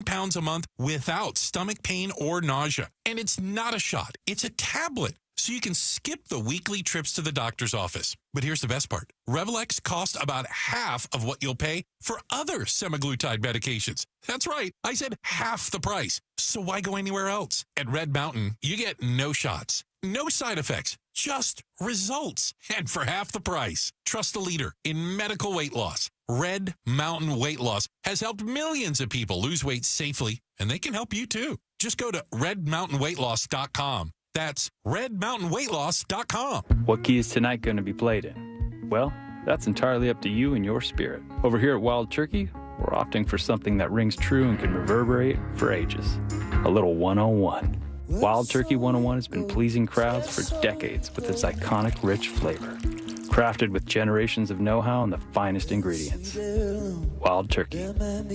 pounds a month without stomach pain or nausea. And it's not a shot. It's a tablet. So you can skip the weekly trips to the doctor's office. But here's the best part. Revlex costs about half of what you'll pay for other semaglutide medications. That's right. I said half the price. So why go anywhere else? At Red Mountain, you get no shots, no side effects, just results. And for half the price, trust the leader in medical weight loss. Red Mountain Weight Loss has helped millions of people lose weight safely, and they can help you too. Just go to redmountainweightloss.com. That's redmountainweightloss.com. What key is tonight going to be played in? Well, that's entirely up to you and your spirit. Over here at Wild Turkey, we're opting for something that rings true and can reverberate for ages. A little 101. Wild Turkey 101 has been pleasing crowds for decades with its iconic rich flavor. Crafted with generations of know-how and the finest ingredients. Wild Turkey.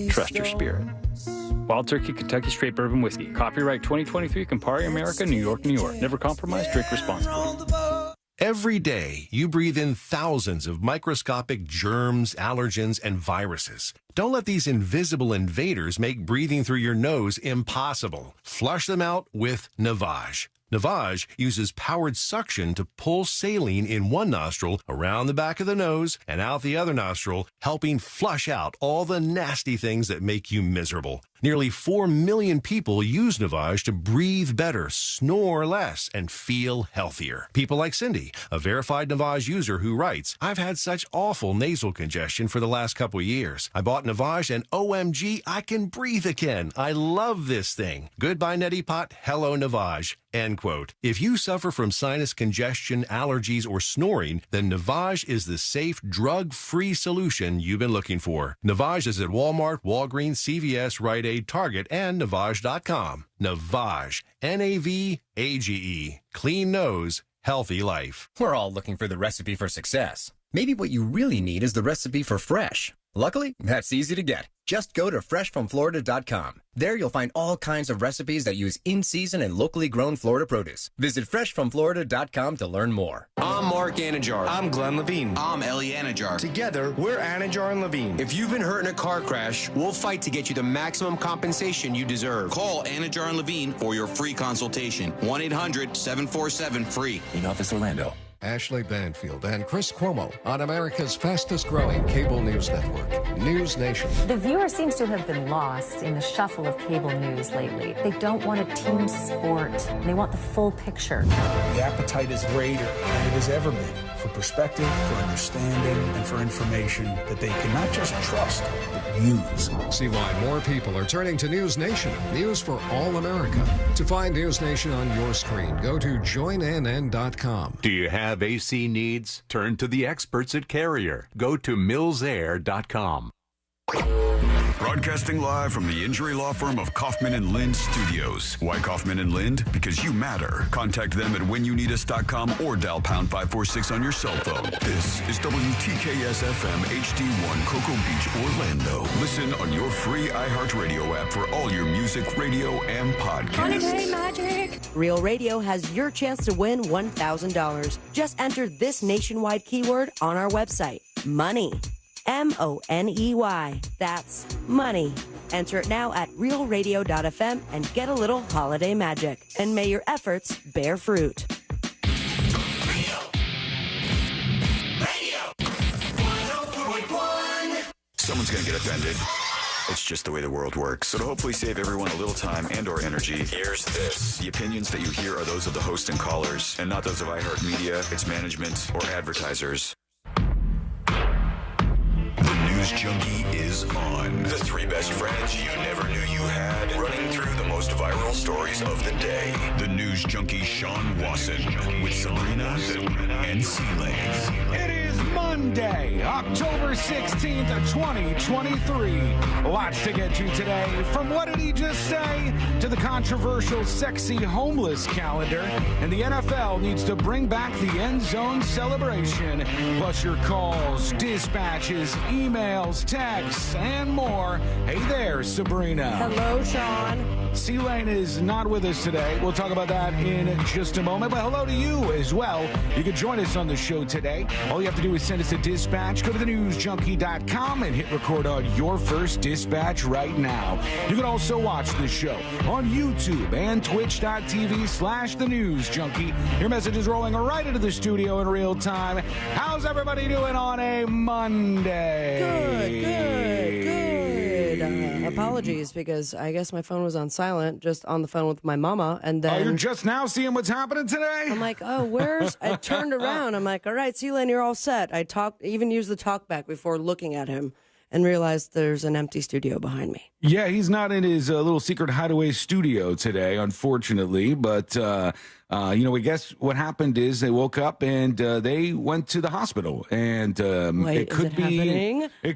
Trust your spirit. Wild Turkey Kentucky Straight Bourbon Whiskey. Copyright 2023, Campari America, New York, New York. Never compromise, drink responsibly. Every day, you breathe in thousands of microscopic germs, allergens, and viruses. Don't let these invisible invaders make breathing through your nose impossible. Flush them out with Navage. Navage uses powered suction to pull saline in one nostril around the back of the nose and out the other nostril, helping flush out all the nasty things that make you miserable. Nearly 4 million people use Navage to breathe better, snore less, and feel healthier. People like Cindy, a verified Navage user who writes, "I've had such awful nasal congestion for the last couple of years. I bought Navage and OMG, I can breathe again. I love this thing. Goodbye, Neti Pot. Hello, Navage." End quote. If you suffer from sinus congestion, allergies, or snoring, then Navage is the safe, drug-free solution you've been looking for. Navage is at Walmart, Walgreens, CVS, Rite Aid, Target, and Navage.com. Navage. Navage. Clean nose, healthy life. We're all looking for the recipe for success. Maybe what you really need is the recipe for fresh. Luckily, that's easy to get. Just go to freshfromflorida.com. There you'll find all kinds of recipes that use in-season and locally grown Florida produce. Visit freshfromflorida.com to learn more. I'm Mark Anajar. I'm Glenn Levine. I'm Ellie Anajar. Together, we're Anajar and Levine. If you've been hurt in a car crash, we'll fight to get you the maximum compensation you deserve. Call Anajar and Levine for your free consultation. 1-800-747-FREE. In Office Orlando. Ashley Banfield and Chris Cuomo on America's fastest-growing cable news network, News Nation. The viewer seems to have been lost in the shuffle of cable news lately. They don't want a team sport. They want the full picture. The appetite is greater than it has ever been for perspective, for understanding, and for information that they can not just trust, but use. See why more people are turning to News Nation, news for all America. To find News Nation on your screen, go to joinnn.com. Do you have AC needs? Turn to the experts at Carrier. Go to millsair.com. Broadcasting live from the injury law firm of Kaufman and Lind Studios. Why Kaufman and Lind? Because you matter. Contact them at whenyounneedus.com or dial pound 546 on your cell phone. This is WTKS-FM HD1 Cocoa Beach, Orlando. Listen on your free iHeartRadio app for all your music, radio, and podcasts. Holiday magic. Real Radio has your chance to win $1,000. Just enter this nationwide keyword on our website. Money. MONEY. That's money. Enter it now at realradio.fm and get a little holiday magic. And may your efforts bear fruit. Radio 104.1. Someone's going to get offended. It's just the way the world works. So to hopefully save everyone a little time and or energy, here's this. The opinions that you hear are those of the host and callers, and not those of iHeartMedia, its management, or advertisers. News Junkie is on. The three best friends you never knew you had, running through the most viral stories of the day. The News Junkie Sean Wasson with Sabrina and C-Lane. It is Monday, October 16th, 2023. Lots to get to today. From what did he just say to the controversial sexy homeless calendar, and the NFL needs to bring back the Endzone celebration. Plus your calls, dispatches, emails, texts, and more. Hey there, Sabrina. Hello, Sean. C-Lane is not with us today. We'll talk about that in just a moment. But hello to you as well. You can join us on the show today. All you have to do is send us a dispatch. Go to thenewsjunkie.com and hit record on your first dispatch right now. You can also watch the show on YouTube and twitch.tv/thenewsjunkie. Your message is rolling right into the studio in real time. How's everybody doing on a Monday? Good. Apologies, because I guess my phone was on silent, just on the phone with my mama, and then... Oh, you're just now seeing what's happening today? I'm like, oh, where's... I turned around. I'm like, all right, C-Lane, you're all set. I even used the talk back before looking at him and realized there's an empty studio behind me. Yeah, he's not in his little secret hideaway studio today, unfortunately. But, we guess what happened is they woke up and they went to the hospital. And Wait, it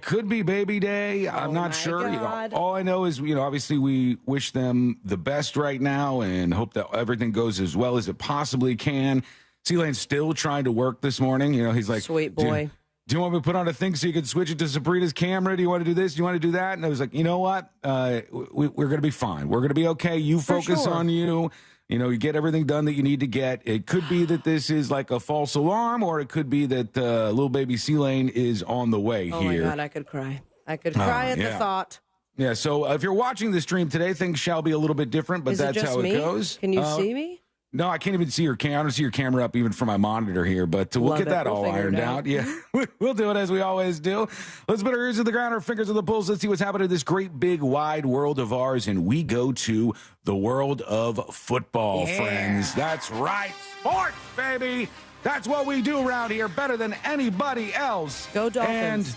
could be baby day. I'm not sure. God. All I know is, obviously we wish them the best right now and hope that everything goes as well as it possibly can. C-Lane's still trying to work this morning. He's like, sweet boy. Do you want me to put on a thing so you can switch it to Sabrina's camera? Do you want to do this? Do you want to do that? And I was like, you know what? We're going to be fine. We're going to be okay. You focus on you. You get everything done that you need to get. It could be that this is like a false alarm, or it could be that little baby C-Lane is on the way here. Oh, my God, I could cry. I could cry at the thought. Yeah, so if you're watching the stream today, things shall be a little bit different, but that's how it goes. Can you see me? No, I can't even see your camera. I don't see your camera up even from my monitor here, but we'll get that all ironed out. Yeah, we'll do it as we always do. Let's put our ears to the ground, our fingers on the pulse. Let's see what's happening in this great, big, wide world of ours. And we go to the world of football, friends. That's right. Sports, baby. That's what we do around here better than anybody else. Go Dolphins. And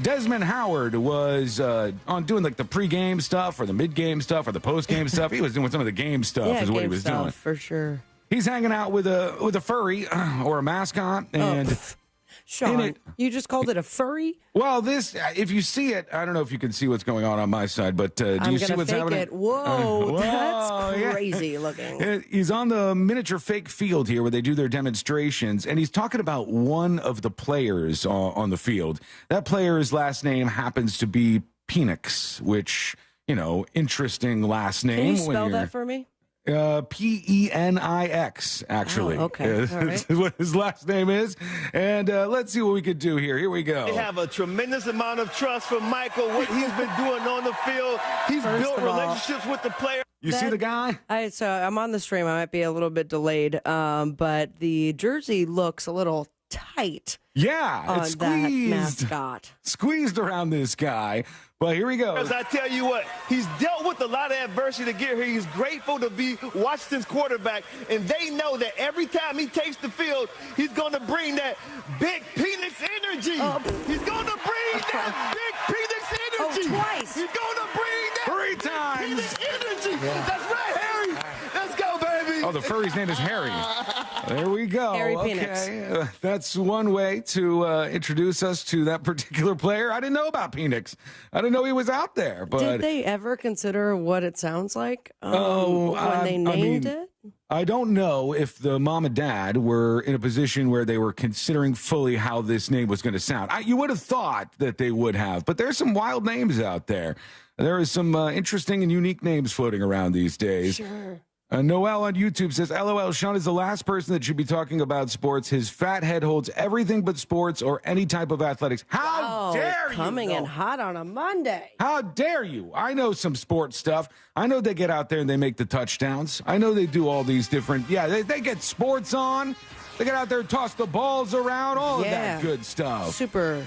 Desmond Howard was on doing like the pregame stuff or the midgame stuff or the postgame stuff. He was doing some of the game stuff is what he was doing. For sure. He's hanging out with a furry or a mascot. And Sean, you just called it a furry? Well, this, if you see it, I don't know if you can see what's going on my side, but do you see what's happening? It. Whoa, that's crazy looking. He's on the miniature fake field here where they do their demonstrations, and he's talking about one of the players on the field. That player's last name happens to be Penix, which, interesting last name. Can you spell that for me? Penix, actually. Oh, okay. All right. Is what his last name is. And let's see what we could do here. Here we go. They have a tremendous amount of trust from Michael, what he's been doing on the field. He's built relationships with the player. You see the guy? So I'm on the stream. I might be a little bit delayed, but the jersey looks a little tight. Yeah, it's squeezed. That mascot. Squeezed around this guy. But here we go. Because I tell you what, he's dealt with a lot of adversity to get here. He's grateful to be Washington's quarterback, and they know that every time he takes the field, he's going to bring that big Penix energy. He's going to bring that big Penix energy. Twice. He's going to bring that 3 times. Penix energy. Yeah. That's right, Harry. Let's go, baby. Oh, the furry's name is Harry. There we go. Harry Penix. That's one way to introduce us to that particular player. I didn't know about Penix. I didn't know he was out there. But did they ever consider what it sounds like when they named it? I don't know if the mom and dad were in a position where they were considering fully how this name was going to sound. You would have thought that they would have, but there's some wild names out there. There is some interesting and unique names floating around these days. Sure. Noel on YouTube says, LOL, Sean is the last person that should be talking about sports. His fat head holds everything but sports or any type of athletics. How dare you? Coming in hot on a Monday. How dare you? I know some sports stuff. I know they get out there and they make the touchdowns. I know they do all these different, they get sports on. They get out there and toss the balls around, all of that good stuff. Super.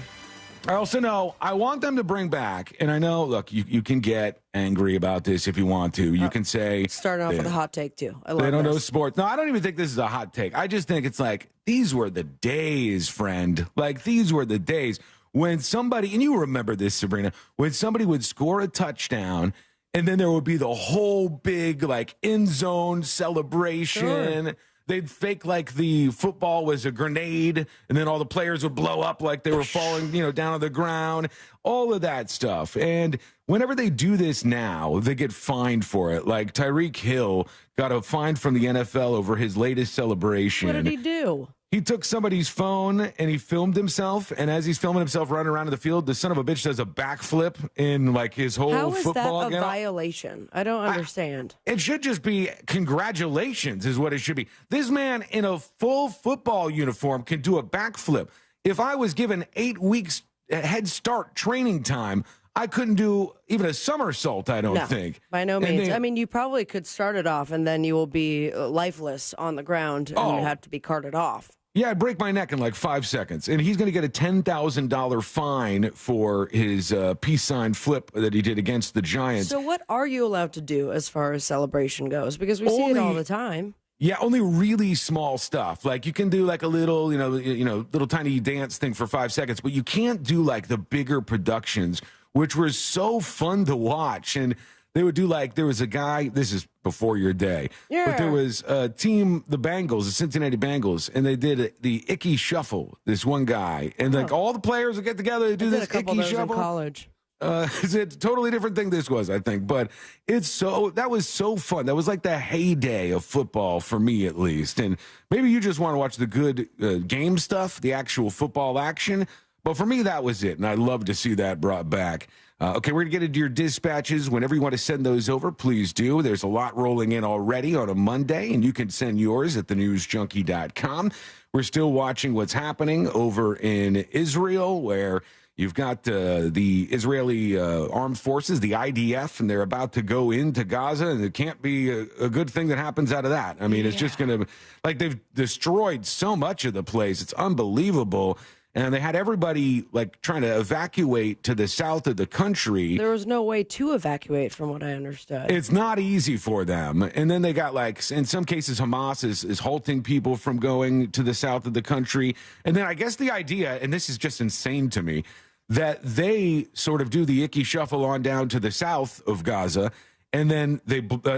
I also know I want them to bring back, and I know, look, you can get angry about this if you want to. You can say... Starting off with a hot take, too. I love They don't know sports. No, I don't even think this is a hot take. I just think it's like, these were the days, friend. Like, these were the days when somebody, and you remember this, Sabrina, when somebody would score a touchdown, and then there would be the whole big, like, end zone celebration. Sure. they'd fake like the football was a grenade, and then all the players would blow up like they were falling, down on the ground, all of that stuff. And whenever they do this now, they get fined for it. Like Tyreek Hill got a fine from the NFL over his latest celebration. What did he do? He took somebody's phone and he filmed himself, and as he's filming himself running around in the field, the son of a bitch does a backflip in like his whole football. How is that a violation? I don't understand. It should just be congratulations is what it should be. This man in a full football uniform can do a backflip. If I was given 8 weeks head start training time, I couldn't do even a somersault, I don't think. By no means. I mean, you probably could start it off, and then you will be lifeless on the ground and have to be carted off. Yeah, I'd break my neck in like 5 seconds. And he's going to get a $10,000 fine for his peace sign flip that he did against the Giants. So what are you allowed to do as far as celebration goes? Because we see it all the time. Yeah, only really small stuff. Like you can do like a little, little tiny dance thing for 5 seconds, but you can't do like the bigger productions, which were so fun to watch. And they would do like, there was a guy, this is before your day, but there was a team, the Bengals, the Cincinnati Bengals, and they did the Icky Shuffle, this one guy. And like all the players would get together to do this Icky Shuffle. In college. It's a totally different thing this was, I think. But that was so fun. That was like the heyday of football for me, at least. And maybe you just want to watch the good game stuff, the actual football action. But for me, that was it. And I'd love to see that brought back. Okay, we're going to get into your dispatches. Whenever you want to send those over, please do. There's a lot rolling in already on a Monday, and you can send yours at thenewsjunkie.com. We're still watching what's happening over in Israel, where you've got the Israeli armed forces, the IDF, and they're about to go into Gaza, and it can't be a good thing that happens out of that. I mean, it's just going to, like, they've destroyed so much of the place. It's unbelievable. And they had everybody, like, trying to evacuate to the south of the country. There was no way to evacuate, from what I understood. It's not easy for them. And then they got, like, in some cases, Hamas is halting people from going to the south of the country. And then I guess the idea, and this is just insane to me, that they sort of do the Icky Shuffle on down to the south of Gaza, and then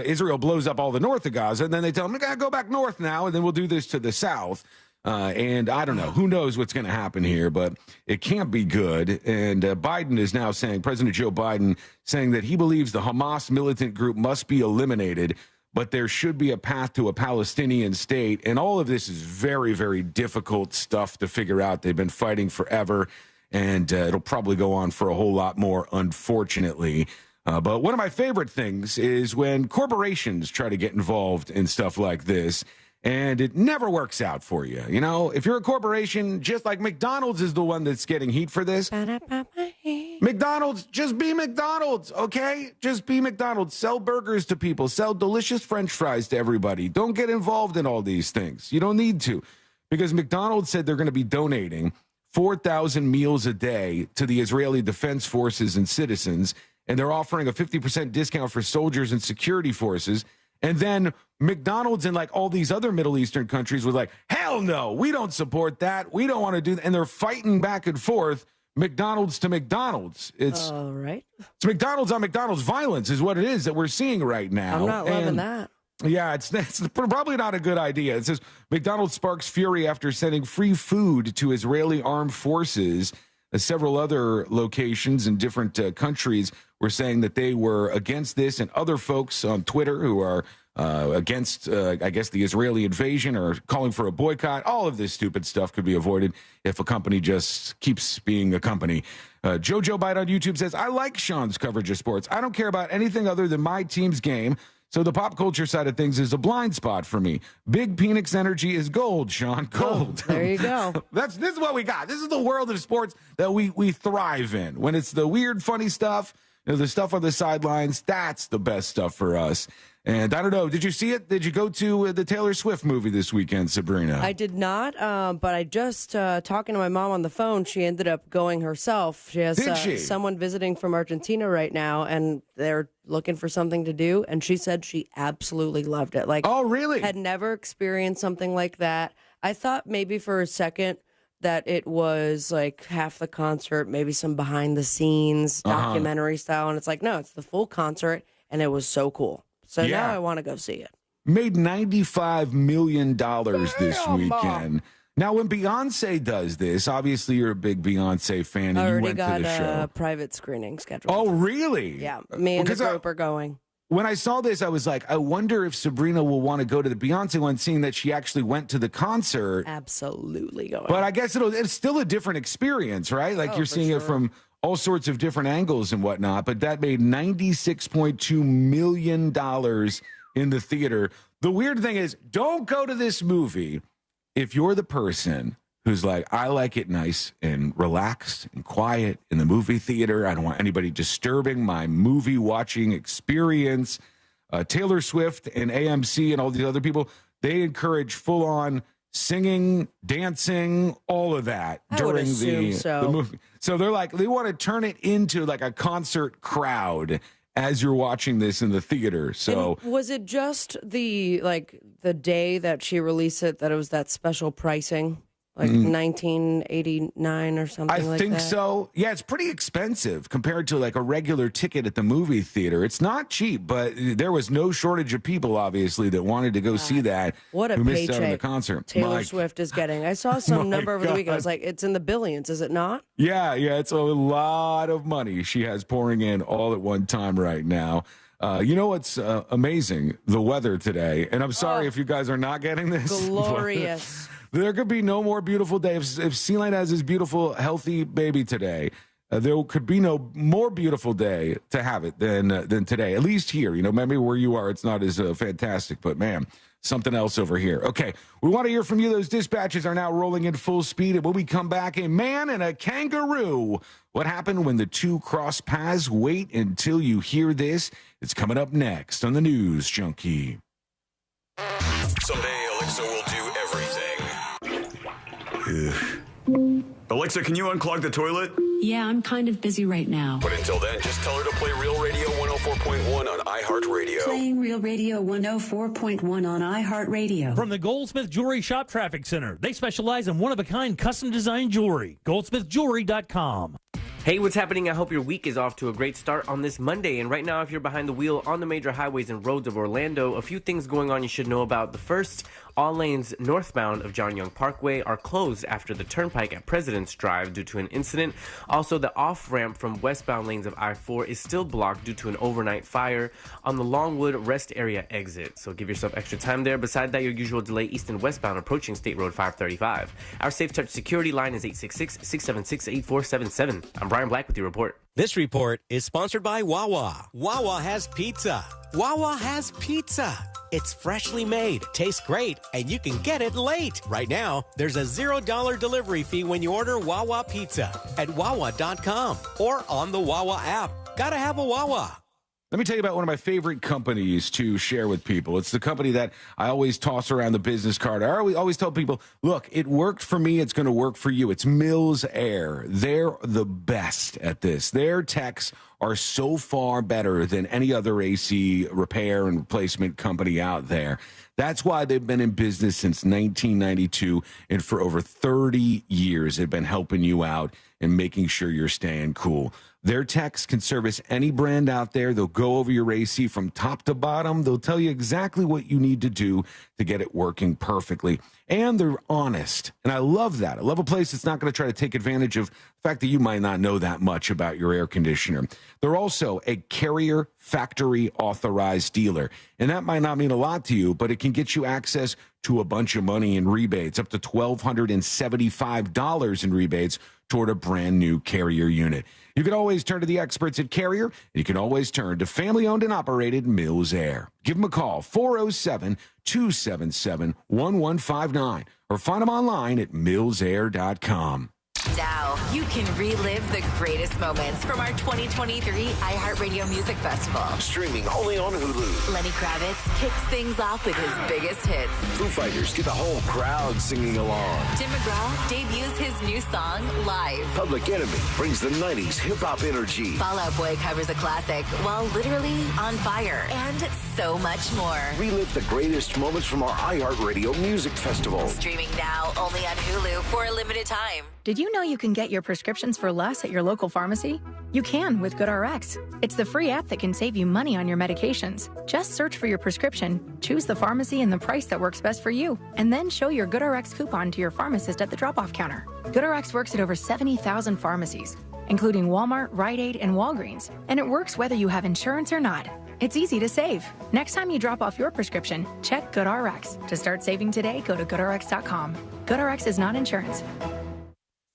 Israel blows up all the north of Gaza, and then they tell them, we got to go back north now, and then we'll do this to the south. And I don't know. Who knows what's going to happen here, but it can't be good. And Biden is now saying, President Joe Biden, saying that he believes the Hamas militant group must be eliminated, but there should be a path to a Palestinian state. And all of this is very, very difficult stuff to figure out. They've been fighting forever, and it'll probably go on for a whole lot more, unfortunately. But one of my favorite things is when corporations try to get involved in stuff like this, and it never works out for you. You know, if you're a corporation, just like McDonald's is the one that's getting heat for this. McDonald's, just be McDonald's, okay? Just be McDonald's. Sell burgers to people. Sell delicious French fries to everybody. Don't get involved in all these things. You don't need to. Because McDonald's said they're going to be donating 4,000 meals a day to the Israeli Defense Forces and citizens, and they're offering a 50% discount for soldiers and security forces. And then McDonald's and like all these other Middle Eastern countries were like, hell no, we don't support that. We don't want to do that. And they're fighting back and forth, McDonald's to McDonald's. It's all right. It's McDonald's on McDonald's violence is what it is that we're seeing right now. I'm not loving that. Yeah, it's probably not a good idea. It says McDonald's sparks fury after sending free food to Israeli armed forces. Several other locations in different countries were saying that they were against this, and other folks on Twitter who are against, I guess, the Israeli invasion or calling for a boycott. All of this stupid stuff could be avoided if a company just keeps being a company. Jojo Bite on YouTube says, I like Sean's coverage of sports. I don't care about anything other than my team's game. So the pop culture side of things is a blind spot for me. Big Phoenix energy is gold, Sean. Gold. Oh, there you go. This is what we got. This is the world of sports that we thrive in. When it's the weird, funny stuff, the stuff on the sidelines, that's the best stuff for us. And I don't know, did you see it? Did you go to the Taylor Swift movie this weekend, Sabrina? I did not, but I just, talking to my mom on the phone, she ended up going herself. She has someone visiting from Argentina right now, and they're looking for something to do, and she said she absolutely loved it. Like, oh, really? Had never experienced something like that. I thought maybe for a second that it was like half the concert, maybe some behind the scenes documentary style, and it's like, no, it's the full concert, and it was so cool. So now I want to go see it. Made $95 million this weekend. Now, when Beyonce does this, obviously you're a big Beyonce fan, and you went to the show. Already got a private screening scheduled. Oh, really? Yeah, me and the group are going. When I saw this, I was like, I wonder if Sabrina will want to go to the Beyonce one, seeing that she actually went to the concert. Absolutely going. But I guess it's still a different experience, right? Like you're seeing it from all sorts of different angles and whatnot. But that made $96.2 million in the theater. The weird thing is, don't go to this movie if you're the person who's like, I like it nice and relaxed and quiet in the movie theater. I don't want anybody disturbing my movie watching experience. Taylor Swift and AMC and all these other people, they encourage full on singing, dancing, all of that during the movie. So they're like, they want to turn it into like a concert crowd as you're watching this in the theater. So and was it just the day that she released it that it was that special pricing? Like 1989 or something like that? I think so. Yeah, it's pretty expensive compared to like a regular ticket at the movie theater. It's not cheap, but there was no shortage of people, obviously, that wanted to go see that. What a who missed paycheck out on the concert. Taylor Swift is getting. I saw some number over the weekend. I was like, it's in the billions, is it not? Yeah, it's a lot of money she has pouring in all at one time right now. You know what's amazing? The weather today. And I'm sorry if you guys are not getting this. Glorious. There could be no more beautiful day. If Sea-Light has his beautiful, healthy baby today, there could be no more beautiful day to have it than today. At least here, maybe where you are, it's not as fantastic. But, man, something else over here. Okay, we want to hear from you. Those dispatches are now rolling in full speed. And when we come back, a man and a kangaroo. What happened when the two cross paths? Wait until you hear this. It's coming up next on the News Junkie. Someday Alexa will do everything. Alexa, can you unclog the toilet? Yeah, I'm kind of busy right now. But until then, just tell her to play Real Radio 104.1 on iHeartRadio. Playing Real Radio 104.1 on iHeartRadio. From the Goldsmith Jewelry Shop Traffic Center. They specialize in one-of-a-kind custom-designed jewelry. GoldsmithJewelry.com. Hey, what's happening? I hope your week is off to a great start on this Monday. And right now, if you're behind the wheel on the major highways and roads of Orlando, a few things going on you should know about. The first, all lanes northbound of John Young Parkway are closed after the turnpike at President's Drive due to an incident. Also, the off-ramp from westbound lanes of I-4 is still blocked due to an overnight fire on the Longwood Rest Area exit. So give yourself extra time there. Beside that, your usual delay east and westbound approaching State Road 535. Our Safe Touch security line is 866-676-8477. I'm Brian Black with your report. This report is sponsored by Wawa. Wawa has pizza. Wawa has pizza. It's freshly made, tastes great, and you can get it late. Right now, there's a $0 delivery fee when you order Wawa Pizza at Wawa.com or on the Wawa app. Gotta have a Wawa. Let me tell you about one of my favorite companies to share with people. It's the company that I always toss around the business card. I always tell people, look, it worked for me. It's going to work for you. It's Mills Air. They're the best at this. Their techs are so far better than any other AC repair and replacement company out there. That's why they've been in business since 1992, and for over 30 years, they've been helping you out and making sure you're staying cool. Their techs can service any brand out there. They'll go over your AC from top to bottom. They'll tell you exactly what you need to do to get it working perfectly. And they're honest. And I love that. I love a place that's not going to try to take advantage of the fact that you might not know that much about your air conditioner. They're also a Carrier Factory authorized dealer. And that might not mean a lot to you, but it can get you access to a bunch of money in rebates, up to $1,275 in rebates toward a brand new Carrier unit. You can always turn to the experts at Carrier, and you can always turn to family-owned and operated Mills Air. Give them a call, 407-277-1159, or find them online at millsair.com. Now, you can relive the greatest moments from our 2023 iHeartRadio Music Festival. Streaming only on Hulu. Lenny Kravitz kicks things off with his biggest hits. Foo Fighters get the whole crowd singing along. Tim McGraw debuts his new song live. Public Enemy brings the 90s hip-hop energy. Fall Out Boy covers a classic while literally on fire. And so much more. Relive the greatest moments from our iHeartRadio Music Festival. Streaming now only on Hulu for a limited time. Did you know you can get your prescriptions for less at your local pharmacy? You can with GoodRx. It's the free app that can save you money on your medications. Just search for your prescription, choose the pharmacy and the price that works best for you, and then show your GoodRx coupon to your pharmacist at the drop-off counter. GoodRx works at over 70,000 pharmacies, including Walmart, Rite Aid, and Walgreens, and it works whether you have insurance or not. It's easy to save. Next time you drop off your prescription, check GoodRx. To start saving today, go to GoodRx.com. GoodRx is not insurance.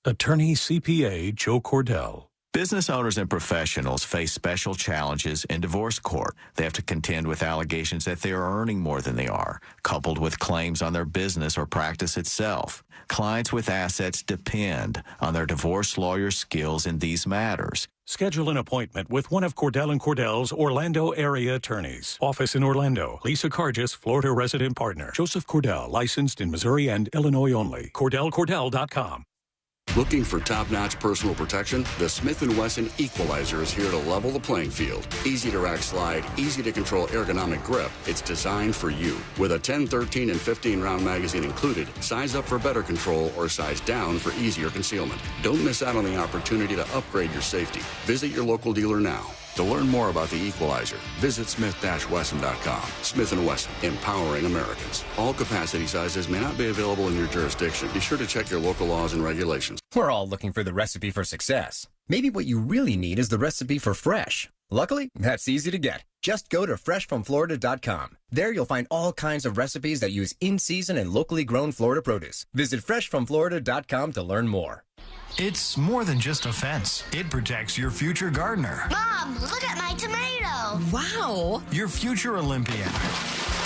Attorney CPA Joe Cordell. Business owners and professionals face special challenges in divorce court. They have to contend with allegations that they are earning more than they are, coupled with claims on their business or practice itself. Clients with assets depend on their divorce lawyer's skills in these matters. Schedule an appointment with one of Cordell & Cordell's Orlando area attorneys. Office in Orlando. Lisa Cargis, Florida resident partner. Joseph Cordell, licensed in Missouri and Illinois only. CordellCordell.com. Looking for top-notch personal protection? The Smith & Wesson Equalizer is here to level the playing field. Easy to rack slide, easy to control ergonomic grip. It's designed for you. With a 10, 13, and 15-round magazine included, size up for better control or size down for easier concealment. Don't miss out on the opportunity to upgrade your safety. Visit your local dealer now. To learn more about the Equalizer, visit smith-wesson.com. Smith & Wesson, empowering Americans. All capacity sizes may not be available in your jurisdiction. Be sure to check your local laws and regulations. We're all looking for the recipe for success. Maybe what you really need is the recipe for fresh. Luckily, that's easy to get. Just go to freshfromflorida.com. There you'll find all kinds of recipes that use in-season and locally grown Florida produce. Visit freshfromflorida.com to learn more. It's more than just a fence. It protects your future gardener. Mom, look at my tomato. Wow. Your future Olympian.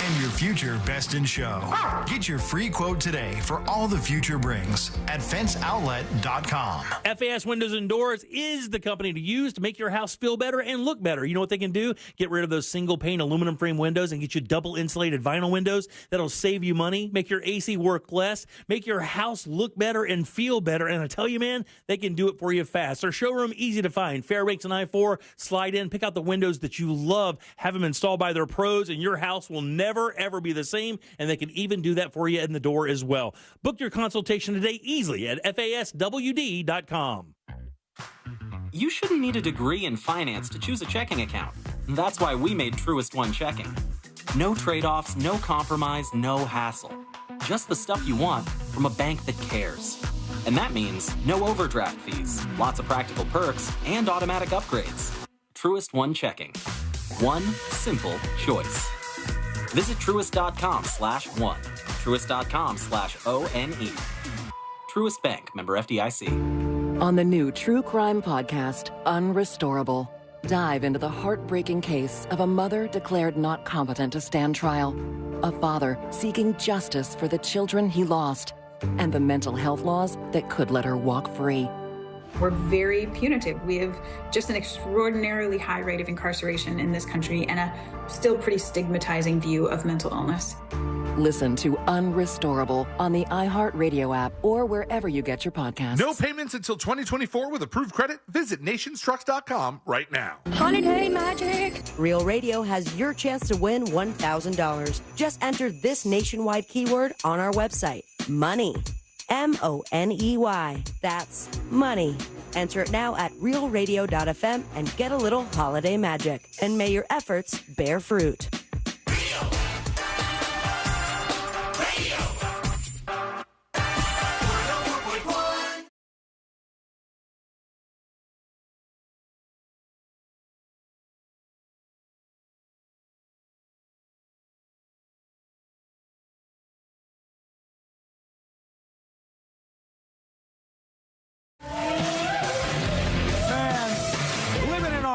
And your future best in show. Get your free quote today for all the future brings at fenceoutlet.com. FAS Windows and Doors is the company to use to make your house feel better and look better. You know what they can do? Get rid of those single pane aluminum frame windows and get you double insulated vinyl windows. That'll save you money, make your AC work less, make your house look better and feel better. And I tell you, man, they can do it for you fast. Their showroom, easy to find. Fairbanks and I-4, slide in, pick out the windows that you love, have them installed by their pros, and your house will never, ever be the same, and they can even do that for you in the door as well. Book your consultation today easily at faswd.com. You shouldn't need a degree in finance to choose a checking account. That's why we made Truist One Checking. No trade-offs, no compromise, no hassle. Just the stuff you want from a bank that cares. And that means no overdraft fees, lots of practical perks, and automatic upgrades. Truist One Checking. One simple choice. Visit truist.com/one. Truist.com/ONE. Truist Bank, member FDIC. On the new true crime podcast, Unrestorable, dive into the heartbreaking case of a mother declared not competent to stand trial, a father seeking justice for the children he lost, and the mental health laws that could let her walk free. We're very punitive. We have just an extraordinarily high rate of incarceration in this country and a still pretty stigmatizing view of mental illness. Listen to Unrestorable on the iHeartRadio app or wherever you get your podcasts. No payments until 2024 with approved credit. Visit nationstrucks.com right now. Holiday magic! Real Radio has your chance to win $1,000. Just enter this nationwide keyword on our website, money. MONEY. That's money. Enter it now at realradio.fm and get a little holiday magic. And may your efforts bear fruit.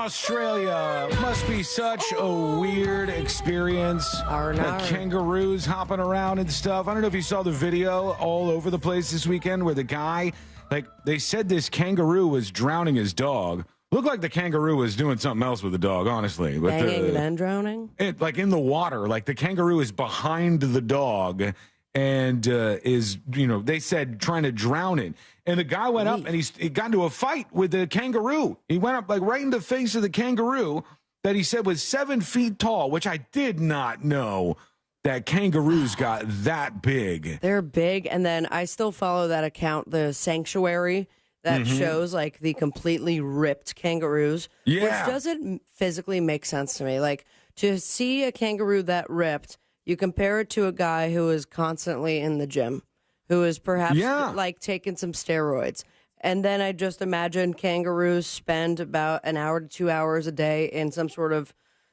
Australia must be such a weird experience. The kangaroos hopping around and stuff. I don't know if you saw the video all over the place this weekend where the guy, like, they said this kangaroo was drowning his dog. Looked like the kangaroo was doing something else with the dog, honestly. But banging and then drowning? Like in the water. Like the kangaroo is behind the dog and is, you know, they said trying to drown it. And the guy went up and he got into a fight with the kangaroo. He went up like right in the face of the kangaroo that he said was 7 feet tall, which I did not know that kangaroos got that big. They're big. And then I still follow that account, the Sanctuary. that shows like the completely ripped kangaroos, which Yeah. doesn't physically make sense to me. Like to see a kangaroo that ripped, you compare it to a guy who is constantly in the gym, who is perhaps like taking some steroids. And then I just imagine kangaroos spend about an hour to 2 hours a day in some sort of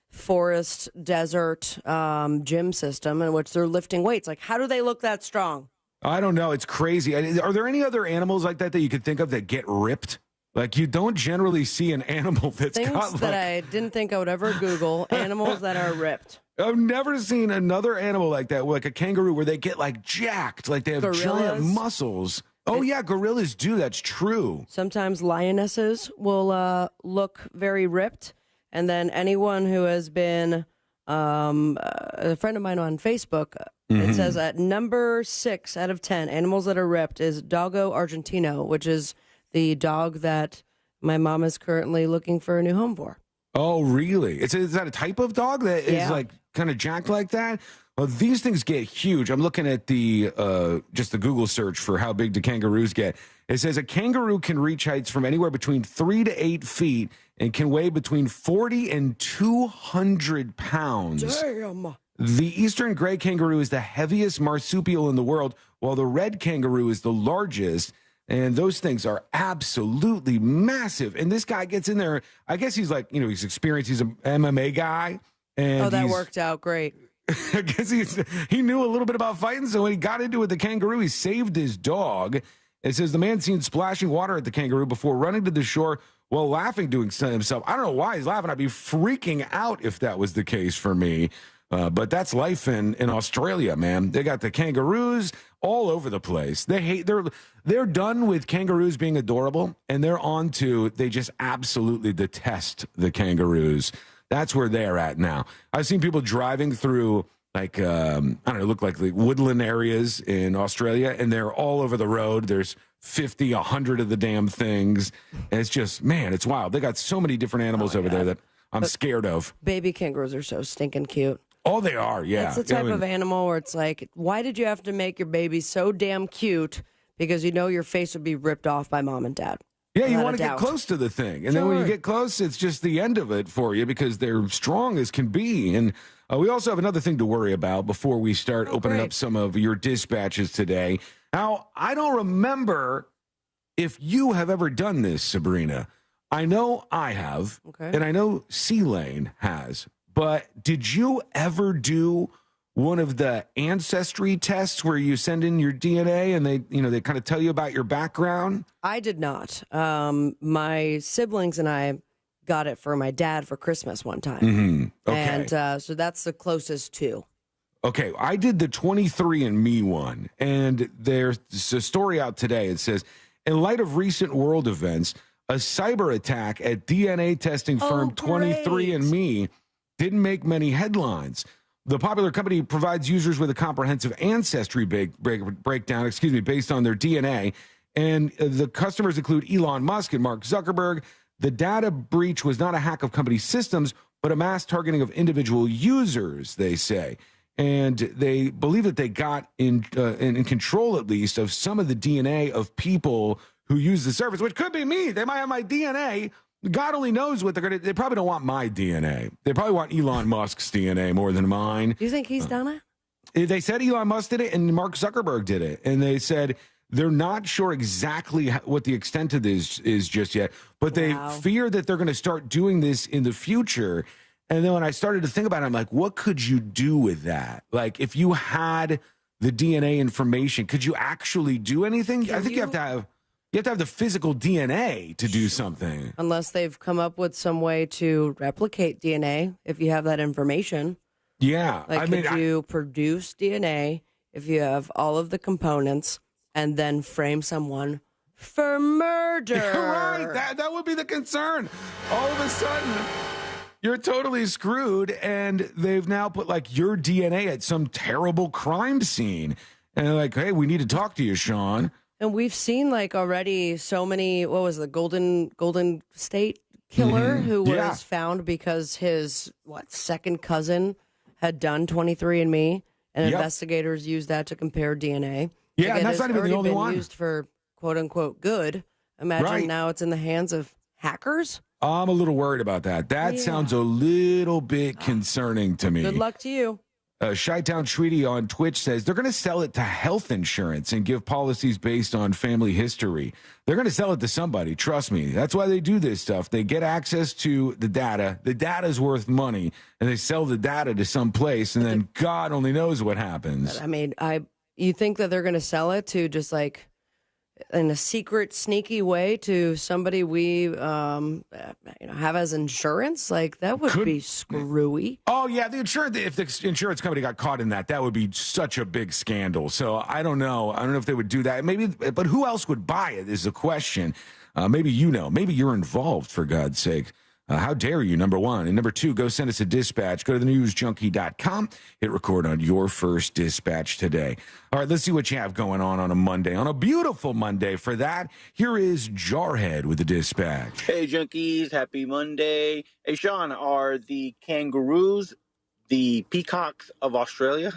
forest, desert gym system in which they're lifting weights. Like, how do they look that strong? I don't know. It's crazy. Are there any other animals like that you could think of that get ripped? Like, you don't generally see an animal that's Things got that I didn't think I would ever Google, animals that are ripped. I've never seen another animal like that, like a kangaroo, where they get like jacked, like they have giant muscles. Oh, yeah, gorillas do. That's true. Sometimes lionesses will look very ripped. And then anyone who has been a friend of mine on Facebook, it says at number 6 out of 10 animals that are ripped is Doggo Argentino, which is the dog that my mom is currently looking for a new home for. Oh, really? Is that a type of dog that is like kind of jacked like that? Well, these things get huge. I'm looking at the just the Google search for how big do kangaroos get. It says a kangaroo can reach heights from anywhere between 3 to 8 feet and can weigh between 40 and 200 pounds. Damn. The eastern gray kangaroo is the heaviest marsupial in the world, while the red kangaroo is the largest. And those things are absolutely massive. And this guy gets in there. I guess he's like, he's experienced. He's an MMA guy. And that worked out great. I guess he knew a little bit about fighting. So when he got into it with the kangaroo, he saved his dog. It says the man seen splashing water at the kangaroo before running to the shore while laughing to himself. I don't know why he's laughing. I'd be freaking out if that was the case for me. But that's life in Australia, man. They got the kangaroos all over the place. They're done with kangaroos being adorable, and they just absolutely detest the kangaroos. That's where they're at now. I've seen people driving through like look like the woodland areas in Australia, and they're all over the road. There's 50, 100 of the damn things. And it's just, man, it's wild. They got so many different animals over there that I'm scared of. Baby kangaroos are so stinking cute. Oh, they are, yeah. It's the type of animal where it's like, why did you have to make your baby so damn cute? Because your face would be ripped off by mom and dad. Yeah, you want to get close to the thing. And then when you get close, it's just the end of it for you because they're strong as can be. And we also have another thing to worry about before we start opening up some of your dispatches today. Now, I don't remember if you have ever done this, Sabrina. I know I have, and I know C-Lane has. But did you ever do one of the ancestry tests where you send in your DNA and they kind of tell you about your background? I did not. My siblings and I got it for my dad for Christmas one time. Mm-hmm. Okay. And so that's the closest to. Okay, I did the 23andMe one, and there's a story out today. It says, in light of recent world events, a cyber attack at DNA testing firm 23andMe didn't make many headlines. The popular company provides users with a comprehensive ancestry breakdown, based on their DNA. And the customers include Elon Musk and Mark Zuckerberg. The data breach was not a hack of company systems, but a mass targeting of individual users, they say. And they believe that they got in control, at least, of some of the DNA of people who use the service, which could be me. They might have my DNA. God only knows what they're going to. They probably don't want my DNA. They probably want Elon Musk's DNA more than mine. Do you think he's done it? They said Elon Musk did it and Mark Zuckerberg did it. And they said they're not sure exactly what the extent of this is just yet, but they fear that they're going to start doing this in the future. And then when I started to think about it, I'm like, what could you do with that? Like, if you had the DNA information, could you actually do anything? I think you have to have. You have to have the physical DNA to do something. Unless they've come up with some way to replicate DNA if you have that information. Yeah. Like, could you produce DNA if you have all of the components and then frame someone for murder? Right. That would be the concern. All of a sudden, you're totally screwed, and they've now put, like, your DNA at some terrible crime scene. And they're like, hey, we need to talk to you, Sean. And we've seen like already so many, what was the Golden State killer who was found because his second cousin had done 23andMe, and investigators used that to compare DNA. Yeah, and that's not even the only one. Used for quote unquote good, Imagine now it's in the hands of hackers. I'm a little worried about that. That sounds a little bit concerning to me. Good luck to you. Chi-Town Treaty on Twitch says they're going to sell it to health insurance and give policies based on family history. They're going to sell it to somebody. Trust me. That's why they do this stuff. They get access to the data. The data is worth money, and they sell the data to some place, and then God only knows what happens. I mean, you think that they're going to sell it to just like in a secret, sneaky way to somebody we have as insurance? Like, that would be screwy. Oh, yeah. If the insurance company got caught in that would be such a big scandal. So I don't know. I don't know if they would do that. Maybe, but who else would buy it is the question. Maybe maybe you're involved, for God's sake. How dare you, number one. And number two, go send us a dispatch. Go to thenewsjunkie.com. Hit record on your first dispatch today. All right, let's see what you have going on a Monday, on a beautiful Monday. For that, here is Jarhead with the dispatch. Hey, junkies. Happy Monday. Hey, Sean, are the kangaroos the peacocks of Australia?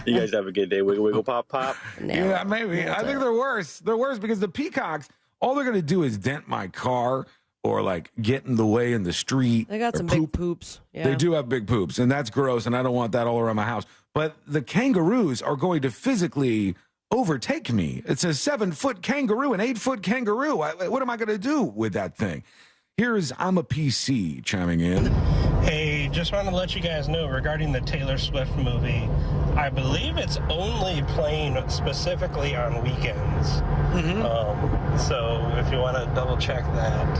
You guys have a good day. Wiggle, wiggle, pop, pop. Yeah, maybe. I think they're worse. They're worse because the peacocks, all they're going to do is dent my car or like get in the way in the street. They got some big poops. Yeah. They do have big poops, and that's gross, and I don't want that all around my house. But the kangaroos are going to physically overtake me. It's a 7-foot kangaroo, an 8-foot kangaroo. What am I going to do with that thing? Here's I'm a PC chiming in. Hey, just want to let you guys know regarding the Taylor Swift movie, I believe it's only playing specifically on weekends. So if you want to double check that,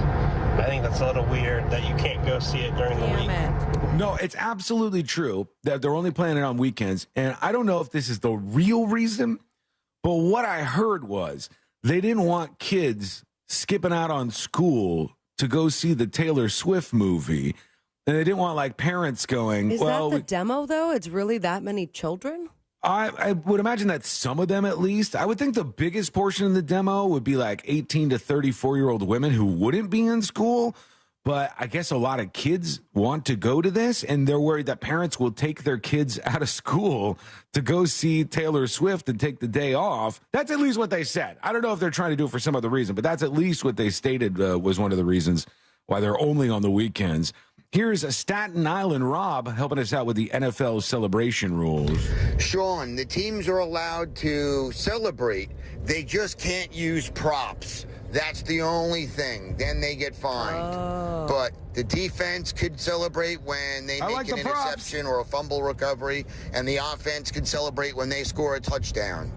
I think that's a little weird that you can't go see it during the week. No, it's absolutely true that they're only playing it on weekends. And I don't know if this is the real reason, but what I heard was they didn't want kids skipping out on school to go see the Taylor Swift movie. And they didn't want like parents going, Is that the demo though? It's really that many children? I would imagine that some of them at least. I would think the biggest portion of the demo would be like 18 to 34-year-old women who wouldn't be in school. But I guess a lot of kids want to go to this, and they're worried that parents will take their kids out of school to go see Taylor Swift and take the day off. That's at least what they said. I don't know if they're trying to do it for some other reason, but that's at least what they stated was one of the reasons why they're only on the weekends. Here's a Staten Island Rob helping us out with the NFL celebration rules. Sean, the teams are allowed to celebrate. They just can't use props. That's the only thing. Then they get fined. But the defense could celebrate when they make an interception or a fumble recovery, and the offense could celebrate when they score a touchdown.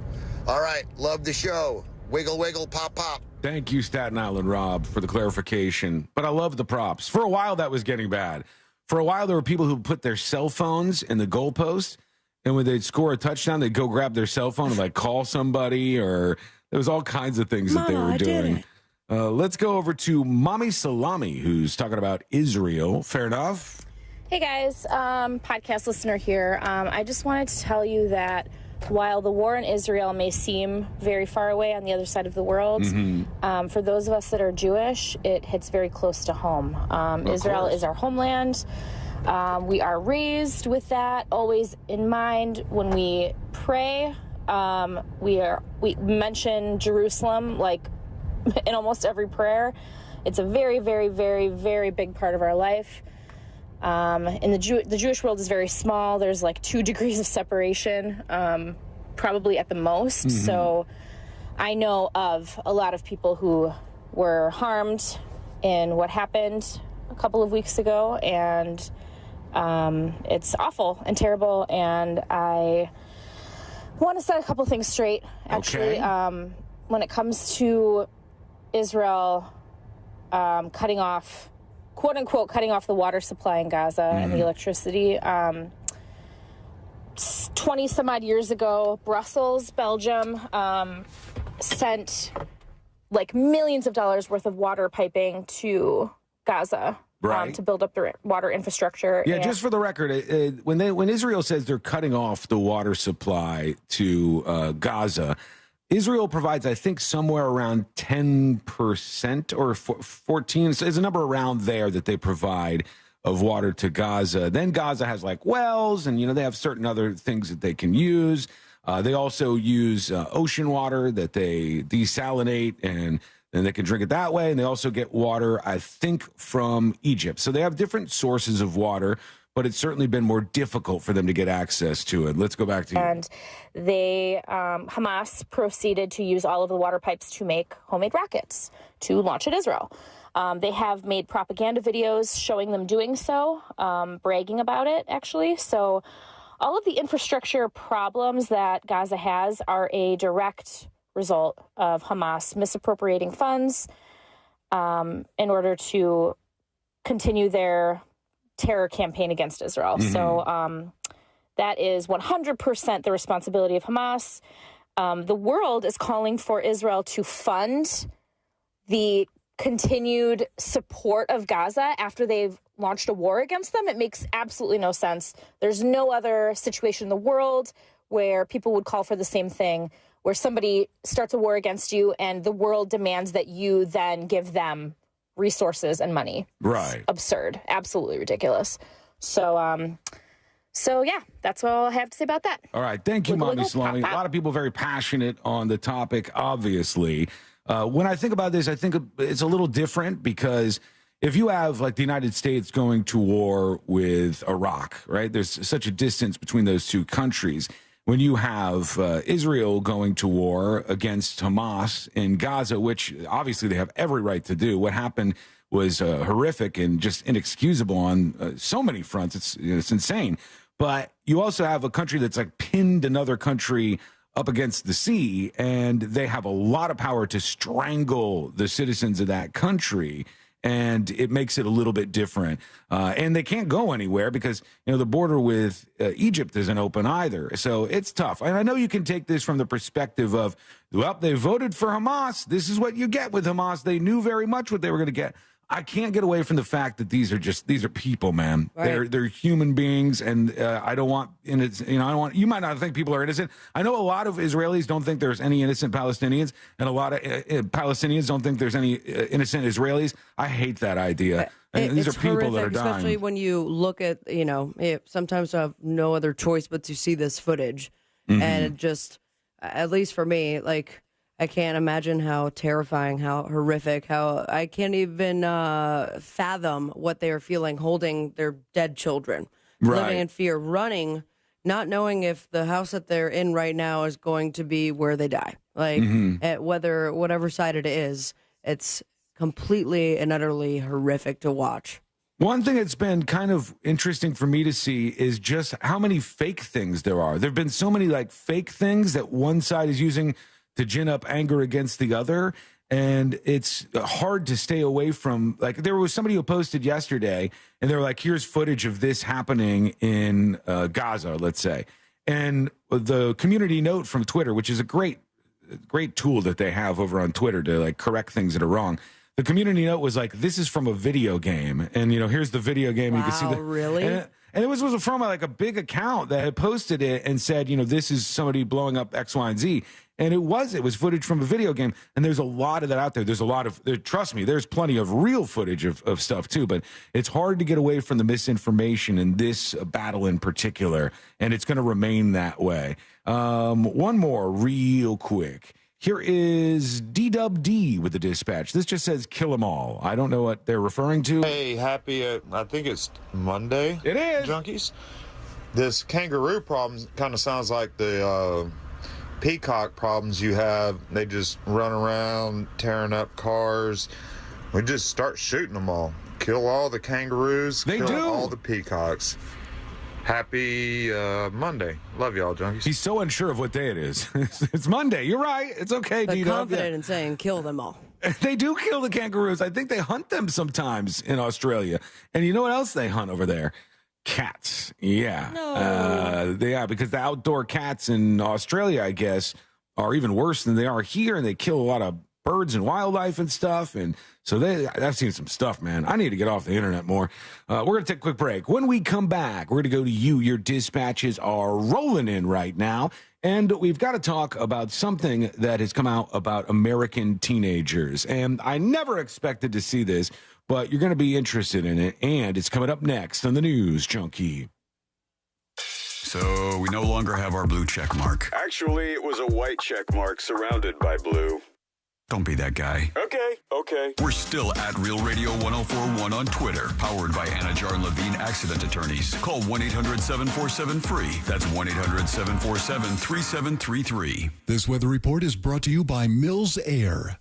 All right, love the show. Wiggle, wiggle, pop, pop. Thank you, Staten Island Rob, for the clarification. But I love the props. For a while, that was getting bad. For a while, there were people who put their cell phones in the goalpost, and when they'd score a touchdown, they'd go grab their cell phone and like call somebody, or there was all kinds of things that they were doing. Let's go over to Mommy Salami, who's talking about Israel. Fair enough. Hey, guys. Podcast listener here. I just wanted to tell you that while the war in Israel may seem very far away on the other side of the world, for those of us that are Jewish, it hits very close to home. Israel is our homeland. We are raised with that always in mind when we pray. We mention Jerusalem like in almost every prayer. It's a very, very, very, very big part of our life. And the Jewish world is very small. There's like 2 degrees of separation, probably at the most. So I know of a lot of people who were harmed in what happened a couple of weeks ago, and it's awful and terrible. And I want to set a couple things straight, actually. When it comes to Israel cutting off, quote unquote, cutting off the water supply in Gaza and the electricity. 20 some odd years ago, Brussels, Belgium, sent like millions of dollars worth of water piping to Gaza to build up their water infrastructure. Yeah, just for the record, when Israel says they're cutting off the water supply to Gaza, Israel provides, I think, somewhere around 10% or 14. It's a number around there that they provide of water to Gaza. Then Gaza has like wells, and they have certain other things that they can use. They also use ocean water that they desalinate, and and they can drink it that way. And they also get water, I think, from Egypt. So they have different sources of water, but it's certainly been more difficult for them to get access to it. Let's go back to you. And they, Hamas proceeded to use all of the water pipes to make homemade rockets to launch at Israel. They have made propaganda videos showing them doing so, bragging about it, actually. So all of the infrastructure problems that Gaza has are a direct result of Hamas misappropriating funds in order to continue their terror campaign against Israel. Mm-hmm. So that is 100% the responsibility of Hamas. The world is calling for Israel to fund the continued support of Gaza after they've launched a war against them. It makes absolutely no sense. There's no other situation in the world where people would call for the same thing, where somebody starts a war against you and the world demands that you then give them resources and money. Right. It's absurd. Absolutely ridiculous. So yeah, that's all I have to say about that. All right. Thank you, Mommy Salami. A lot of people very passionate on the topic, obviously. When I think about this, I think it's a little different because if you have like the United States going to war with Iraq, right? There's such a distance between those two countries. When you have Israel going to war against Hamas in Gaza, which obviously they have every right to do, what happened was horrific and just inexcusable on so many fronts. It's insane. But you also have a country that's like pinned another country up against the sea, and they have a lot of power to strangle the citizens of that country. And it makes it a little bit different. And they can't go anywhere because, the border with Egypt isn't open either. So it's tough. And I know you can take this from the perspective of, well, they voted for Hamas. This is what you get with Hamas. They knew very much what they were going to get. I can't get away from the fact that these are people, man. Right. They're human beings, and I don't want, I don't want. You might not think people are innocent. I know a lot of Israelis don't think there's any innocent Palestinians, and a lot of Palestinians don't think there's any innocent Israelis. I hate that idea. These are people that are dying. Especially when you look at, sometimes I have no other choice but to see this footage, and it just, at least for me, like, I can't imagine how terrifying, how horrific, how I can't even fathom what they are feeling holding their dead children, living in fear, running, not knowing if the house that they're in right now is going to be where they die. Like, whatever side it is, it's completely and utterly horrific to watch. One thing that's been kind of interesting for me to see is just how many fake things there are. There have been so many like fake things that one side is using to gin up anger against the other. And it's hard to stay away from, like, there was somebody who posted yesterday and they were like, here's footage of this happening in Gaza, let's say. And the community note from Twitter, which is a great tool that they have over on Twitter to like correct things that are wrong. The community note was like, this is from a video game. And, here's the video game. Wow, you can see really? And it was from like a big account that had posted it and said, this is somebody blowing up X, Y, and Z. And it was footage from a video game. And there's a lot of that out there. There's a lot of, trust me, there's plenty of real footage of stuff too. But it's hard to get away from the misinformation in this battle in particular. And it's going to remain that way. One more real quick. Here is DWD with the dispatch. This just says kill them all. I don't know what they're referring to. Hey, happy, I think it's Monday. It is. Junkies. This kangaroo problem kind of sounds like the peacock problems you have. They just run around tearing up cars. We just start shooting them all. Kill all the kangaroos. They kill do. all the peacocks. Happy Monday. Love y'all, Junkies. He's so unsure of what day it is. It's Monday. You're right. It's okay, But D-Dub. confident in saying kill them all. They do kill the kangaroos. I think they hunt them sometimes in Australia. And you know what else they hunt over there? Cats. Yeah. No. Because the outdoor cats in Australia, I guess, are even worse than they are here. And they kill a lot of birds and wildlife and stuff. And so I've seen some stuff, man. I need to get off the internet more. We're going to take a quick break. When we come back, we're going to go to you. Your dispatches are rolling in right now. And we've got to talk about something that has come out about American teenagers. And I never expected to see this, but you're going to be interested in it. And it's coming up next on the News Junkie. So we no longer have our blue check mark. Actually, it was a white check mark surrounded by blue. Don't be that guy. Okay. We're still at Real Radio 1041 on Twitter. Powered by Anajar and Levine Accident Attorneys. Call 1-800-747-FREE. That's 1-800-747-3733. This weather report is brought to you by Mills Air.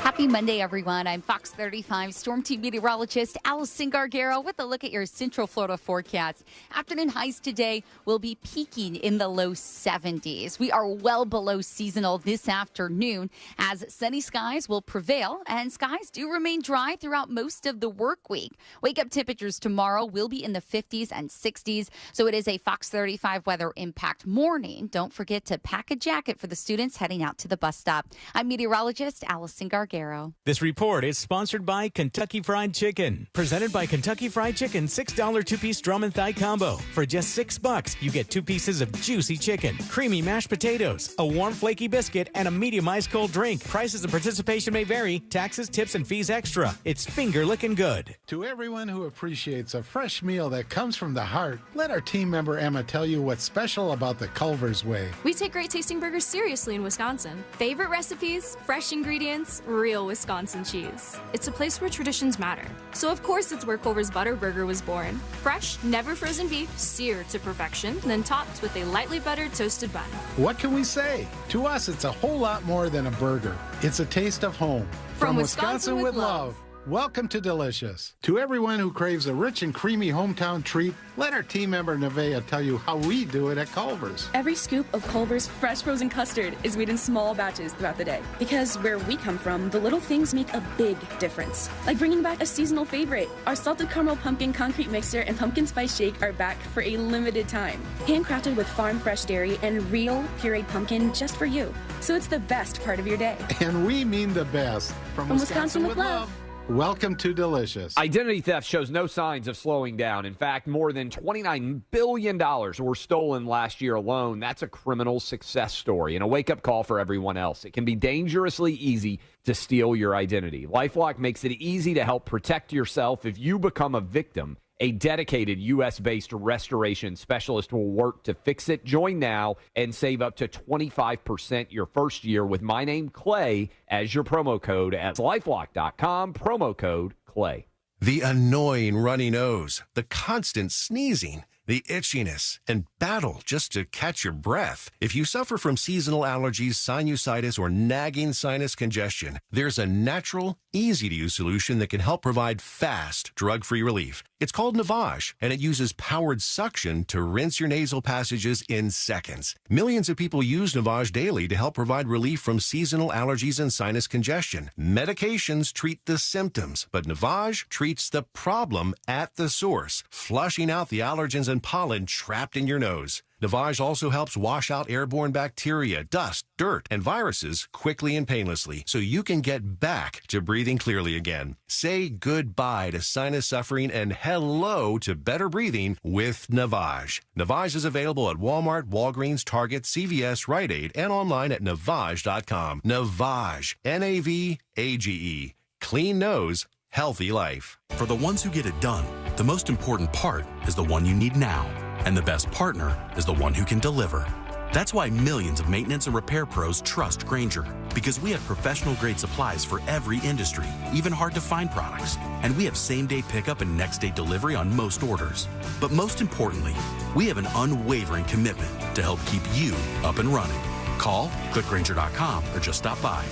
Happy Monday, everyone. I'm Fox 35 Storm Team meteorologist Allison Gargaro with a look at your Central Florida forecast. Afternoon highs today will be peaking in the low 70s. We are well below seasonal this afternoon as sunny skies will prevail and skies do remain dry throughout most of the work week. Wake-up temperatures tomorrow will be in the 50s and 60s, so it is a Fox 35 weather impact morning. Don't forget to pack a jacket for the students heading out to the bus stop. I'm meteorologist Allison Gargaro. This report is sponsored by Kentucky Fried Chicken. Presented by Kentucky Fried Chicken, $6 two-piece drum and thigh combo. For just $6, you get 2 pieces of juicy chicken, creamy mashed potatoes, a warm flaky biscuit, and a medium ice cold drink. Prices and participation may vary. Taxes, tips, and fees extra. It's finger licking good. To everyone who appreciates a fresh meal that comes from the heart, let our team member Emma tell you what's special about the Culver's Way. We take great tasting burgers seriously in Wisconsin. Favorite recipes, fresh ingredients, real Wisconsin cheese. It's a place where traditions matter. So of course it's where Culver's Butter Burger was born. Fresh, never frozen beef, seared to perfection, then topped with a lightly buttered toasted bun. What can we say? To us, it's a whole lot more than a burger. It's a taste of home. From Wisconsin with love. Welcome to Delicious. To everyone who craves a rich and creamy hometown treat, let our team member Nevaeh tell you how we do it at Culver's. Every scoop of Culver's fresh frozen custard is made in small batches throughout the day. Because where we come from, the little things make a big difference. Like bringing back a seasonal favorite. Our salted caramel pumpkin concrete mixer and pumpkin spice shake are back for a limited time. Handcrafted with farm fresh dairy and real pureed pumpkin just for you. So it's the best part of your day. And we mean the best. From Wisconsin with love. Welcome to Delicious. Identity theft shows no signs of slowing down. In fact, more than $29 billion were stolen last year alone. That's a criminal success story and a wake-up call for everyone else. It can be dangerously easy to steal your identity. LifeLock makes it easy to help protect yourself if you become a victim. A dedicated U.S.-based restoration specialist will work to fix it. Join now and save up to 25% your first year with my name, Clay, as your promo code at LifeLock.com, promo code Clay. The annoying runny nose, the constant sneezing, the itchiness, and battle just to catch your breath. If you suffer from seasonal allergies, sinusitis, or nagging sinus congestion, there's a natural, easy-to-use solution that can help provide fast, drug-free relief. It's called Navage, and it uses powered suction to rinse your nasal passages in seconds. Millions of people use Navage daily to help provide relief from seasonal allergies and sinus congestion. Medications treat the symptoms, but Navage treats the problem at the source, flushing out the allergens and pollen trapped in your nose. Navage also helps wash out airborne bacteria, dust, dirt, and viruses quickly and painlessly so you can get back to breathing clearly again. Say goodbye to sinus suffering and hello to better breathing with Navage. Navage is available at Walmart, Walgreens, Target, CVS, Rite Aid, and online at Navage.com. Navage, N-A-V-A-G-E. Clean nose, healthy life. For the ones who get it done, the most important part is the one you need now. And the best partner is the one who can deliver. That's why millions of maintenance and repair pros trust Grainger, because we have professional-grade supplies for every industry, even hard-to-find products. And we have same-day pickup and next-day delivery on most orders. But most importantly, we have an unwavering commitment to help keep you up and running. Call, click Grainger.com, or just stop by.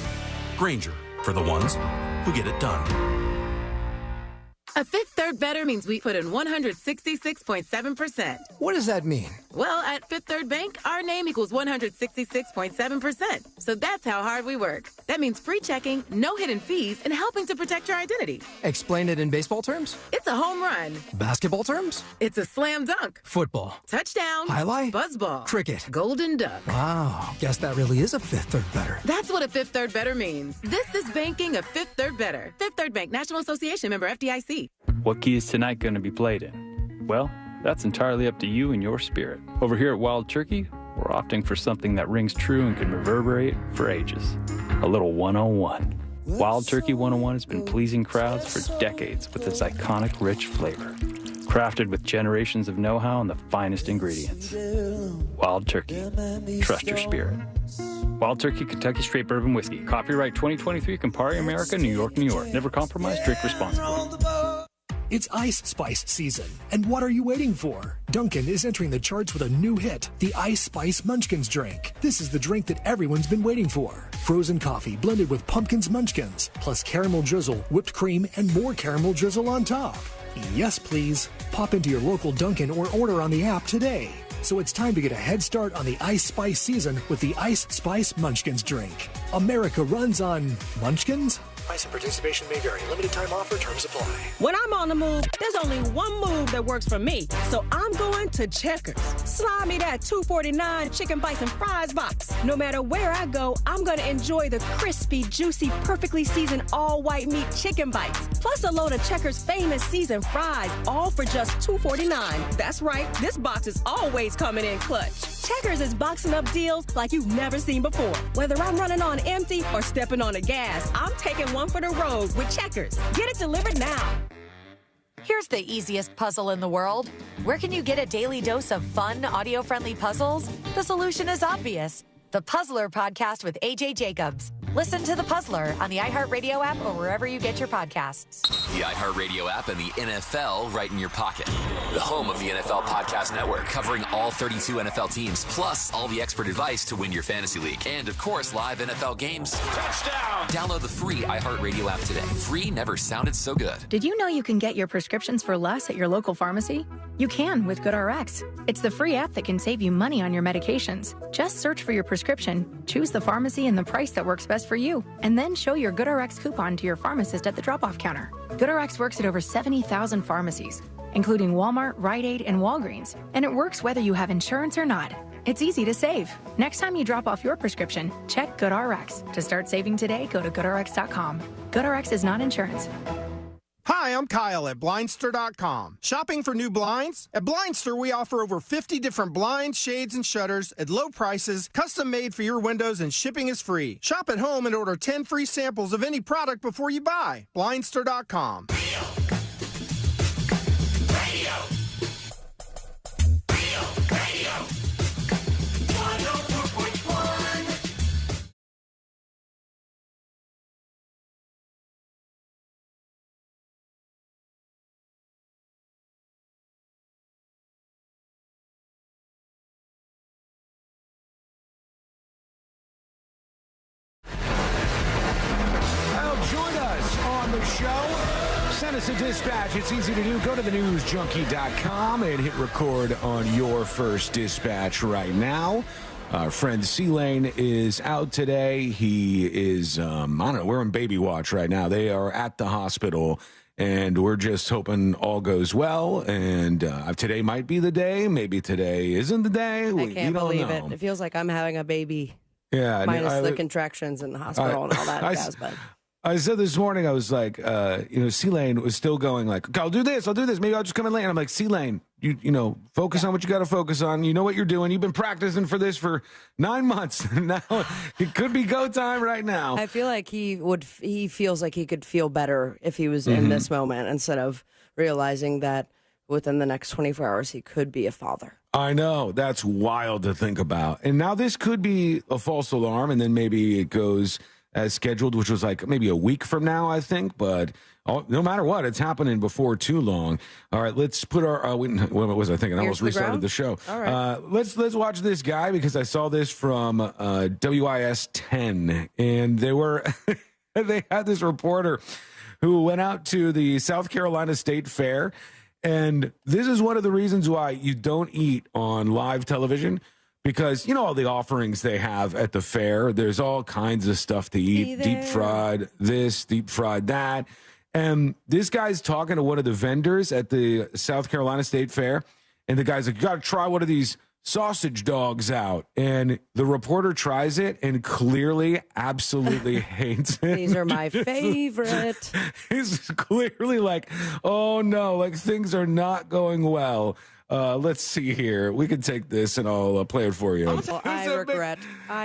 Grainger, for the ones who get it done. A Fifth Third Better means we put in 166.7%. What does that mean? Well, at Fifth Third Bank, our name equals 166.7%. So that's how hard we work. That means free checking, no hidden fees, and helping to protect your identity. Explain it in baseball terms? It's a home run. Basketball terms? It's a slam dunk. Football. Touchdown. Highlight. Buzzball. Cricket. Golden duck. Wow. Guess that really is a Fifth Third Better. That's what a Fifth Third Better means. This is banking a Fifth Third Better. Fifth Third Bank, National Association member FDIC. What key is tonight going to be played in? Well, that's entirely up to you and your spirit. Over here at Wild Turkey, we're opting for something that rings true and can reverberate for ages. A little 101. Wild Turkey 101 has been pleasing crowds for decades with its iconic rich flavor. crafted with generations of know-how and the finest ingredients. Wild Turkey. Trust your spirit. Wild Turkey Kentucky Straight Bourbon Whiskey. Copyright 2023, Campari America, New York, New York. Never compromise, drink responsibly. It's Ice Spice season, and what are you waiting for? Dunkin' is entering the charts with a new hit, the Ice Spice Munchkins drink. This is the drink that everyone's been waiting for. Frozen coffee blended with pumpkins munchkins, plus caramel drizzle, whipped cream, and more caramel drizzle on top. Yes, please. Pop into your local Dunkin' or order on the app today. So it's time to get a head start on the Ice Spice season with the Ice Spice Munchkins drink. America runs on Munchkins? Price and participation may vary. Limited time offer. Terms apply. When I'm on the move, there's only one move that works for me. So I'm going to Checkers. Slide me that $2.49 chicken bites and fries box. No matter where I go, I'm going to enjoy the crispy, juicy, perfectly seasoned all-white meat chicken bites. Plus a load of Checkers' famous seasoned fries, all for just $2.49. That's right. This box is always coming in clutch. Checkers is boxing up deals like you've never seen before. Whether I'm running on empty or stepping on the gas, I'm taking one for the road with Checkers. Get it delivered now. Here's the easiest puzzle in the world. Where can you get a daily dose of fun, audio-friendly puzzles? The solution is obvious. The Puzzler Podcast with AJ Jacobs. Listen to The Puzzler on the iHeartRadio app or wherever you get your podcasts. The iHeartRadio app and the NFL right in your pocket. The home of the NFL Podcast Network, covering all 32 NFL teams, plus all the expert advice to win your fantasy league. And, of course, live NFL games. Touchdown! Download the free iHeartRadio app today. Free never sounded so good. Did you know you can get your prescriptions for less at your local pharmacy? You can with GoodRx. It's the free app that can save you money on your medications. Just search for your prescription, choose the pharmacy and the price that works best for you, and then show your GoodRx coupon to your pharmacist at the drop-off counter. GoodRx works at over 70,000 pharmacies, including Walmart, Rite Aid, and Walgreens, and it works whether you have insurance or not. It's easy to save. Next time you drop off your prescription, check GoodRx. To start saving today, go to GoodRx.com. GoodRx is not insurance. Hi, I'm Kyle at Blindster.com. Shopping for new blinds? At Blindster, we offer over 50 different blinds, shades, and shutters at low prices, custom made for your windows, and shipping is free. Shop at home and order 10 free samples of any product before you buy. Blindster.com. Send us a dispatch. It's easy to do. Go to thenewsjunkie.com and hit record on your first dispatch right now. Our friend C-Lane is out today. He is, I don't know, we're on baby watch right now. They are at the hospital, and we're just hoping all goes well. And today might be the day. Maybe today isn't the day. I can't believe it. It feels like I'm having a baby. Yeah. Minus the contractions in the hospital and all that jazz, but... I said this morning, I was like, C-Lane was still going like, okay, I'll do this. Maybe I'll just come in late. And I'm like, C-Lane, you focus on what you got to focus on. You know what you're doing. You've been practicing for this for 9 months. Now it could be go time right now. I feel like he feels like he could feel better if he was in this moment instead of realizing that within the next 24 hours, he could be a father. I know. That's wild to think about. And now this could be a false alarm, and then maybe it goes as scheduled, which was like maybe a week from now, I think. But no matter what, it's happening before too long. All right, let's put our what was I thinking? I almost restarted the show. All right. Let's watch this guy, because I saw this from WIS 10, and they had this reporter who went out to the South Carolina State Fair, and this is one of the reasons why you don't eat on live television. Because, all the offerings they have at the fair, there's all kinds of stuff to eat. Deep fried this, deep fried that. And this guy's talking to one of the vendors at the South Carolina State Fair. And the guy's like, you got to try one of these sausage dogs out. And the reporter tries it and clearly absolutely hates it. These are my favorite. He's clearly like, oh no, like things are not going well. Let's see here. We can take this and I'll play it for you. Well, I regret.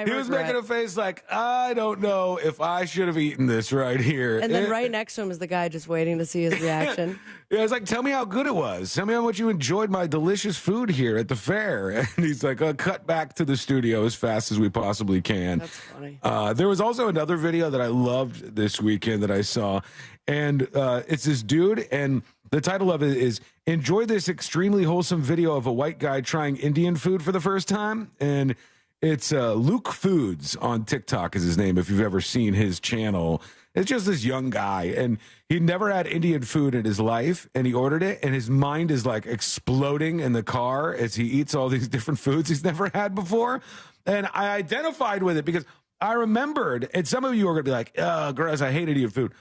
He was making a face like, I don't know if I should have eaten this right here. And then right next to him is the guy just waiting to see his reaction. Yeah, I was like, tell me how good it was. Tell me how much you enjoyed my delicious food here at the fair. And he's like, cut back to the studio as fast as we possibly can. That's funny. There was also another video that I loved this weekend that I saw. And it's this dude, and the title of it is "Enjoy this extremely wholesome video of a white guy trying Indian food for the first time." And it's Luke Foods on TikTok is his name, if you've ever seen his channel. It's just this young guy, and he never had Indian food in his life, and he ordered it, and his mind is like exploding in the car as he eats all these different foods he's never had before. And I identified with it because I remembered, and some of you are going to be like, oh, gross, I hate Indian food.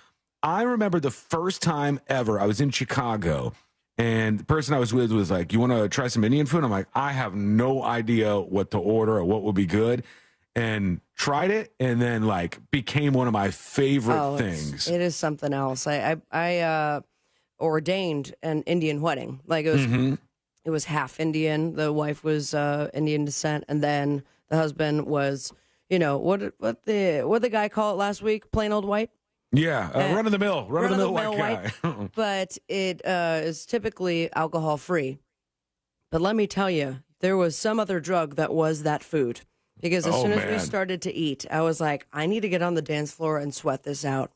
I remember the first time ever I was in Chicago, and the person I was with was like, you want to try some Indian food? I'm like, I have no idea what to order or what would be good. And tried it, and then like became one of my favorite things. It is something else. I ordained an Indian wedding. Like it was half Indian. The wife was Indian descent, and then the husband was, what the guy call it last week? Plain old white. Yeah, run of the mill white guy. But it is typically alcohol free. But let me tell you, there was some other drug that was that food. Because as soon as we started to eat, I was like, I need to get on the dance floor and sweat this out.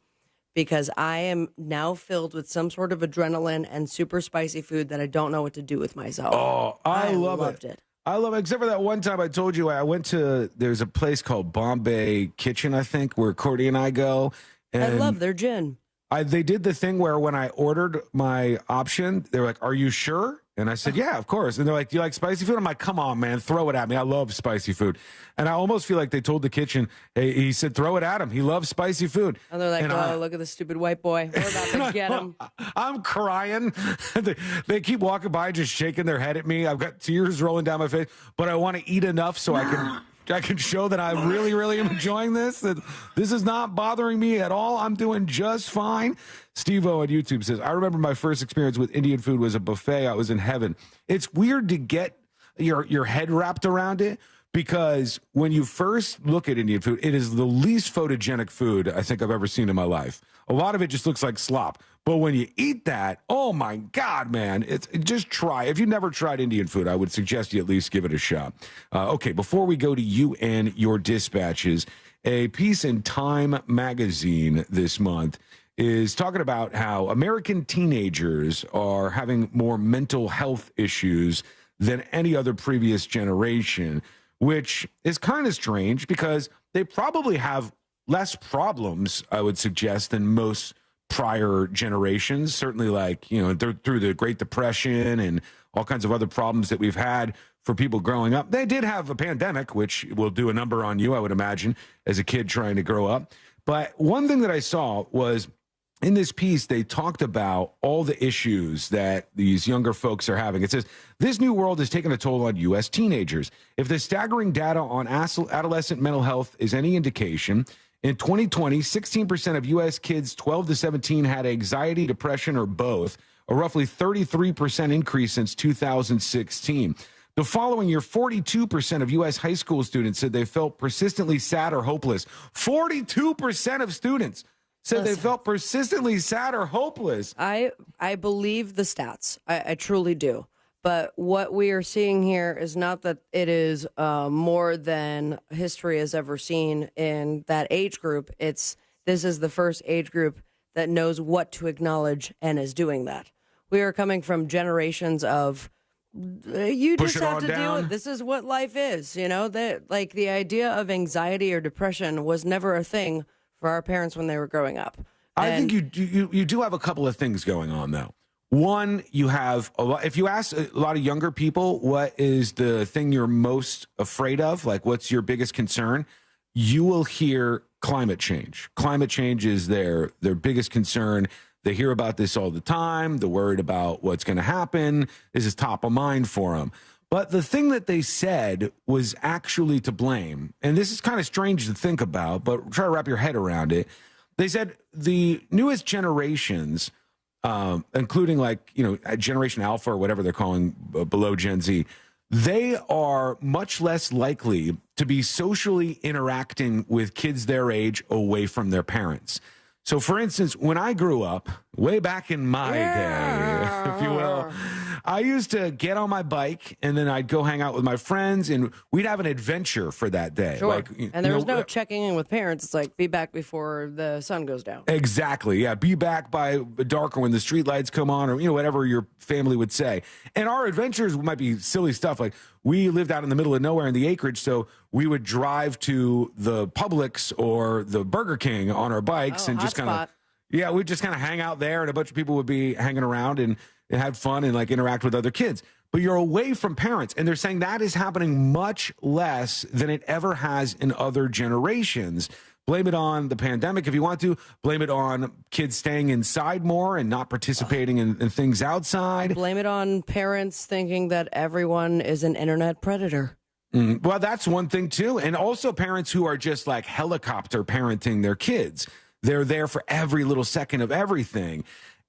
Because I am now filled with some sort of adrenaline and super spicy food that I don't know what to do with myself. Oh, I loved it. I love it. Except for that one time I told you I went to, there's a place called Bombay Kitchen, I think, where Cordy and I go. And I love their gin. They did the thing where when I ordered my option, they were like, are you sure? And I said, yeah, of course. And they're like, do you like spicy food? I'm like, come on, man, throw it at me. I love spicy food. And I almost feel like they told the kitchen, hey, he said, throw it at him. He loves spicy food. And they're like, look at the stupid white boy. We're about to get him. I'm crying. They keep walking by, just shaking their head at me. I've got tears rolling down my face, but I want to eat enough so I can show that I really, really am enjoying this. That this is not bothering me at all. I'm doing just fine. Steve-O on YouTube says, I remember my first experience with Indian food was a buffet. I was in heaven. It's weird to get your head wrapped around it because when you first look at Indian food, it is the least photogenic food I think I've ever seen in my life. A lot of it just looks like slop. But when you eat that, oh my God, man, just try. If you've never tried Indian food, I would suggest you at least give it a shot. Okay, before we go to you and your dispatches, a piece in Time magazine this month is talking about how American teenagers are having more mental health issues than any other previous generation, which is kind of strange because they probably have less problems, I would suggest, than most prior generations. Certainly, like, through the Great Depression and all kinds of other problems that we've had for people growing up. They did have a pandemic, which will do a number on you, I would imagine, as a kid trying to grow up. But one thing that I saw was in this piece, they talked about all the issues that these younger folks are having. It says, this new world has taken a toll on U.S. teenagers. If the staggering data on adolescent mental health is any indication, in 2020, 16% of U.S. kids 12 to 17 had anxiety, depression, or both, a roughly 33% increase since 2016. The following year, 42% of U.S. high school students said they felt persistently sad or hopeless. 42% of students said they felt persistently sad or hopeless. I believe the stats. I truly do. But what we are seeing here is not that it is more than history has ever seen in that age group. This is the first age group that knows what to acknowledge and is doing that. We are coming from generations of you just have to deal with this is what life is. That like the idea of anxiety or depression was never a thing for our parents when they were growing up. I think you do have a couple of things going on, though. One, you have a lot. If you ask a lot of younger people, what is the thing you're most afraid of? Like, what's your biggest concern? You will hear climate change. Climate change is their biggest concern. They hear about this all the time. They're worried about what's going to happen. This is top of mind for them. But the thing that they said was actually to blame, and this is kind of strange to think about, but try to wrap your head around it. They said the newest generations including like, Generation Alpha or whatever they're calling below Gen Z, they are much less likely to be socially interacting with kids their age away from their parents. So, for instance, when I grew up, way back in my day, if you will, I used to get on my bike and then I'd go hang out with my friends and we'd have an adventure for that day. Sure. Like, and there was no checking in with parents. It's like, be back before the sun goes down. Exactly. Yeah. Be back by dark or when the street lights come on or, whatever your family would say. And our adventures might be silly stuff. Like we lived out in the middle of nowhere in the acreage. So we would drive to the Publix or the Burger King on our bikes and just kind of, we'd just kind of hang out there and a bunch of people would be hanging around and have fun and like interact with other kids. But you're away from parents. And they're saying that is happening much less than it ever has in other generations. Blame it on the pandemic if you want to. Blame it on kids staying inside more and not participating in things outside. Blame it on parents thinking that everyone is an internet predator. Well, that's one thing, too. And also parents who are just like helicopter parenting their kids. They're there for every little second of everything.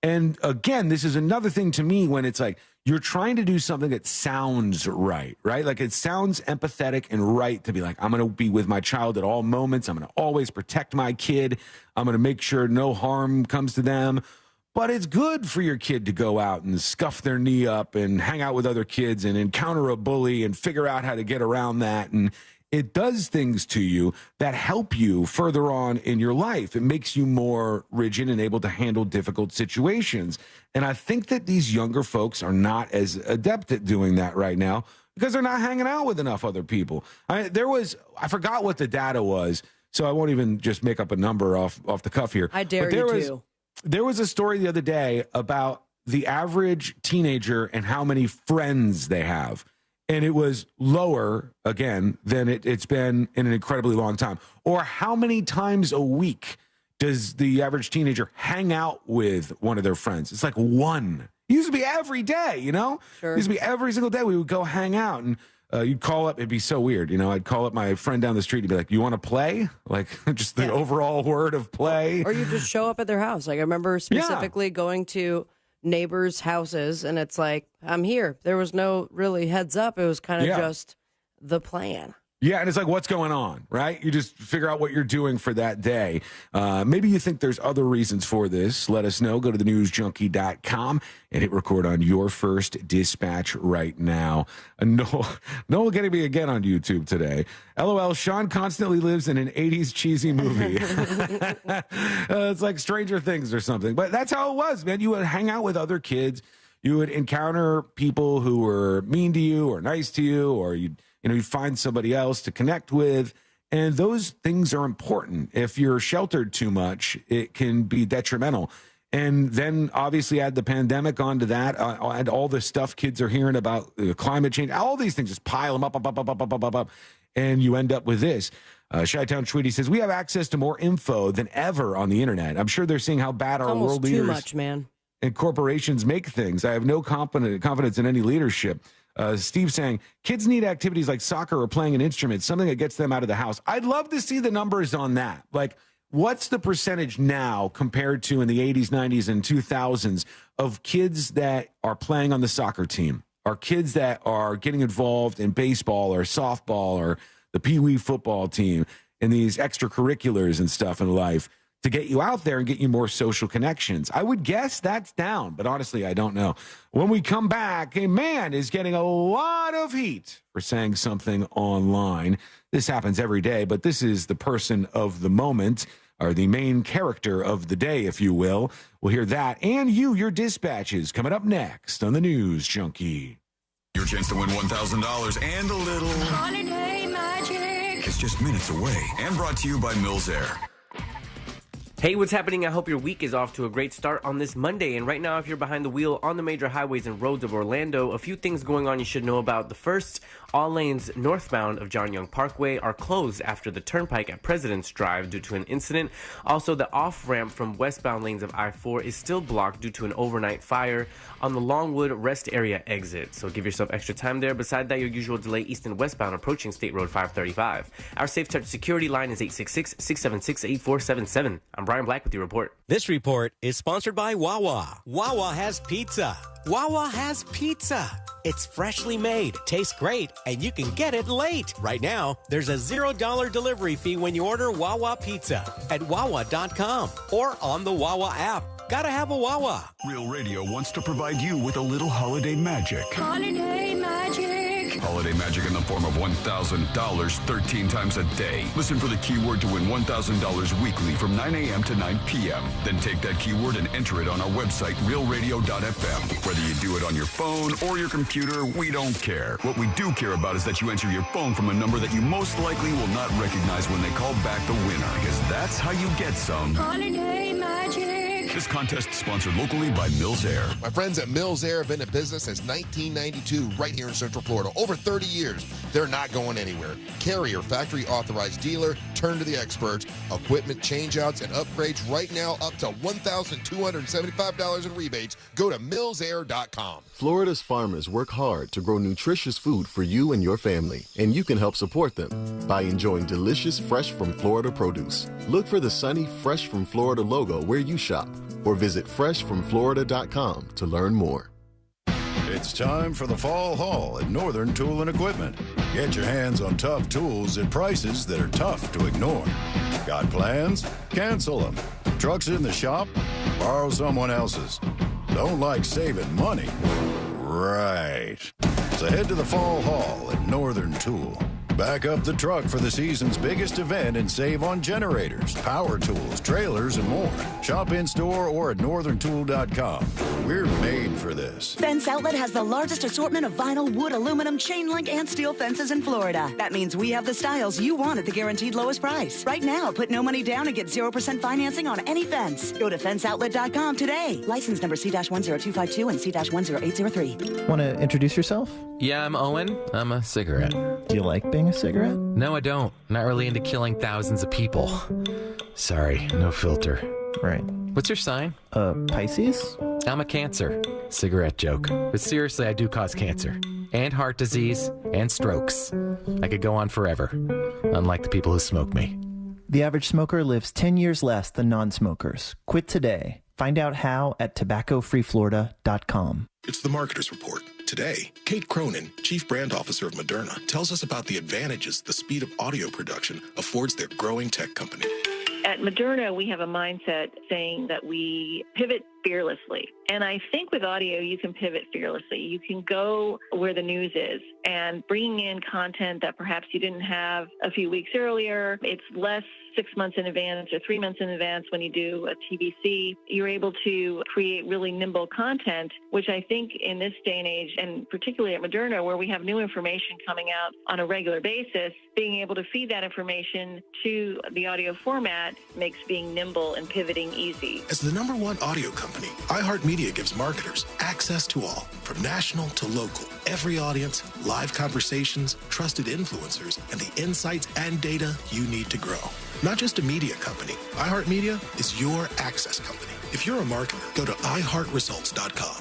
And again, this is another thing to me when it's like you're trying to do something that sounds right? Like it sounds empathetic and right to be like, I'm going to be with my child at all moments. I'm going to always protect my kid. I'm going to make sure no harm comes to them. But it's good for your kid to go out and scuff their knee up and hang out with other kids and encounter a bully and figure out how to get around that. And it does things to you that help you further on in your life. It makes you more rigid and able to handle difficult situations. And I think that these younger folks are not as adept at doing that right now because they're not hanging out with enough other people. I forgot what the data was, so I won't even just make up a number off the cuff here. I dare you to. There was a story the other day about the average teenager and how many friends they have. And it was lower, again, than it's been in an incredibly long time. Or how many times a week does the average teenager hang out with one of their friends? It's like one. It used to be every day, Sure. It used to be every single day we would go hang out. And you'd call up. It'd be so weird. I'd call up my friend down the street and be like, you want to play? Like just the overall word of play. Or you just show up at their house. Like I remember specifically going to neighbors' houses and it's like, I'm here. There was no really heads up. It was kind of just the plan. Yeah, and it's like, what's going on, right? You just figure out what you're doing for that day. Maybe you think there's other reasons for this. Let us know. Go to thenewsjunkie.com and hit record on your first dispatch right now. Noel getting me again on YouTube today. LOL, Sean constantly lives in an 80s cheesy movie. It's like Stranger Things or something. But that's how it was, man. You would hang out with other kids. You would encounter people who were mean to you or nice to you, or you'd find somebody else to connect with. And those things are important. If you're sheltered too much, it can be detrimental. And then obviously add the pandemic onto that, and all the stuff kids are hearing about climate change. All these things just pile them up. And you end up with this. Chi-Town Tweety says, we have access to more info than ever on the internet. I'm sure they're seeing how bad our world leaders too much, man. And corporations make things. I have no confidence in any leadership. Steve saying, kids need activities like soccer or playing an instrument, something that gets them out of the house. I'd love to see the numbers on that. Like, what's the percentage now compared to in the 80s, 90s, and 2000s of kids that are playing on the soccer team, or kids that are getting involved in baseball or softball or the Pee-wee football team and these extracurriculars and stuff in life to get you out there and get you more social connections? I would guess that's down, but honestly, I don't know. When we come back, a man is getting a lot of heat for saying something online. This happens every day, but this is the person of the moment, or the main character of the day, if you will. We'll hear that and your dispatches coming up next on the News Junkie. Your chance to win $1,000 and a little holiday magic. It's just minutes away, and brought to you by Mills Air. Hey, what's happening? I hope your week is off to a great start on this Monday. And right now, if you're behind the wheel on the major highways and roads of Orlando, a few things going on you should know about. The first, all lanes northbound of John Young Parkway are closed after the turnpike at President's Drive due to an incident. Also, the off-ramp from westbound lanes of I-4 is still blocked due to an overnight fire on the Longwood Rest Area exit. So give yourself extra time there. Beside that, your usual delay east and westbound approaching State Road 535. Our Safe Touch security line is 866-676-8477. I'm Brian Black with your report. This report is sponsored by Wawa. Wawa has pizza. Wawa has pizza. It's freshly made, tastes great, and you can get it late. Right now, there's a $0 delivery fee when you order Wawa Pizza at Wawa.com or on the Wawa app. Gotta have a Wawa. Real Radio wants to provide you with a little holiday magic. Holiday magic. Holiday magic in the form of $1,000 13 times a day. Listen for the keyword to win $1,000 weekly from 9 a.m. to 9 p.m. Then take that keyword and enter it on our website, realradio.fm. Whether you do it on your phone or your computer, we don't care. What we do care about is that you answer your phone from a number that you most likely will not recognize when they call back the winner, because that's how you get some Holiday magic. This contest sponsored locally by Mills Air. My friends at Mills Air have been in business since 1992 right here in Central Florida. Over 30 years. They're not going anywhere. Carrier, factory authorized dealer, turn to the experts. Equipment changeouts and upgrades right now up to $1,275 in rebates. Go to millsair.com. Florida's farmers work hard to grow nutritious food for you and your family, and you can help support them by enjoying delicious fresh from Florida produce. Look for the sunny Fresh from Florida logo where you shop, or visit freshfromflorida.com to learn more. It's time for the fall haul at Northern Tool and Equipment. Get your hands on tough tools at prices that are tough to ignore. Got plans? Cancel them. Trucks in the shop? Borrow someone else's. Don't like saving money? Right. So head to the fall haul at Northern Tool. Back up the truck for the season's biggest event and save on generators, power tools, trailers, and more. Shop in-store or at northerntool.com. We're made for this. Fence Outlet has the largest assortment of vinyl, wood, aluminum, chain link, and steel fences in Florida. That means we have the styles you want at the guaranteed lowest price. Right now, put no money down and get 0% financing on any fence. Go to fenceoutlet.com today. License number C-10252 and C-10803. Want to introduce yourself? Yeah, I'm Owen. I'm a cigarette. Do you like being a cigarette? No, I don't. Not really into killing thousands of people. Sorry, no filter. Right. What's your sign? Pisces? I'm a Cancer. Cigarette joke. But seriously, I do cause cancer. And heart disease. And strokes. I could go on forever. Unlike the people who smoke me. The average smoker lives 10 years less than non-smokers. Quit today. Find out how at tobaccofreeflorida.com. It's the Marketer's Report. Today, Kate Cronin, Chief Brand Officer of Moderna, tells us about the advantages the speed of audio production affords their growing tech company. At Moderna, we have a mindset saying that we pivot fearlessly. And I think with audio, you can pivot fearlessly. You can go where the news is and bringing in content that perhaps you didn't have a few weeks earlier. It's less 6 months in advance or 3 months in advance when you do a TVC. You're able to create really nimble content, which I think in this day and age, and particularly at Moderna, where we have new information coming out on a regular basis, being able to feed that information to the audio format makes being nimble and pivoting easy. As the #1 audio company, iHeartMedia gives marketers access to all, from national to local, every audience, live conversations, trusted influencers, and the insights and data you need to grow. Not just a media company, iHeartMedia is your access company. If you're a marketer, go to iHeartResults.com.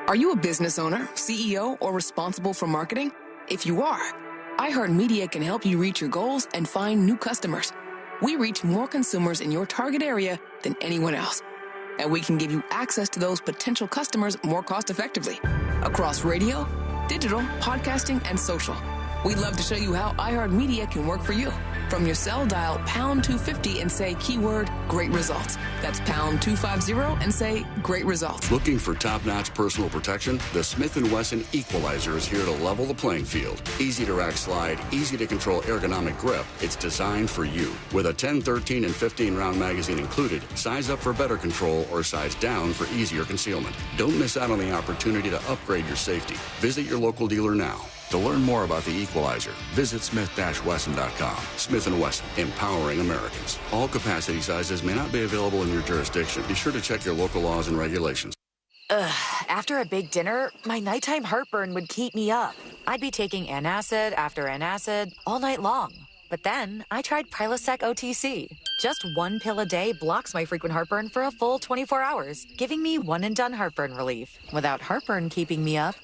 Are you a business owner, CEO, or responsible for marketing? If you are, iHeartMedia can help you reach your goals and find new customers. We reach more consumers in your target area than anyone else. And we can give you access to those potential customers more cost-effectively across radio, digital, podcasting, and social. We'd love to show you how iHeartMedia can work for you. From your cell, dial pound 250 and say keyword great results. That's pound 250 and say great results. Looking for top-notch personal protection? The Smith & Wesson Equalizer is here to level the playing field. Easy to rack slide, easy to control ergonomic grip. It's designed for you. With a 10, 13, and 15-round magazine included, size up for better control or size down for easier concealment. Don't miss out on the opportunity to upgrade your safety. Visit your local dealer now. To learn more about the Equalizer, visit smith-wesson.com. Smith & Wesson, empowering Americans. All capacity sizes may not be available in your jurisdiction. Be sure to check your local laws and regulations. After a big dinner, my nighttime heartburn would keep me up. I'd be taking antacid after antacid all night long. But then I tried Prilosec OTC. Just one pill a day blocks my frequent heartburn for a full 24 hours, giving me one-and-done heartburn relief. Without heartburn keeping me up,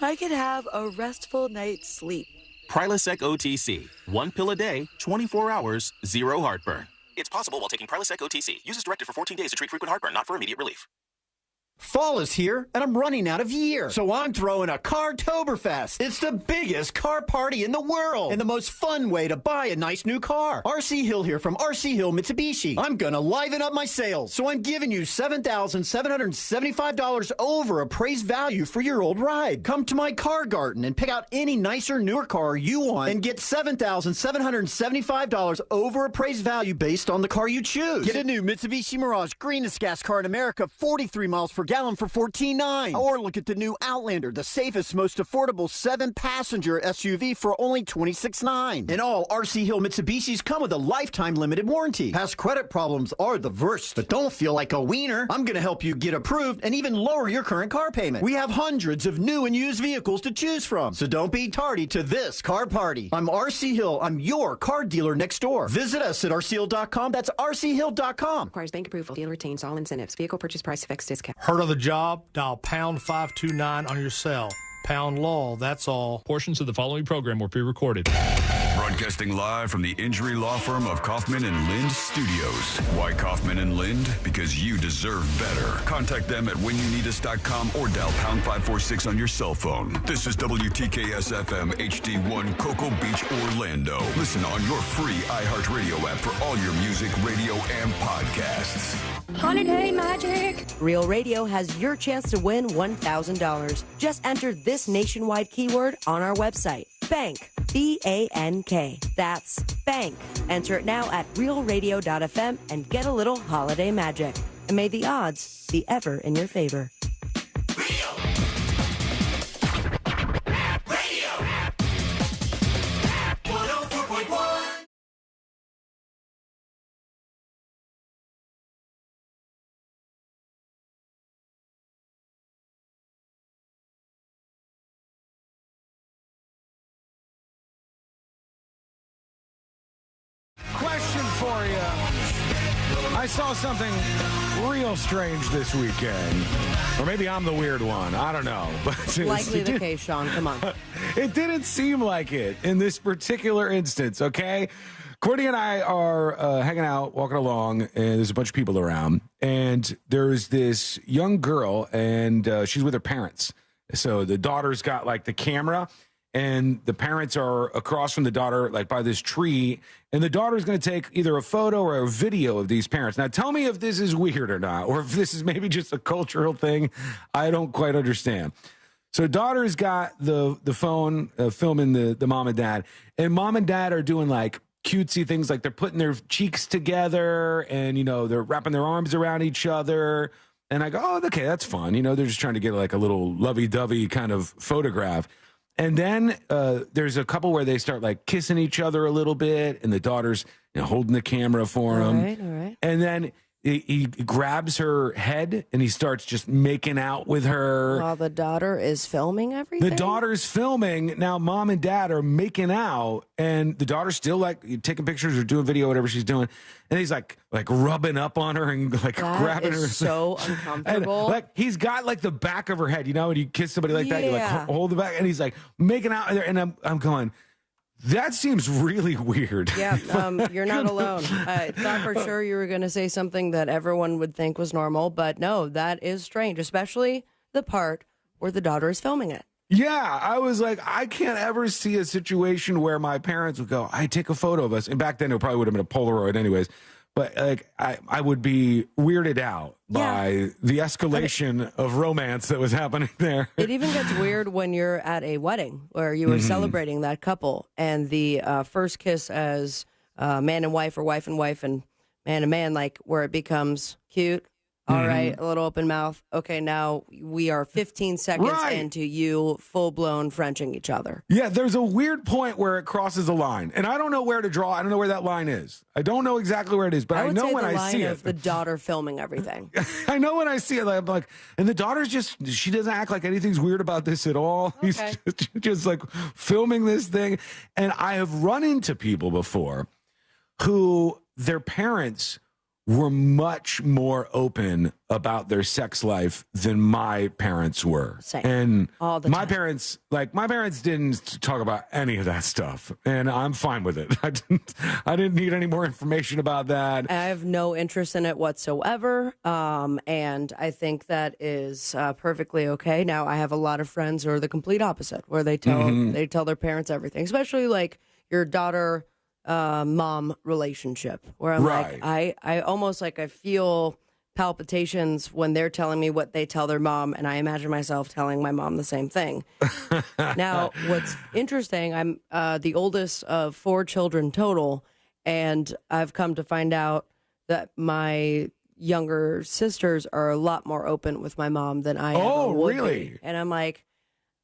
I could have a restful night's sleep. Prilosec OTC. One pill a day, 24 hours, zero heartburn. It's possible while taking Prilosec OTC. Use as directed for 14 days to treat frequent heartburn, not for immediate relief. Fall is here, and I'm running out of year. So I'm throwing a Cartoberfest. It's the biggest car party in the world, and the most fun way to buy a nice new car. RC Hill here from RC Hill Mitsubishi. I'm gonna liven up my sales, so I'm giving you $7,775 over appraised value for your old ride. Come to my car garden and pick out any nicer, newer car you want, and get $7,775 over appraised value based on the car you choose. Get a new Mitsubishi Mirage, greenest gas car in America, 43 miles per gallon for $14,900. Or look at the new Outlander, the safest, most affordable 7-passenger SUV for only $26,900. And all RC Hill Mitsubishis come with a lifetime limited warranty. Past credit problems are the worst, but don't feel like a wiener. I'm going to help you get approved and even lower your current car payment. We have hundreds of new and used vehicles to choose from, so don't be tardy to this car party. I'm RC Hill. I'm your car dealer next door. Visit us at rchill.com. That's rchill.com. Requires bank approval. Dealer retains all incentives. Vehicle purchase price affects discount. Heard of the job? Dial pound 529 on your cell. Pound law, that's all. Portions of the following program were pre-recorded. Broadcasting live from the injury law firm of Kaufman and Lind Studios. Why Kaufman and Lind? Because you deserve better. Contact them at whenyouneedus.com or dial pound 546 on your cell phone. This is WTKS-FM HD1 Cocoa Beach, Orlando. Listen on your free iHeartRadio app for all your music, radio, and podcasts. Holiday magic. Real Radio has your chance to win $1,000. Just enter this nationwide keyword on our website. Bank. B-A-N-K. That's bank. Enter it now at realradio.fm and get a little holiday magic. And may the odds be ever in your favor. Question for you. I saw something real strange this weekend. Or maybe I'm the weird one. I don't know. But Likely the case, Sean. Come on. It didn't seem like it in this particular instance, okay? Courtney and I are hanging out, walking along, and there's a bunch of people around. And there's this young girl, and she's with her parents. So the daughter's got, like, the camera, and the parents are across from the daughter, like by this tree, and the daughter's going to take either a photo or a video of these parents. Now, tell me if this is weird or not, or if this is maybe just a cultural thing. I don't quite understand. So daughter's got the phone filming the mom and dad, and mom and dad are doing like cutesy things, like they're putting their cheeks together and, you know, they're wrapping their arms around each other. And I go, oh, okay, that's fun. You know, they're just trying to get like a little lovey-dovey kind of photograph. And then there's a couple where they start like kissing each other a little bit, and the daughter's, you know, holding the camera for him. All right. And then he grabs her head and he starts just making out with her. While the daughter is filming everything? The daughter's filming. Now mom and dad are making out, and the daughter's still like taking pictures or doing video, whatever she's doing. And he's like rubbing up on her and like grabbing her. So uncomfortable. And, like, he's got like the back of her head, you know, when you kiss somebody like that, you like Yeah. hold the back, and he's like making out with her. And I'm going, that seems really weird. Yeah, you're not alone. I thought for sure you were going to say something that everyone would think was normal, but no, that is strange, especially the part where the daughter is filming it. Yeah, I was like, I can't ever see a situation where my parents would go, I take a photo of us. And back then it probably would have been a Polaroid anyways. But like I would be weirded out by the escalation of romance that was happening there. It even gets weird when you're at a wedding where you were celebrating that couple, and the first kiss as man and wife, or wife and wife and man, like where it becomes cute. All right, a little open mouth. Okay, now we are 15 seconds into you full-blown Frenching each other. Yeah, there's a weird point where it crosses a line, and I don't know where to draw. I don't know where that line is. I don't know exactly where it is, but I know when I see it. The daughter filming everything. I know when I see it. I'm like, and the daughter's just, she doesn't act like anything's weird about this at all. Okay. He's just like filming this thing. And I have run into people before who their parents were much more open about their sex life than my parents were. Same. And all the my time. parents didn't talk about any of that stuff, and I'm fine with it. I didn't need any more information about that. I have no interest in it whatsoever, and I think that is perfectly okay. Now, I have a lot of friends who are the complete opposite, where they tell their parents everything, especially like your daughter mom relationship, where I'm Right. like, I almost like I feel palpitations when they're telling me what they tell their mom, and I imagine myself telling my mom the same thing. Now, what's interesting, I'm the oldest of 4 children total, and I've come to find out that my younger sisters are a lot more open with my mom than I ever would really? be. And I'm like,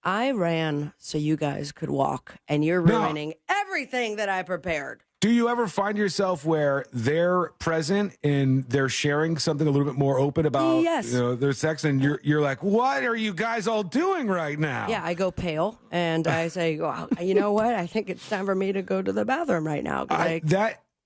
I ran so you guys could walk, and you're ruining everything that I prepared. Do you ever find yourself where they're present and they're sharing something a little bit more open about Yes. their sex, and you're like, what are you guys all doing right now? Yeah, I go pale, and I say, well, you know what? I think it's time for me to go to the bathroom right now. It's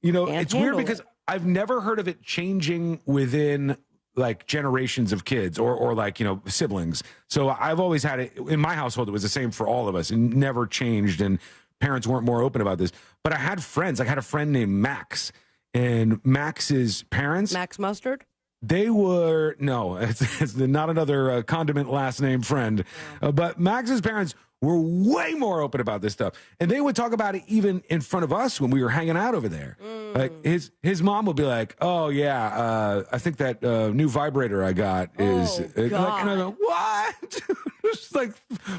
weird handle because it. I've never heard of it changing within like generations of kids or like, siblings. So I've always had it in my household. It was the same for all of us and never changed. And parents weren't more open about this. But I had friends. I had a friend named Max, and Max's parents. Max Mustard? They were, no, it's not another condiment last name friend. But Max's parents were way more open about this stuff. And they would talk about it even in front of us when we were hanging out over there. Like his mom would be like, oh, yeah, I think that new vibrator I got is... and I go, what? It's like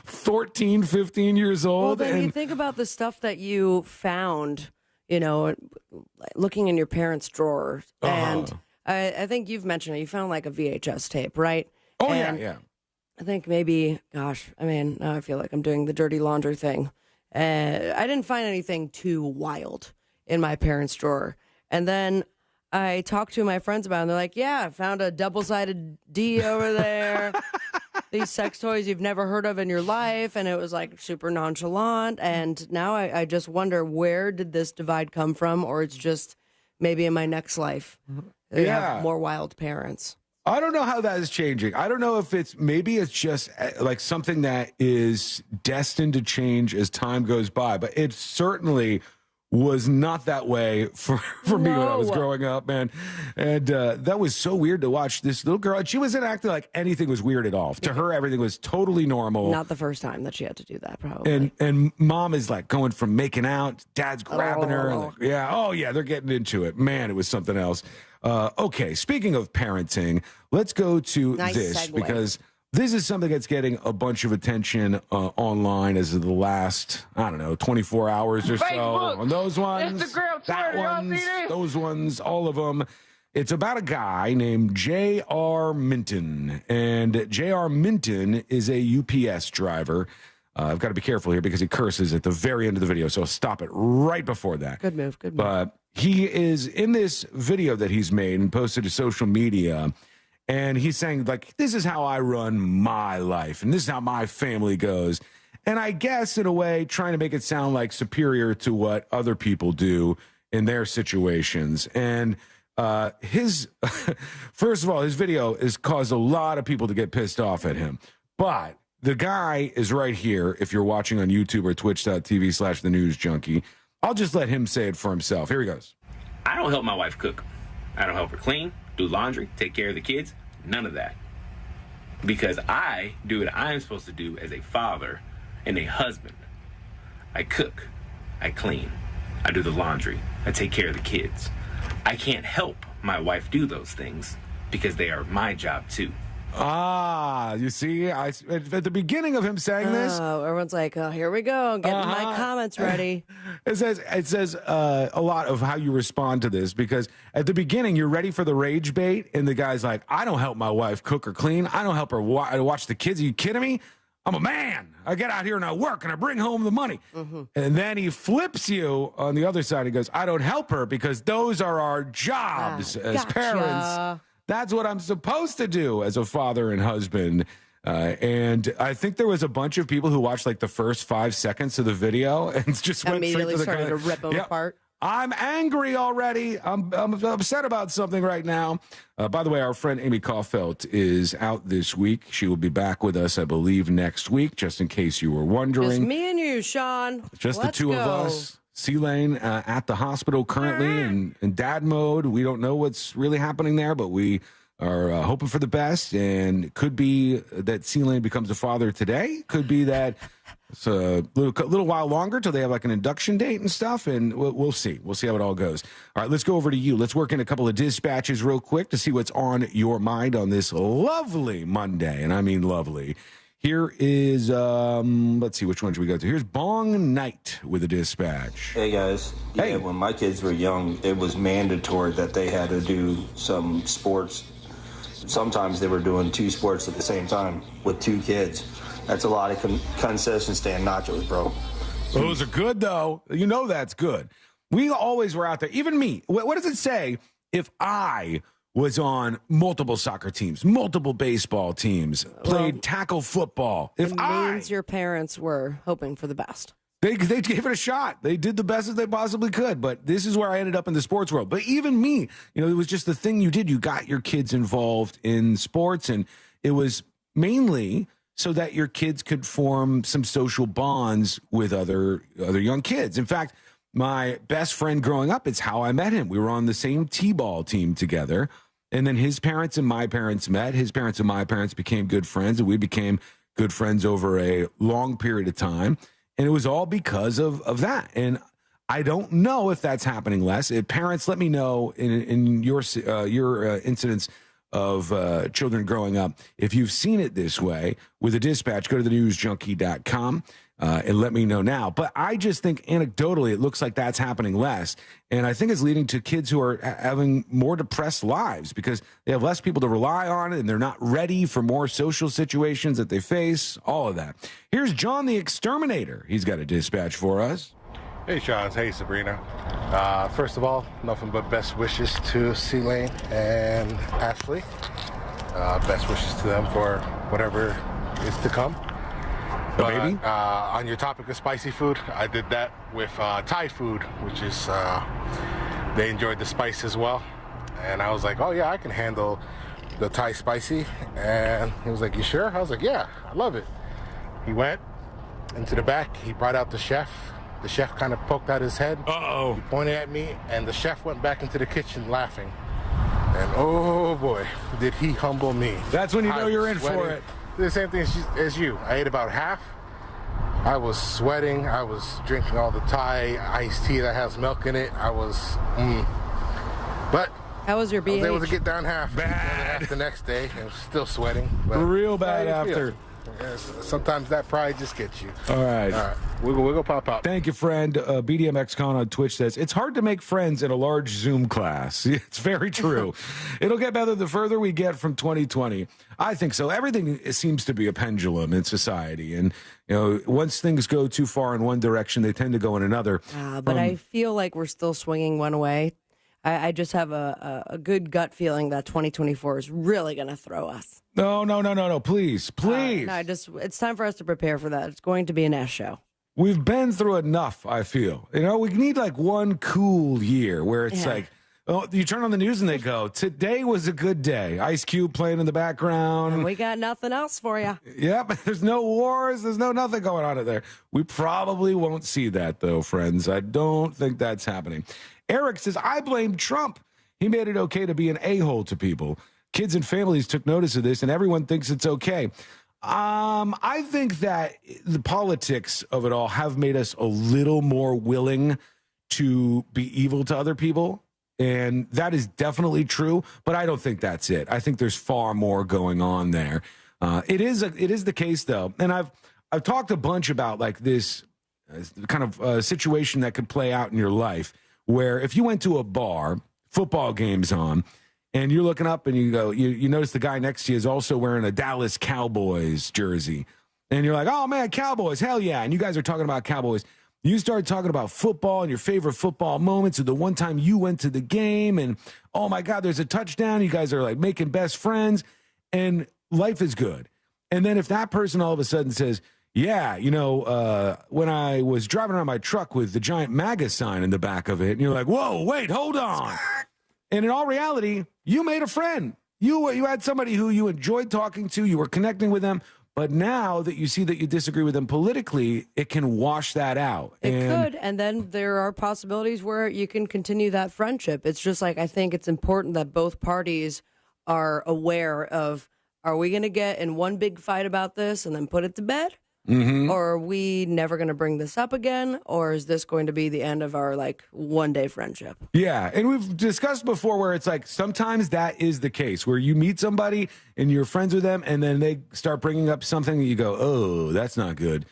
14, 15 years old. Well, then you think about the stuff that you found, looking in your parents' drawer. And I think you've mentioned it. You found like a VHS tape, right? Oh, and yeah. I think maybe, now I feel like I'm doing the dirty laundry thing. I didn't find anything too wild in my parents' drawer. And then I talked to my friends about it, and they're like, yeah, I found a double-sided D over there. These sex toys you've never heard of in your life. And it was like super nonchalant. And now I just wonder, where did this divide come from? Or it's just maybe in my next life, they have more wild parents. I don't know how that is changing. I don't know if it's just like something that is destined to change as time goes by, but it certainly was not that way for me when I was growing up, man. And that was so weird to watch this little girl. She wasn't acting like anything was weird at all. To her, everything was totally normal. Not the first time that she had to do that, probably. And mom is like going from making out, dad's grabbing her. And like, they're getting into it. Man, it was something else. Okay, speaking of parenting, let's go to this segue. Because this is something that's getting a bunch of attention online as of the last, 24 hours or so. On those ones, those ones, all of them. It's about a guy named J.R. Minton. And J.R. Minton is a UPS driver. I've got to be careful here because he curses at the very end of the video, so I'll stop it right before that. Good move. But he is in this video that he's made and posted to social media, and he's saying, like, this is how I run my life, and this is how my family goes. And I guess, in a way, trying to make it sound like superior to what other people do in their situations. And first of all, his video has caused a lot of people to get pissed off at him. But the guy is right here if you're watching on YouTube or twitch.tv/The News Junkie. I'll just let him say it for himself. Here he goes. I don't help my wife cook. I don't help her clean, do laundry, take care of the kids. None of that. Because I do what I'm supposed to do as a father and a husband. I cook. I clean. I do the laundry. I take care of the kids. I can't help my wife do those things because they are my job too. You see, at the beginning of him saying this, everyone's like, "Oh, here we go, getting my comments ready." It says a lot of how you respond to this, because at the beginning you're ready for the rage bait, and the guy's like, "I don't help my wife cook or clean. I don't help her watch the kids. Are you kidding me? I'm a man. I get out here and I work and I bring home the money." Mm-hmm. And then he flips you on the other side. He goes, "I don't help her because those are our jobs as parents. That's what I'm supposed to do as a father and husband." And I think there was a bunch of people who watched like the first 5 seconds of the video and just went immediately straight to the started to rip them apart. I'm angry already. I'm upset about something right now. By the way, our friend Amy Caulfield is out this week. She will be back with us, I believe, next week, just in case you were wondering. Just me and you, Sean. Just Let's the two go. of us. C-Lane at the hospital currently in dad mode. We don't know what's really happening there, but we are hoping for the best. And it could be that C-Lane becomes a father today. Could be that it's a little while longer till they have like an induction date and stuff. And we'll see. We'll see how it all goes. All right, let's go over to you. Let's work in a couple of dispatches real quick to see what's on your mind on this lovely Monday. And I mean lovely. Here is, let's see, which one should we go to? Here's Bong Knight with a dispatch. Hey, guys. Hey. Yeah, when my kids were young, it was mandatory that they had to do some sports. Sometimes they were doing 2 sports at the same time with 2 kids. That's a lot of concession stand nachos, bro. Those are good, though. You know that's good. We always were out there. Even me. What does it say if I was on multiple soccer teams, multiple baseball teams, played tackle football? It means your parents were hoping for the best. They gave it a shot. They did the best as they possibly could. But this is where I ended up in the sports world. But even me, it was just the thing you did. You got your kids involved in sports, and it was mainly so that your kids could form some social bonds with other young kids. In fact, my best friend growing up, it's how I met him. We were on the same t-ball team together. And then his parents and my parents met. His parents and my parents became good friends, and we became good friends over a long period of time. And it was all because of that. And I don't know if that's happening less. Parents, let me know in your incidents of children growing up, if you've seen it this way. With a dispatch, go to thenewsjunkie.com. And let me know now. But I just think anecdotally, it looks like that's happening less. And I think it's leading to kids who are having more depressed lives because they have less people to rely on and they're not ready for more social situations that they face, all of that. Here's John the Exterminator. He's got a dispatch for us. Hey, Sean. Hey, Sabrina. First of all, nothing but best wishes to C-Lane and Ashley. Best wishes to them for whatever is to come. Baby? On your topic of spicy food, I did that with Thai food, which is, they enjoyed the spice as well. And I was like, oh yeah, I can handle the Thai spicy. And he was like, you sure? I was like, yeah, I love it. He went into the back, he brought out the chef. The chef kind of poked out his head. Uh-oh. He pointed at me, and the chef went back into the kitchen laughing. And oh boy, did he humble me. That's when you know you're in for it. The same thing as you. I ate about half. I was sweating. I was drinking all the Thai iced tea that has milk in it. I was, but how was your BH? I was able to get down half. Bad. The next day, I was still sweating. But real bad after. Yes, sometimes that pride just gets you. All right. Wiggle, pop, pop. Thank you, friend. BDMXCon on Twitch says, it's hard to make friends in a large Zoom class. It's very true. It'll get better the further we get from 2020. I think so. Everything seems to be a pendulum in society. And, once things go too far in one direction, they tend to go in another. But I feel like we're still swinging one way. I just have a good gut feeling that 2024 is really going to throw us. No. Please. It's time for us to prepare for that. It's going to be an S show. We've been through enough, I feel. We need like one cool year where it's like, you turn on the news and they go, today was a good day. Ice Cube playing in the background. And we got nothing else for you. Yep. There's no wars. There's nothing going on in there. We probably won't see that, though, friends. I don't think that's happening. Eric says, I blame Trump. He made it okay to be an a-hole to people. Kids and families took notice of this, and everyone thinks it's okay. I think that the politics of it all have made us a little more willing to be evil to other people. And that is definitely true, but I don't think that's it. I think there's far more going on there. It is the case, though. And I've talked a bunch about like this kind of situation that could play out in your life where if you went to a bar, football game's on, and you're looking up and you go, you notice the guy next to you is also wearing a Dallas Cowboys jersey. And you're like, oh, man, Cowboys, hell yeah. And you guys are talking about Cowboys. You start talking about football and your favorite football moments or the one time you went to the game and, oh, my God, there's a touchdown. You guys are like making best friends and life is good. And then if that person all of a sudden says, Yeah, when I was driving around my truck with the giant MAGA sign in the back of it, and you're like, whoa, wait, hold on. And in all reality, you made a friend. You had somebody who you enjoyed talking to, you were connecting with them, but now that you see that you disagree with them politically, it can wash that out. It could, and then there are possibilities where you can continue that friendship. It's just like, I think it's important that both parties are aware of, are we going to get in one big fight about this and then put it to bed? Mm-hmm. Or are we never going to bring this up again? Or is this going to be the end of our one-day friendship? Yeah, and we've discussed before where it's like sometimes that is the case where you meet somebody and you're friends with them and then they start bringing up something and you go, oh, that's not good.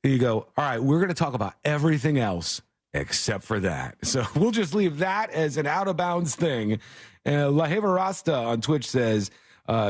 And you go, all right, we're going to talk about everything else except for that. So we'll just leave that as an out-of-bounds thing. Laheva Rasta on Twitch says,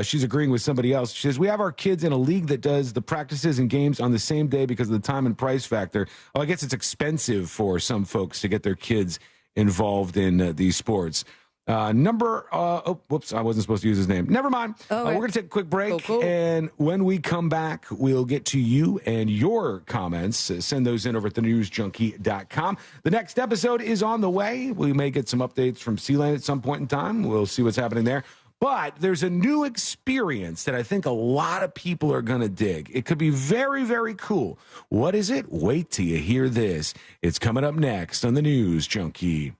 she's agreeing with somebody else. She says, we have our kids in a league that does the practices and games on the same day because of the time and price factor. Oh, I guess it's expensive for some folks to get their kids involved in these sports. Whoops, I wasn't supposed to use his name. Never mind. We're going to take a quick break. Cool. And when we come back, we'll get to you and your comments. Send those in over at thenewsjunkie.com. The next episode is on the way. We may get some updates from Sealand at some point in time. We'll see what's happening there. But there's a new experience that I think a lot of people are going to dig. It could be very, very cool. What is it? Wait till you hear this. It's coming up next on the News Junkie.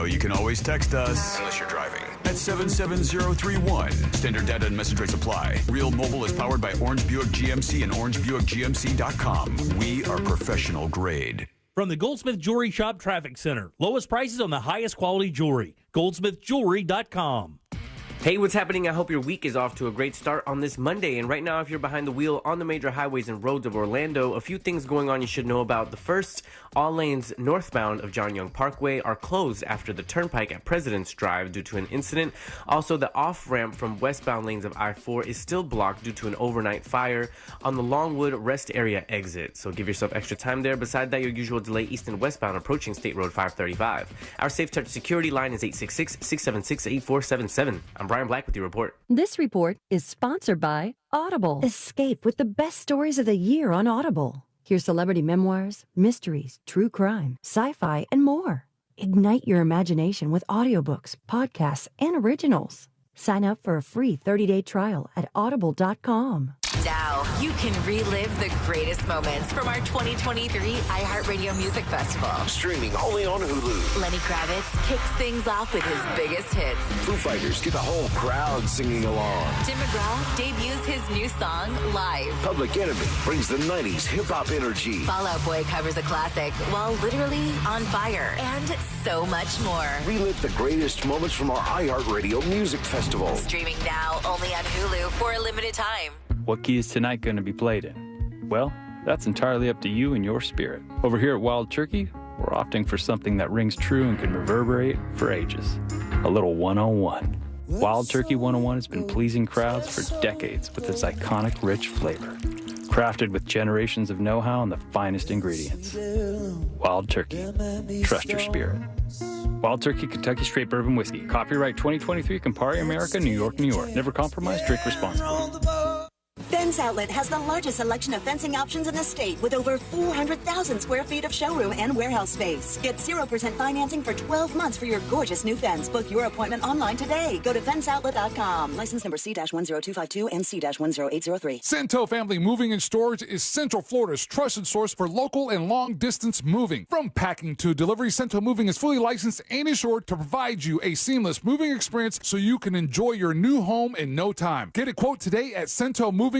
You can always text us, unless you're driving, at 77031. Standard data and message rates apply. Real Mobile is powered by Orange Buick GMC and orangebuickgmc.com. We are professional grade. From the Goldsmith Jewelry Shop Traffic Center. Lowest prices on the highest quality jewelry. goldsmithjewelry.com. Hey, what's happening? I hope your week is off to a great start on this Monday. And right now, if you're behind the wheel on the major highways and roads of Orlando, a few things going on you should know about. The first, all lanes northbound of John Young Parkway are closed after the turnpike at President's Drive due to an incident. Also, the off-ramp from westbound lanes of I-4 is still blocked due to an overnight fire on the Longwood Rest Area exit. So give yourself extra time there. Beside that, your usual delay east and westbound approaching State Road 535. Our Safe Touch security line is 866-676-8477. I'm Brian Black with your report. This report is sponsored by Audible. Escape with the best stories of the year on Audible. Hear celebrity memoirs, mysteries, true crime, sci-fi, and more. Ignite your imagination with audiobooks, podcasts, and originals. Sign up for a free 30-day trial at audible.com. Now you can relive the greatest moments from our 2023 iHeartRadio Music Festival. Streaming only on Hulu. Lenny Kravitz kicks things off with his biggest hits. Foo Fighters get the whole crowd singing along. Tim McGraw debuts his new song live. Public Enemy brings the 90s hip-hop energy. Fall Out Boy covers a classic while literally on fire. And so much more. Relive the greatest moments from our iHeartRadio Music Festival. Streaming now only on Hulu for a limited time. What key is tonight going to be played in? Well, that's entirely up to you and your spirit. Over here at Wild Turkey, we're opting for something that rings true and can reverberate for ages. A little 101. Wild Turkey 101 has been pleasing crowds for decades with its iconic rich flavor. Crafted with generations of know-how and the finest ingredients. Wild Turkey. Trust your spirit. Wild Turkey Kentucky Straight Bourbon Whiskey. Copyright 2023 Campari America, New York, New York. Never compromise, drink responsibly. Fence Outlet has the largest selection of fencing options in the state with over 400,000 square feet of showroom and warehouse space. Get 0% financing for 12 months for your gorgeous new fence. Book your appointment online today. Go to fenceoutlet.com. License number C-10252 and C-10803. Cento Family Moving and Storage is Central Florida's trusted source for local and long-distance moving. From packing to delivery, Cento Moving is fully licensed and insured to provide you a seamless moving experience so you can enjoy your new home in no time. Get a quote today at CentoMoving.com.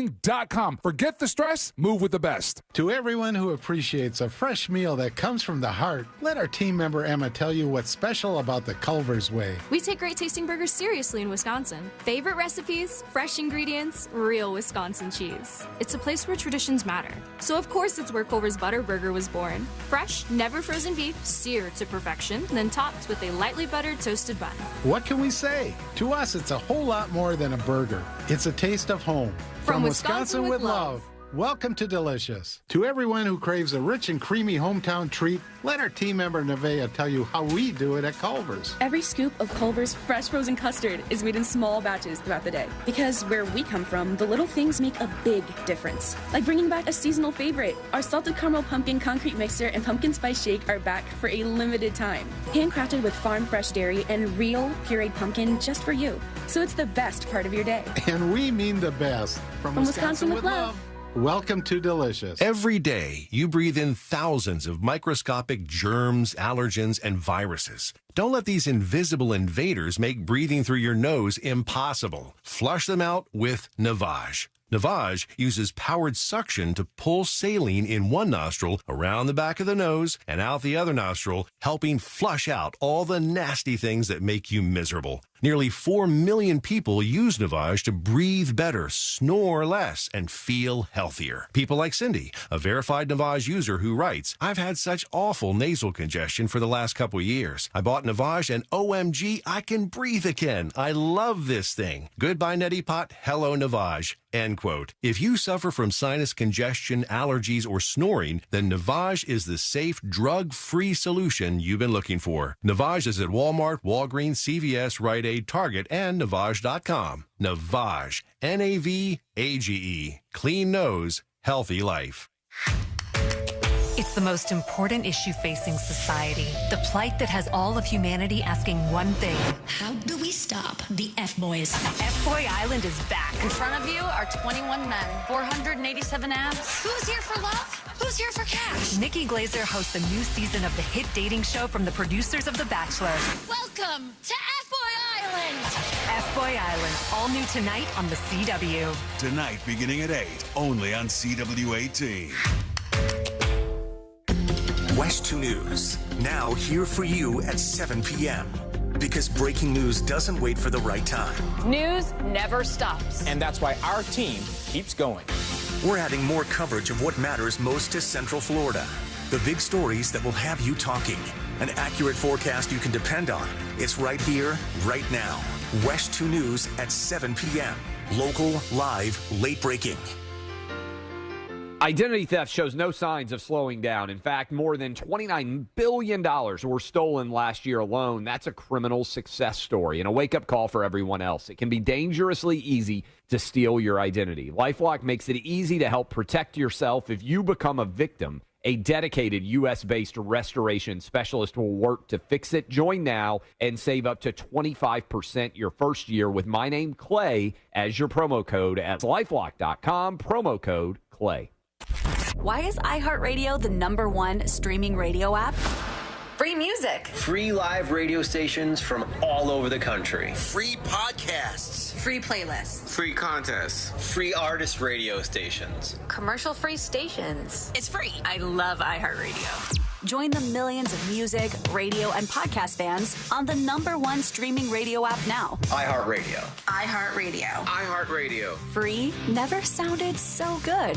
Forget the stress, move with the best. To everyone who appreciates a fresh meal that comes from the heart, let our team member Emma tell you what's special about the Culver's Way. We take great tasting burgers seriously in Wisconsin. Favorite recipes, fresh ingredients, real Wisconsin cheese. It's a place where traditions matter. So of course it's where Culver's Butter Burger was born. Fresh, never frozen beef, seared to perfection, then topped with a lightly buttered toasted bun. What can we say? To us, it's a whole lot more than a burger. It's a taste of home. From Wisconsin with love. welcome to Delicious. To everyone who craves a rich and creamy hometown treat, let our team member Nevaeh tell you how we do it at Culver's. Every scoop of Culver's fresh frozen custard is made in small batches throughout the day. Because where we come from, the little things make a big difference. Like bringing back a seasonal favorite. Our salted caramel pumpkin concrete mixer and pumpkin spice shake are back for a limited time. Handcrafted with farm fresh dairy and real pureed pumpkin just for you. So it's the best part of your day. And we mean the best. From Wisconsin with love. Welcome to Delicious. Every day, you breathe in thousands of microscopic germs, allergens, and viruses. Don't let these invisible invaders make breathing through your nose impossible. Flush them out with Navage. Navage uses powered suction to pull saline in one nostril around the back of the nose and out the other nostril, helping flush out all the nasty things that make you miserable. Nearly 4 million people use Navage to breathe better, snore less, and feel healthier. People like Cindy, a verified Navage user who writes, I've had such awful nasal congestion for the last couple of years. I bought Navage and OMG, I can breathe again. I love this thing. Goodbye, Neti Pot. Hello, Navage. End quote. If you suffer from sinus congestion, allergies, or snoring, then Navage is the safe, drug-free solution you've been looking for. Navage is at Walmart, Walgreens, CVS, Rite Aid, Target, and Navage.com. Navage. N-A-V-A-G-E. Clean nose, healthy life. It's the most important issue facing society. The plight that has all of humanity asking one thing. How do we stop the F-boys? F-Boy Island is back. In front of you are 21 men, 487 abs. Who's here for love? Who's here for cash? Nikki Glazer hosts a new season of the hit dating show from the producers of The Bachelor. Welcome to F-Boy Island. F-Boy Island, all new tonight on the CW. Tonight beginning at 8, only on CW18. West 2 News, now here for you at 7 p.m. Because breaking news doesn't wait for the right time. News never stops. And that's why our team keeps going. We're adding more coverage of what matters most to Central Florida. The big stories that will have you talking. An accurate forecast you can depend on. It's right here, right now. West 2 News at 7 p.m. Local, live, late breaking. Identity theft shows no signs of slowing down. In fact, more than $29 billion were stolen last year alone. That's a criminal success story and a wake-up call for everyone else. It can be dangerously easy to steal your identity. LifeLock makes it easy to help protect yourself if you become a victim. A dedicated U.S.-based restoration specialist will work to fix it. Join now and save up to 25% your first year with my name, Clay, as your promo code at LifeLock.com, promo code Clay. Why is iHeartRadio the #1 streaming radio app? Free music. Free live radio stations from all over the country. Free podcasts. Free playlists. Free contests. Free artist radio stations. Commercial-free stations. It's free. I love iHeartRadio. Join the millions of music, radio, and podcast fans on the #1 streaming radio app now. iHeartRadio. iHeartRadio. iHeartRadio. Free never sounded so good.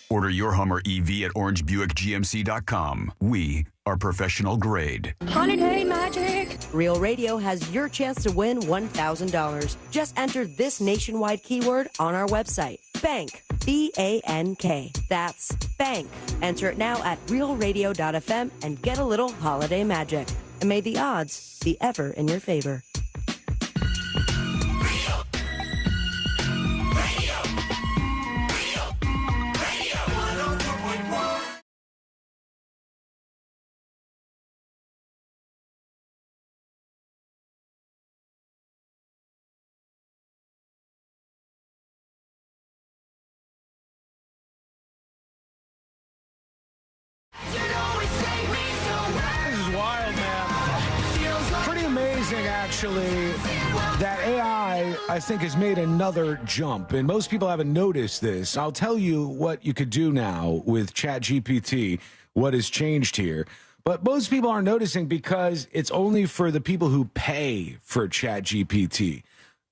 Order your Hummer EV at orangebuickgmc.com. We are professional grade. Holiday magic. Real Radio has your chance to win $1,000. Just enter this nationwide keyword on our website. Bank. B-A-N-K. That's bank. Enter it now at realradio.fm and get a little holiday magic. And may the odds be ever in your favor. Actually, that AI, I think, has made another jump, and most people haven't noticed this. I'll tell you what you could do now with ChatGPT, what has changed here. But most people aren't noticing because it's only for the people who pay for ChatGPT.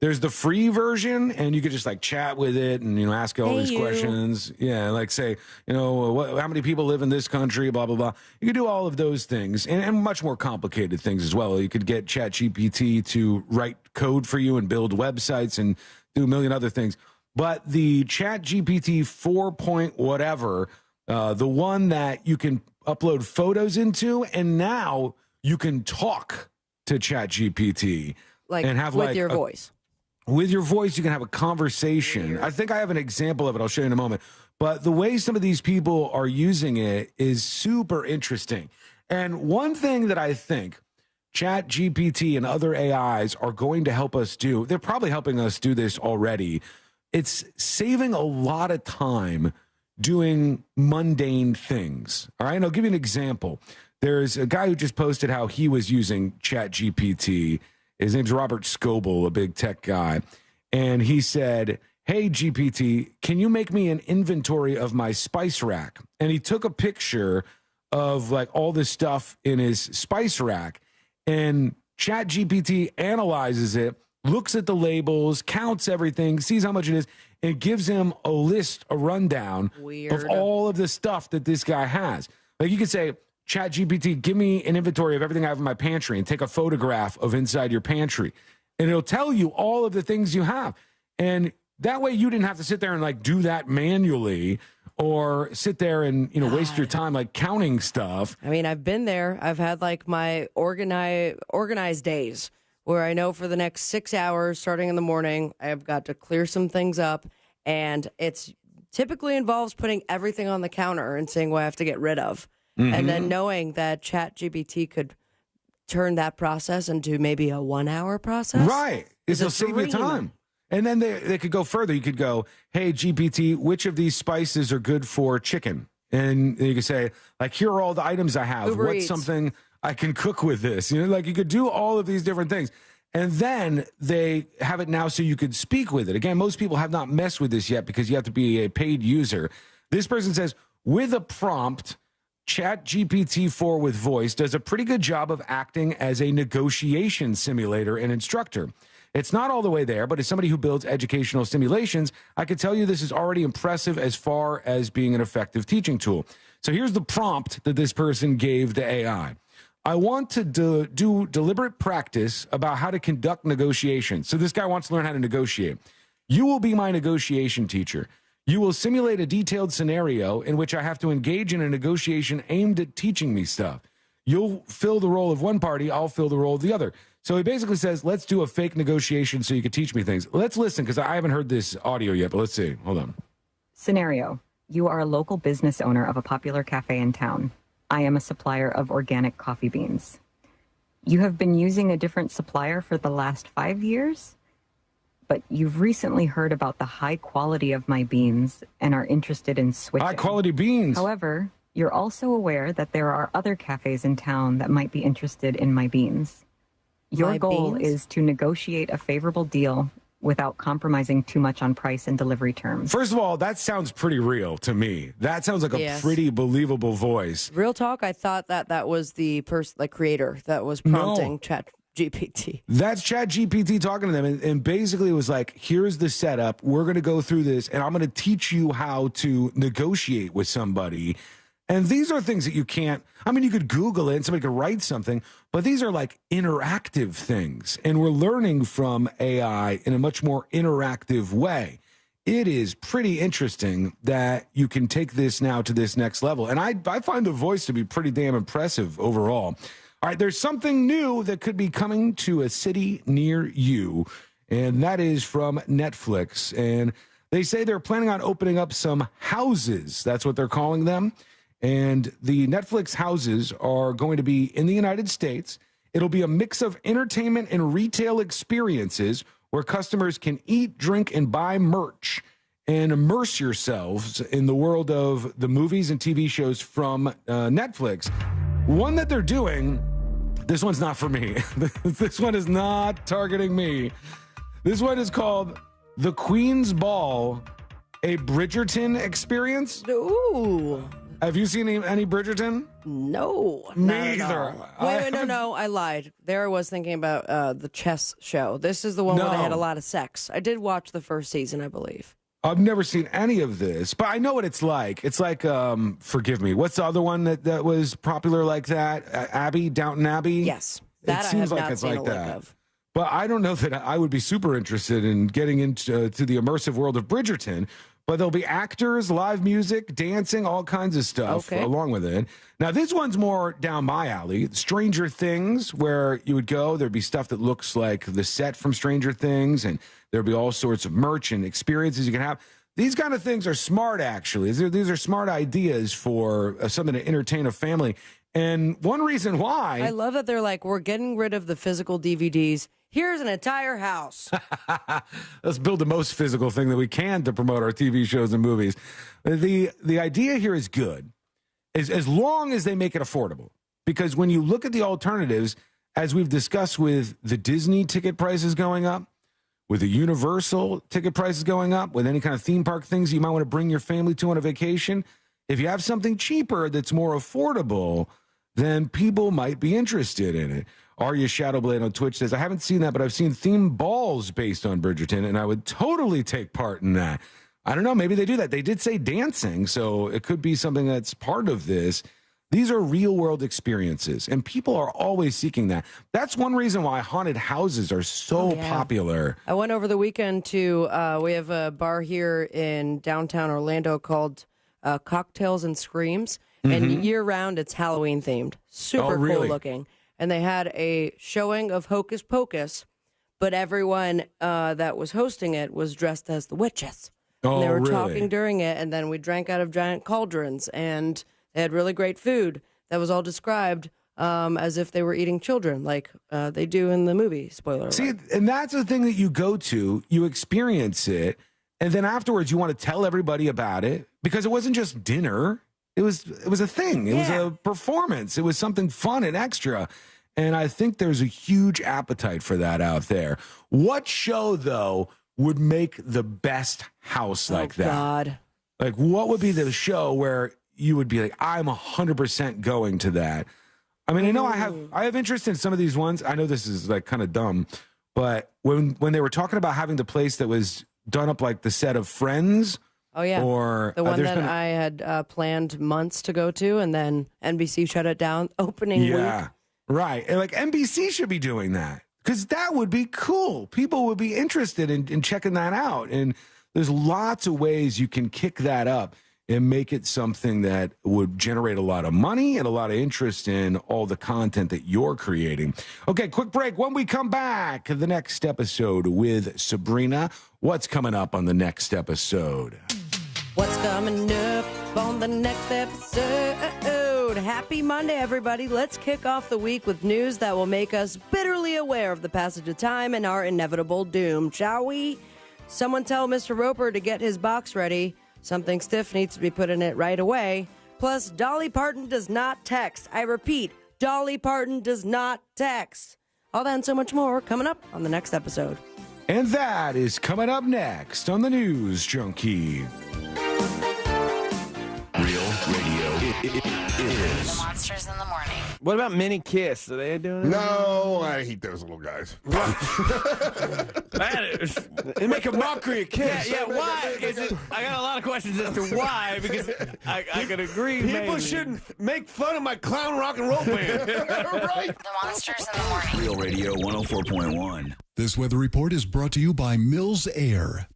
There's the free version, and you could just like chat with it and, ask all these questions. Yeah, like say, how many people live in this country, blah, blah, blah. You could do all of those things and much more complicated things as well. You could get ChatGPT to write code for you and build websites and do a million other things. But the Chat GPT 4 point whatever, the one that you can upload photos into, and now you can talk to Chat GPT. And have with your voice. With your voice, you can have a conversation. I think I have an example of it. I'll show you in a moment. But the way some of these people are using it is super interesting. And one thing that I think Chat GPT and other AIs are going to help us do, they're probably helping us do this already. It's saving a lot of time doing mundane things. All right, and I'll give you an example. There's a guy who just posted how he was using Chat GPT. His name's Robert Scoble, a big tech guy. And he said, hey, GPT, can you make me an inventory of my spice rack? And he took a picture of like all this stuff in his spice rack. And Chat GPT analyzes it, looks at the labels, counts everything, sees how much it is, and gives him a list, a rundown of all of the stuff that this guy has. Like you could say, Chat GPT, give me an inventory of everything I have in my pantry and take a photograph of inside your pantry. And it'll tell you all of the things you have. And that way you didn't have to sit there and like do that manually or sit there and, you know, waste your time like counting stuff. I mean, I've been there. I've had like my organized days where I know for the next 6 hours, starting in the morning, I've got to clear some things up. And it's typically involves putting everything on the counter and seeing what I have to get rid of. Mm-hmm. And then knowing that ChatGPT could turn that process into maybe a 1 hour process. Right. It'll save you time. And then they could go further. You could go, hey, GPT, which of these spices are good for chicken? And you could say, like, here are all the items I have. Uber What's Eats. Something I can cook with this? You know, like you could do all of these different things. And then they have it now so you could speak with it. Again, most people have not messed with this yet because you have to be a paid user. This person says, with a prompt, Chat GPT-4 with voice does a pretty good job of acting as a negotiation simulator and instructor. It's not all the way there, but as somebody who builds educational simulations, I can tell you this is already impressive as far as being an effective teaching tool. So here's the prompt that this person gave the AI. I want to do deliberate practice about how to conduct negotiations. So this guy wants to learn how to negotiate. You will be my negotiation teacher. You will simulate a detailed scenario in which I have to engage in a negotiation aimed at teaching me stuff. You'll fill the role of one party, I'll fill the role of the other. So he basically says, let's do a fake negotiation so you can teach me things. Let's listen, because I haven't heard this audio yet, but let's see. Hold on. Scenario. You are a local business owner of a popular cafe in town. I am a supplier of organic coffee beans. You have been using a different supplier for the last 5 years? But you've recently heard about the high quality of my beans and are interested in switching. High quality beans. However, you're also aware that there are other cafes in town that might be interested in my beans. Your goal is to negotiate a favorable deal without compromising too much on price and delivery terms. First of all, that sounds pretty real to me. That sounds like a pretty believable voice. Real talk, I thought that was the creator that was prompting Chat GPT. That's Chat GPT talking to them. And basically it was like, here's the setup. We're going to go through this, and I'm going to teach you how to negotiate with somebody. And these are things that you can't, I mean, you could Google it and somebody could write something, but these are like interactive things. And we're learning from AI in a much more interactive way. It is pretty interesting that you can take this now to this next level. And I find the voice to be pretty damn impressive overall. All right, there's something new that could be coming to a city near you, and that is from Netflix. And they say they're planning on opening up some houses. That's what they're calling them. And the Netflix houses are going to be in the United States. It'll be a mix of entertainment and retail experiences where customers can eat, drink, and buy merch and immerse yourselves in the world of the movies and TV shows from Netflix. One that they're doing, this one's not for me. This one is not targeting me. This one is called The Queen's Ball, a Bridgerton experience. Ooh. Have you seen any Bridgerton? No. Me either. Wait, no, I lied. There I was thinking about the chess show. This is the one where they had a lot of sex. I did watch the first season, I believe. I've never seen any of this, but I know what it's like. It's like, forgive me, what's the other one that was popular like that? Downton Abbey? Yes. That it seems I have like not it's seen like a lick that. of. But I don't know that I would be super interested in getting into the immersive world of Bridgerton. But there'll be actors, live music, dancing, all kinds of stuff along with it. Now, this one's more down my alley. Stranger Things, where you would go, there'd be stuff that looks like the set from Stranger Things, and there'd be all sorts of merch and experiences you can have. These kind of things are smart, actually. These are smart ideas for something to entertain a family. And one reason why... I love that they're like, we're getting rid of the physical DVDs. Here's an entire house. Let's build the most physical thing that we can to promote our TV shows and movies. The idea here is good, as long as they make it affordable. Because when you look at the alternatives, as we've discussed with the Disney ticket prices going up, with the Universal ticket prices going up, with any kind of theme park things you might want to bring your family to on a vacation, if you have something cheaper that's more affordable, then people might be interested in it. Arya Shadowblade on Twitch says, I haven't seen that, but I've seen theme balls based on Bridgerton, and I would totally take part in that. I don't know, maybe they do that. They did say dancing, so it could be something that's part of this. These are real-world experiences, and people are always seeking that. That's one reason why haunted houses are so popular. I went over the weekend to, we have a bar here in downtown Orlando called Cocktails and Screams, and year-round it's Halloween-themed. Super cool looking. And they had a showing of Hocus Pocus, but everyone that was hosting it was dressed as the witches. And they were talking during it, and then we drank out of giant cauldrons, and they had really great food that was all described as if they were eating children, like they do in the movie, spoiler alert. See, and that's the thing that you go to, you experience it, and then afterwards you want to tell everybody about it, because it wasn't just dinner. It was a thing. It was a performance. It was something fun and extra. And I think there's a huge appetite for that out there. What show, though, would make the best house like that? God. Like, what would be the show where you would be like, I'm 100% going to that? I mean, I know I have interest in some of these ones. I know this is like kind of dumb, but when they were talking about having the place that was done up like the set of Friends. Oh, yeah. Or the one that I had planned months to go to, and then NBC shut it down opening week. Right. And like NBC should be doing that, because that would be cool. People would be interested in checking that out. And there's lots of ways you can kick that up and make it something that would generate a lot of money and a lot of interest in all the content that you're creating. Okay, quick break. When we come back, the next episode with Sabrina. What's coming up on the next episode? What's coming up on the next episode? Happy Monday, everybody. Let's kick off the week with news that will make us bitterly aware of the passage of time and our inevitable doom, shall we? Someone tell Mr. Roper to get his box ready. Something stiff needs to be put in it right away. Plus, Dolly Parton does not text. I repeat, Dolly Parton does not text. All that and so much more coming up on the next episode. And that is coming up next on the News Junkie. Real radio is Monsters in the Morning. What about Mini Kiss? Are they doing it? No, I hate those little guys. They make a mockery of Kiss. Yeah, why is it? I got a lot of questions as to why, because I can agree. People shouldn't make fun of my clown rock and roll band. Right? The Monsters in the Morning. Real Radio 104.1. This weather report is brought to you by Mills Air.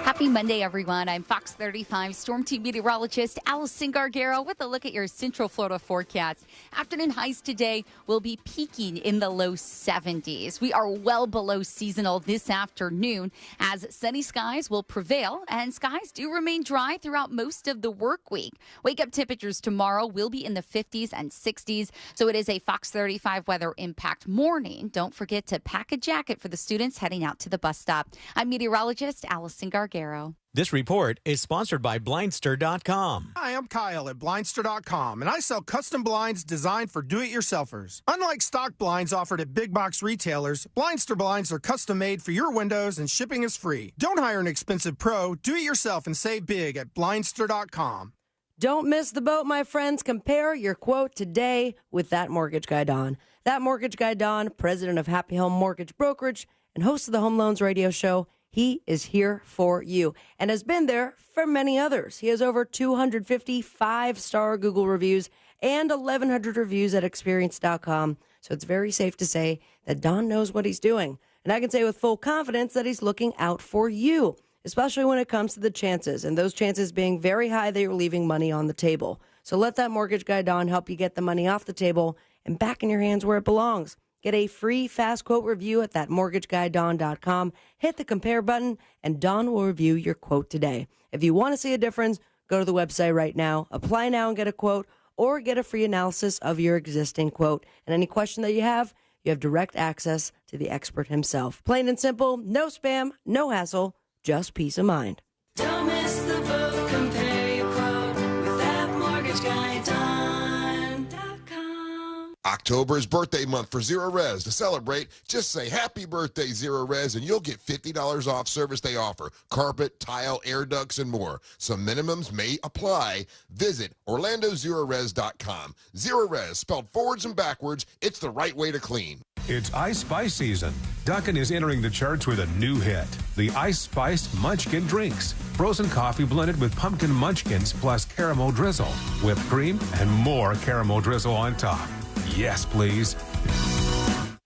Happy Monday, everyone. I'm Fox 35 Storm Team meteorologist Allison Gargaro with a look at your Central Florida forecast. Afternoon highs today will be peaking in the low 70s. We are well below seasonal this afternoon as sunny skies will prevail and skies do remain dry throughout most of the work week. Wake up temperatures tomorrow will be in the 50s and 60s, so it is a Fox 35 weather impact morning. Don't forget to pack a jacket for the students heading out to the bus stop. I'm meteorologist Allison Gargaro. This report is sponsored by Blindster.com. Hi, I'm Kyle at Blindster.com, and I sell custom blinds designed for do-it-yourselfers. Unlike stock blinds offered at big box retailers, Blindster blinds are custom made for your windows and shipping is free. Don't hire an expensive pro. Do it yourself and save big at Blindster.com. Don't miss the boat, my friends. Compare your quote today with That Mortgage Guy Don. That Mortgage Guy Don, president of Happy Home Mortgage Brokerage and host of the Home Loans Radio Show, He is here for you and has been there for many others. He has over 250 5-star Google reviews and 1,100 reviews at experience.com. So it's very safe to say that Don knows what he's doing. And I can say with full confidence that he's looking out for you, especially when it comes to the chances, and those chances being very high that you're leaving money on the table. So let that mortgage guy, Don, help you get the money off the table and back in your hands where it belongs. Get a free fast quote review at thatmortgageguyDon.com. Hit the compare button, and Don will review your quote today. If you want to see a difference, go to the website right now, apply now and get a quote, or get a free analysis of your existing quote. And any question that you have direct access to the expert himself. Plain and simple, no spam, no hassle, just peace of mind. Don't miss the boat, compare your quote with thatmortgageguyDon.com. October is birthday month for Zero Res. To celebrate, just say happy birthday, Zero Res, and you'll get $50 off service they offer. Carpet, tile, air ducts, and more. Some minimums may apply. Visit OrlandoZeroRes.com. Zero Res, spelled forwards and backwards, it's the right way to clean. It's Ice Spice season. Dunkin' is entering the charts with a new hit, the Ice Spiced Munchkin Drinks. Frozen coffee blended with pumpkin munchkins plus caramel drizzle, whipped cream, and more caramel drizzle on top. Yes, please.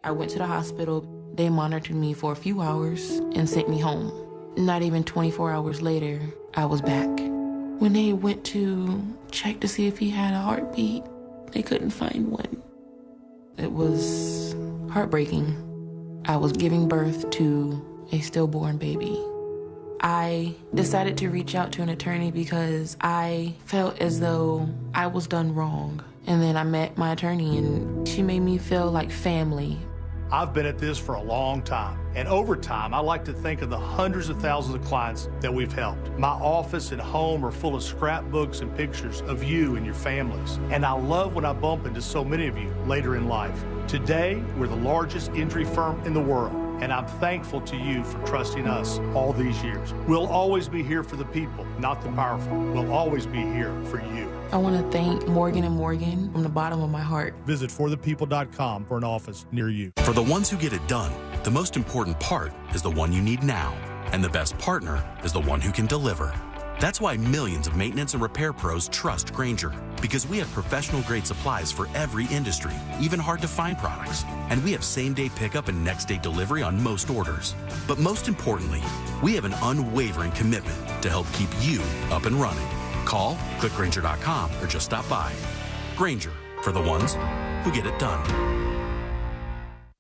I went to the hospital. They monitored me for a few hours and sent me home. Not even 24 hours later, I was back. When they went to check to see if he had a heartbeat, they couldn't find one. It was heartbreaking. I was giving birth to a stillborn baby. I decided to reach out to an attorney because I felt as though I was done wrong. And then I met my attorney, and she made me feel like family. I've been at this for a long time, and over time, I like to think of the hundreds of thousands of clients that we've helped. My office and home are full of scrapbooks and pictures of you and your families, and I love when I bump into so many of you later in life. Today, we're the largest injury firm in the world, and I'm thankful to you for trusting us all these years. We'll always be here for the people, not the powerful. We'll always be here for you. I want to thank Morgan & Morgan from the bottom of my heart. Visit forthepeople.com for an office near you. For the ones who get it done, the most important part is the one you need now. And the best partner is the one who can deliver. That's why millions of maintenance and repair pros trust Grainger. Because we have professional-grade supplies for every industry, even hard-to-find products. And we have same-day pickup and next-day delivery on most orders. But most importantly, we have an unwavering commitment to help keep you up and running. Call, click Grainger.com, or just stop by. Grainger, for the ones who get it done.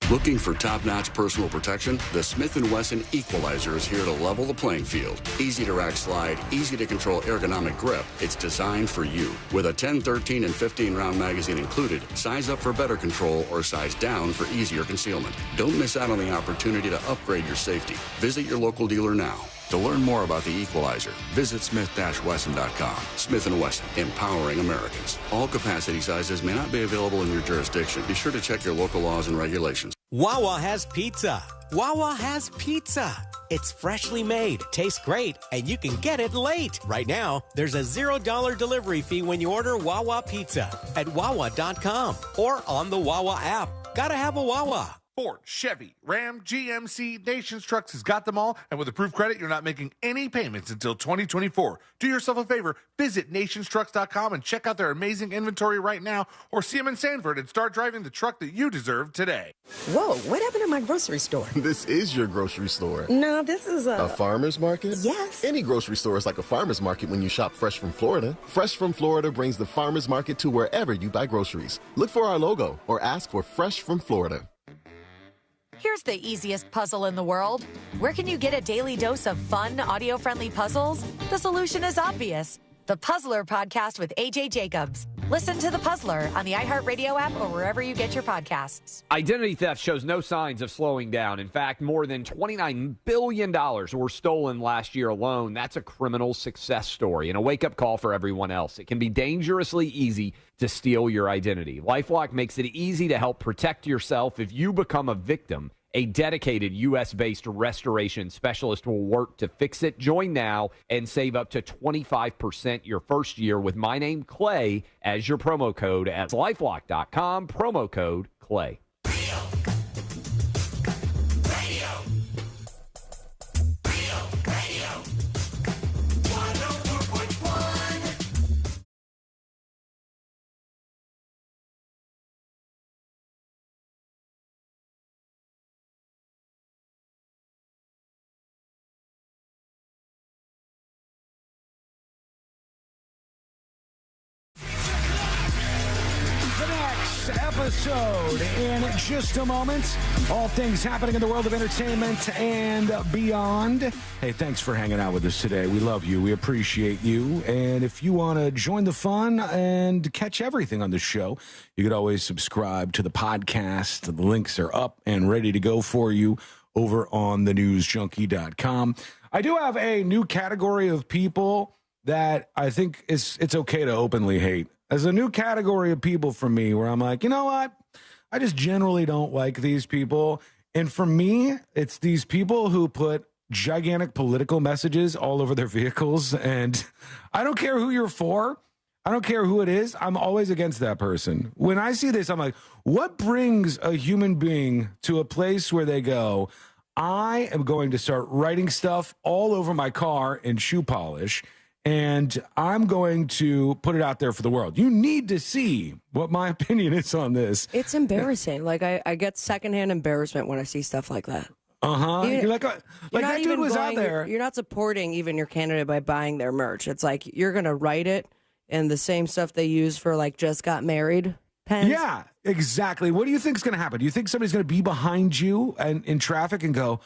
Looking for top-notch personal protection? The Smith & Wesson Equalizer is here to level the playing field. Easy to rack slide, easy to control ergonomic grip. It's designed for you. With a 10, 13, and 15-round magazine included, size up for better control or size down for easier concealment. Don't miss out on the opportunity to upgrade your safety. Visit your local dealer now. To learn more about the Equalizer, visit smith-wesson.com. Smith & Wesson, empowering Americans. All capacity sizes may not be available in your jurisdiction. Be sure to check your local laws and regulations. Wawa has pizza. Wawa has pizza. It's freshly made, tastes great, and you can get it late. Right now, there's a $0 delivery fee when you order Wawa Pizza at wawa.com or on the Wawa app. Gotta have a Wawa. Ford, Chevy, Ram, GMC, Nations Trucks has got them all. And with approved credit, you're not making any payments until 2024. Do yourself a favor. Visit nationstrucks.com and check out their amazing inventory right now. Or see them in Sanford and start driving the truck that you deserve today. Whoa, what happened to my grocery store? This is your grocery store. No, this is a farmer's market? Yes. Any grocery store is like a farmer's market when you shop Fresh from Florida. Fresh from Florida brings the farmer's market to wherever you buy groceries. Look for our logo or ask for Fresh from Florida. Here's the easiest puzzle in the world. Where can you get a daily dose of fun, audio-friendly puzzles? The solution is obvious. The Puzzler Podcast with AJ Jacobs. Listen to The Puzzler on the iHeartRadio app or wherever you get your podcasts. Identity theft shows no signs of slowing down. In fact, more than $29 billion were stolen last year alone. That's a criminal success story and a wake-up call for everyone else. It can be dangerously easy to steal your identity. LifeLock makes it easy to help protect yourself if you become a victim. A dedicated U.S.-based restoration specialist will work to fix it. Join now and save up to 25% your first year with my name, Clay, as your promo code at LifeLock.com, promo code Clay. next episode in just a moment. All things happening in the world of entertainment and beyond. Hey, thanks for hanging out with us today. We love you. We appreciate you. And if you want to join the fun and catch everything on the show, you could always subscribe to the podcast. The links are up and ready to go for you over on thenewsjunkie.com. I do have a new category of people that I think it's okay to openly hate. As a new category of people for me where I'm like, you know what? I just generally don't like these people. And for me, it's these people who put gigantic political messages all over their vehicles. And I don't care who you're for. I don't care who it is. I'm always against that person. When I see this, I'm like, what brings a human being to a place where they go, I am going to start writing stuff all over my car in shoe polish, and I'm going to put it out there for the world. You need to see what my opinion is on this. It's embarrassing. Like, I get secondhand embarrassment when I see stuff like that. Uh-huh. You're like that dude was out there. You're not supporting even your candidate by buying their merch. It's like you're going to write it in the same stuff they use for, like, just got married pens. Yeah, exactly. What do you think is going to happen? Do you think somebody's going to be behind you and in traffic and go,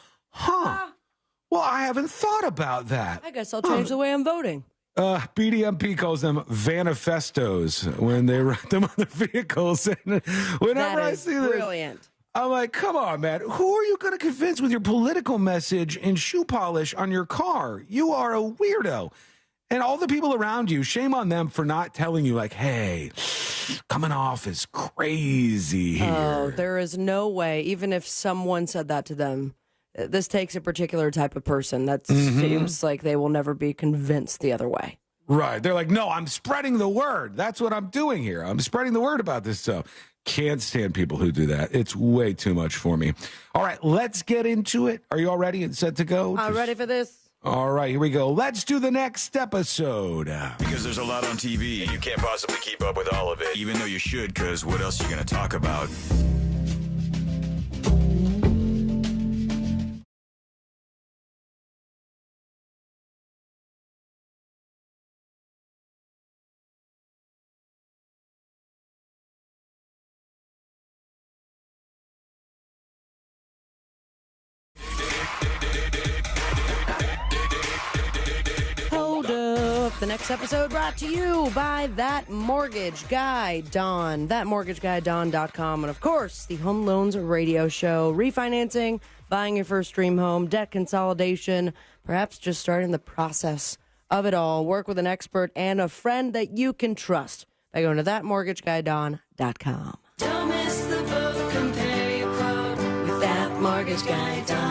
well, I haven't thought about that. I guess I'll change the way I'm voting. BDMP calls them manifestos when they write them on their vehicles. And whenever I see this, brilliant. I'm like, come on, man. Who are you going to convince with your political message and shoe polish on your car? You are a weirdo. And all the people around you, shame on them for not telling you, like, hey, coming off is crazy here. Oh, there is no way, even if someone said that to them, this takes a particular type of person that seems like they will never be convinced the other way. Right. They're like, no, I'm spreading the word. That's what I'm doing here. I'm spreading the word about this stuff. Can't stand people who do that. It's way too much for me. All right, let's get into it. Are you all ready and set to go? I'm ready for this. All right, here we go. Let's do the next episode. Because there's a lot on TV, and you can't possibly keep up with all of it, even though you should, because what else are you going to talk about? The next episode brought to you by That Mortgage Guy Don, thatmortgageguyDon.com, and of course, the Home Loans Radio Show, refinancing, buying your first dream home, debt consolidation, perhaps just starting the process of it all. Work with an expert and a friend that you can trust by going to thatmortgageguyDon.com. Don't miss the boat, compare your quote with That Mortgage Guy Don.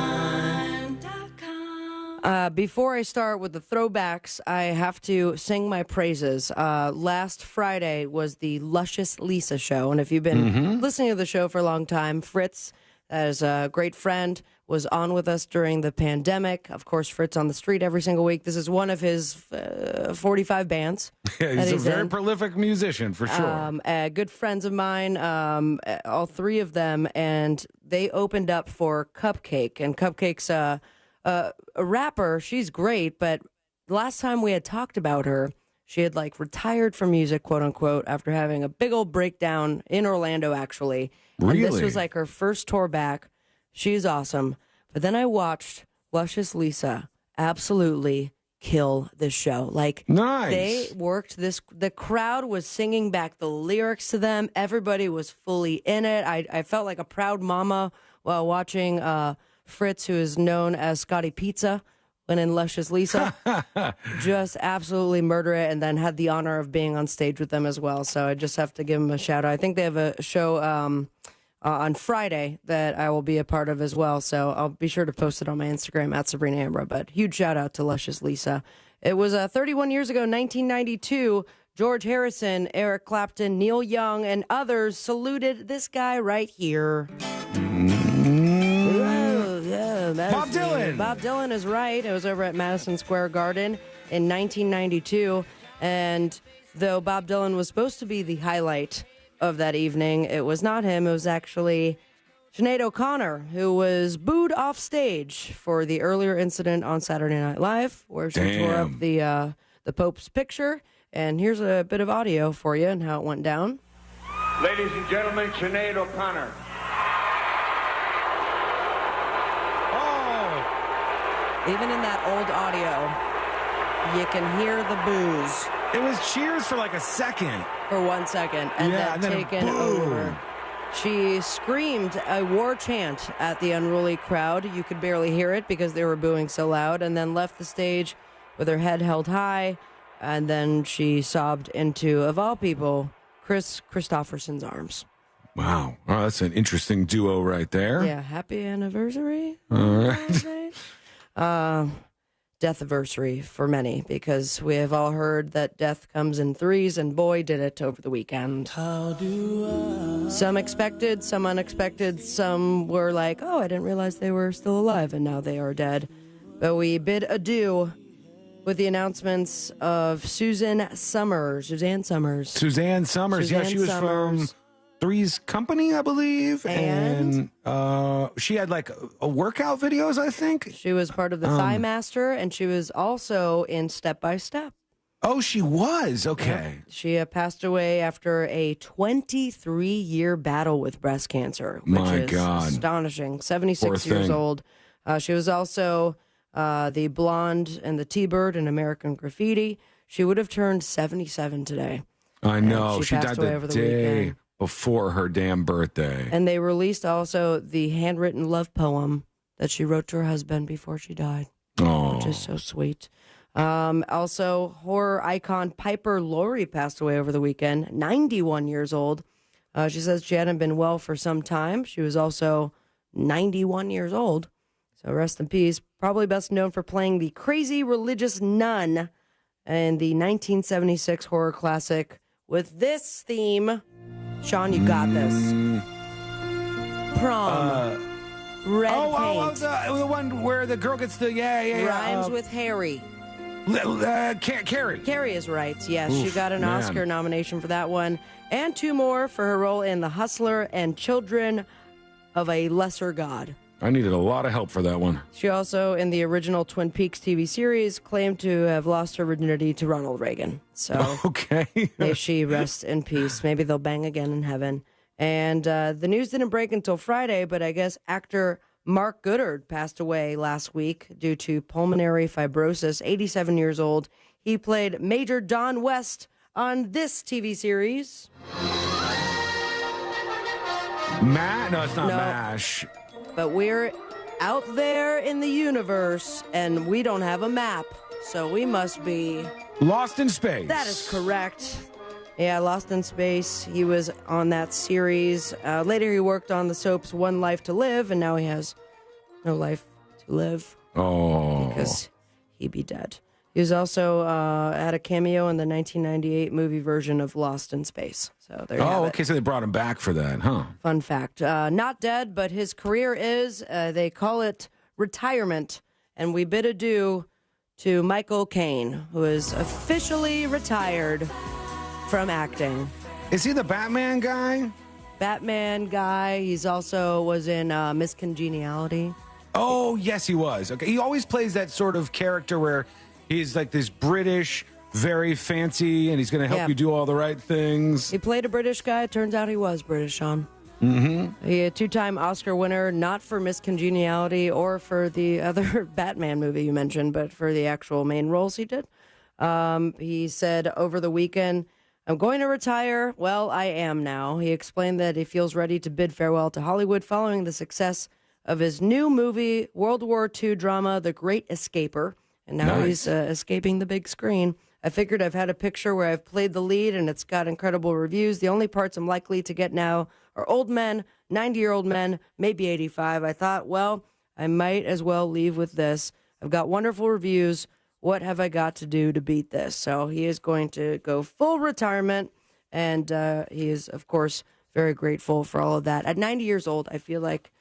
Before I start with the throwbacks, I have to sing my praises. Last Friday was the Luscious Lisa show, and if you've been listening to the show for a long time, Fritz, as a great friend, was on with us during the pandemic. Of course, Fritz on the street every single week. This is one of his 45 bands. Yeah, he's a very prolific musician, for sure. Good friends of mine, all three of them, and they opened up for Cupcake, and Cupcake's a rapper. She's great, but the last time we had talked about her, she had like retired from music, quote unquote, after having a big old breakdown in Orlando, actually. Really? And this was like her first tour back. She's awesome. But then I watched Luscious Lisa absolutely kill this show. Like, nice. They worked this. The crowd was singing back the lyrics to them. Everybody was fully in it. I felt like a proud mama while watching Fritz, who is known as Scotty Pizza, when in Luscious Lisa, just absolutely murder it, and then had the honor of being on stage with them as well. So I just have to give them a shout out. I think they have a show on Friday that I will be a part of as well. So I'll be sure to post it on my Instagram at Sabrina Ambra. But huge shout out to Luscious Lisa. It was 31 years ago, 1992. George Harrison, Eric Clapton, Neil Young, and others saluted this guy right here. Bob Dylan. Bob Dylan is right. It was over at Madison Square Garden in 1992. And though Bob Dylan was supposed to be the highlight of that evening, it was not him. It was actually Sinead O'Connor, who was booed off stage for the earlier incident on Saturday Night Live, where she tore up the Pope's picture. And here's a bit of audio for you and how it went down. Ladies and gentlemen, Sinead O'Connor. Even in that old audio, you can hear the booze. It was cheers for like a second. For 1 second, and then taken over. She screamed a war chant at the unruly crowd. You could barely hear it because they were booing so loud, and then left the stage with her head held high, and then she sobbed into, of all people, Chris Christopherson's arms. Wow. Oh, that's an interesting duo right there. Yeah, happy anniversary. All right. Death-iversary for many, because we have all heard that death comes in threes, and boy, did it over the weekend. Some expected, some unexpected, some were like, oh, I didn't realize they were still alive, and now they are dead. But we bid adieu with the announcements of Suzanne Summers. Yeah, she was from Three's Company, I believe. And she had like a workout videos, I think. She was part of the Thigh Master, and she was also in Step by Step. Oh, she was? Okay. Yep. She passed away after a 23-year battle with breast cancer, which is astonishing. 76 years old. She was also the blonde and the T-Bird in American Graffiti. She would have turned 77 today. I know. She died passed away over the day weekend. Before her damn birthday. And they released also the handwritten love poem that she wrote to her husband before she died. Oh. Which is so sweet. Also, horror icon Piper Laurie passed away over the weekend, 91 years old. She says she hadn't been well for some time. She was also 91 years old. So rest in peace. Probably best known for playing the crazy religious nun in the 1976 horror classic with this theme. Sean, you got this. Prom. Red paint. The one where the girl gets the, Rhymes with Harry. Carrie. Carrie is right. Yes, she got an Oscar nomination for that one. And 2 more for her role in The Hustler and Children of a Lesser God. I needed a lot of help for that one. She also, in the original Twin Peaks TV series, claimed to have lost her virginity to Ronald Reagan. So, okay. may she rest in peace. Maybe they'll bang again in heaven. And the news didn't break until Friday, but I guess actor Mark Goddard passed away last week due to pulmonary fibrosis, 87 years old. He played Major Don West on this TV series. No, it's not MASH. But we're out there in the universe, and we don't have a map, so we must be... Lost in Space. That is correct. Yeah, Lost in Space. He was on that series. Later, he worked on the soaps One Life to Live, and now he has no life to live. Oh. Because he'd be dead. He was also had a cameo in the 1998 movie version of Lost in Space. So there you have it. Okay, so they brought him back for that, huh? Fun fact. Not dead, but his career is, they call it retirement. And we bid adieu to Michael Caine, who is officially retired from acting. Is he the Batman guy? Batman guy. He's also was in Miss Congeniality. Oh, yes, he was. Okay, he always plays that sort of character where he's like this British, very fancy, and he's going to help you do all the right things. He played a British guy. It turns out he was British, Sean. Mm-hmm. He a 2-time Oscar winner, not for Miss Congeniality or for the other Batman movie you mentioned, but for the actual main roles he did. He said over the weekend, I'm going to retire. Well, I am now. He explained that he feels ready to bid farewell to Hollywood following the success of his new movie, World War II drama, The Great Escaper. And now he's escaping the big screen. I figured I've had a picture where I've played the lead and it's got incredible reviews. The only parts I'm likely to get now are old men, 90-year-old men, maybe 85. I thought, well, I might as well leave with this. I've got wonderful reviews. What have I got to do to beat this? So he is going to go full retirement, and he is, of course, very grateful for all of that. At 90 years old, I feel like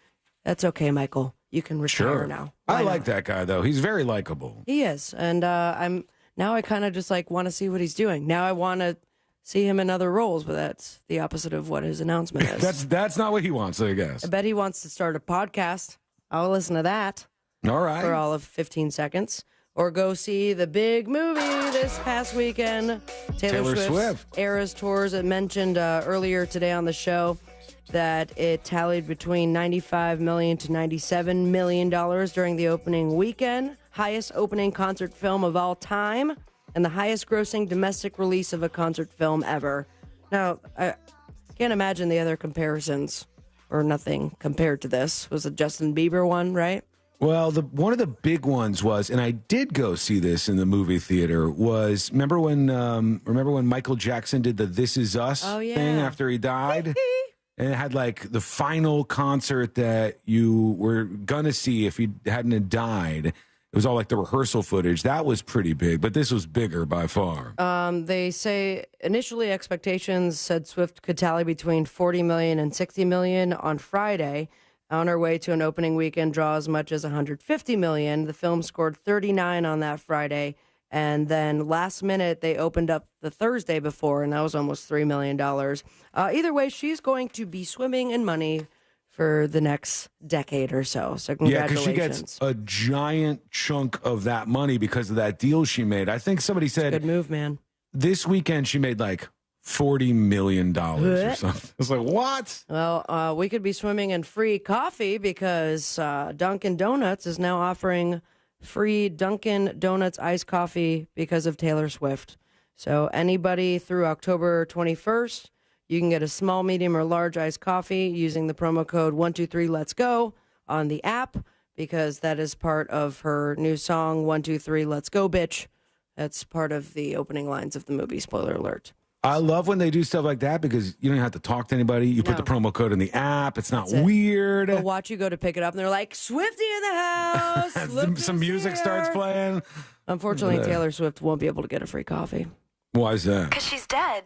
that's okay, Michael. You can retire now. I like that guy, though. He's very likable. He is, and I kind of just like want to see what he's doing. Now I want to see him in other roles, but that's the opposite of what his announcement is. That's not what he wants, I guess. I bet he wants to start a podcast. I'll listen to that. All right. For all of 15 seconds. or go see the big movie this past weekend, Taylor Swift's Eras Tours. It mentioned earlier today on the show that it tallied between $95 million to $97 million during the opening weekend. Highest opening concert film of all time, and the highest grossing domestic release of a concert film ever. Now, I can't imagine the other comparisons, or nothing compared to this. Was a Justin Bieber one, right? Well, one of the big ones was, and I did go see this in the movie theater, was remember when Michael Jackson did the This Is Us thing after he died? And it had like the final concert that you were going to see if he hadn't died. It was all like the rehearsal footage. That was pretty big, but this was bigger by far. They say initially expectations said Swift could tally between 40 million and 60 million on Friday. On her way to an opening weekend draw as much as 150 million. The film scored 39 on that Friday. And then last minute, they opened up the Thursday before, and that was almost $3 million. Either way, she's going to be swimming in money for the next decade or so. So congratulations. Yeah, because she gets a giant chunk of that money because of that deal she made. I think somebody said... Good move, man. This weekend, she made like $40 million or something. It's like, what? Well, we could be swimming in free coffee because Dunkin' Donuts is now offering free Dunkin' Donuts iced coffee because of Taylor Swift. So anybody through October 21st, you can get a small, medium, or large iced coffee using the promo code 123LET'S-GO on the app because that is part of her new song, 123 Let's Go, Bitch. That's part of the opening lines of the movie, spoiler alert. I love when they do stuff like that because you don't have to talk to anybody. You put the promo code in the app. It's not weird. They'll watch you go to pick it up, and they're like, Swiftie in the house. Some music starts playing. Unfortunately, Taylor Swift won't be able to get a free coffee. Why is that? Because she's dead.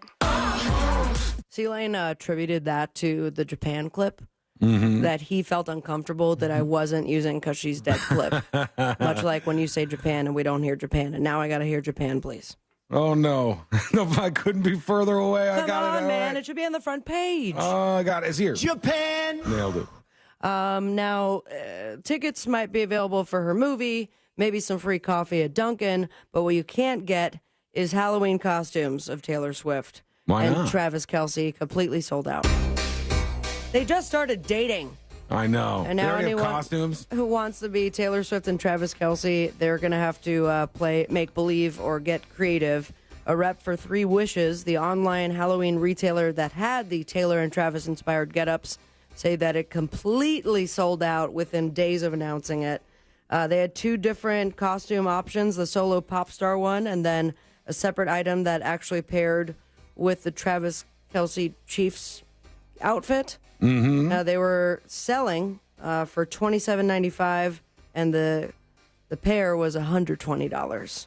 C-Lane attributed that to the Japan clip, that he felt uncomfortable that I wasn't using because she's dead clip. Much like when you say Japan and we don't hear Japan, and now I got to hear Japan, please. Oh, no. No, I couldn't be further away. Come on, man. It should be on the front page. Oh, I got it. It's here. Japan. Nailed it. Now, tickets might be available for her movie, maybe some free coffee at Dunkin', but what you can't get is Halloween costumes of Taylor Swift. Why and not? Travis Kelce, completely sold out. They just started dating. I know. And they now already have anyone costumes. who wants to be Taylor Swift and Travis Kelce, they're going to have to play make believe or get creative. A rep for Three Wishes, the online Halloween retailer that had the Taylor and Travis inspired get-ups, say that it completely sold out within days of announcing it. They had two different costume options, the solo pop star one, and then a separate item that actually paired with the Travis Kelce Chiefs outfit. They were selling for $27.95, and the pair was $120.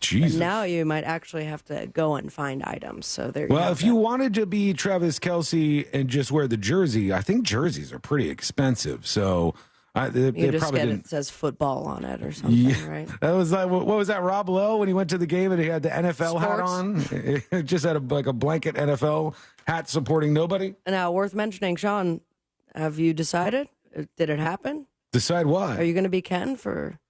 Jesus. And now you might actually have to go and find items. So there. Well, if you wanted to be Travis Kelce and just wear the jersey, I think jerseys are pretty expensive. So they you just probably get didn't. it says football on it or something, right? That was like, what was that, Rob Lowe, when he went to the game and he had the NFL hat on? It just had like a blanket NFL hat supporting nobody. Now, worth mentioning, Sean, have you decided? Did it happen? Decide what? Are you going to be Ken for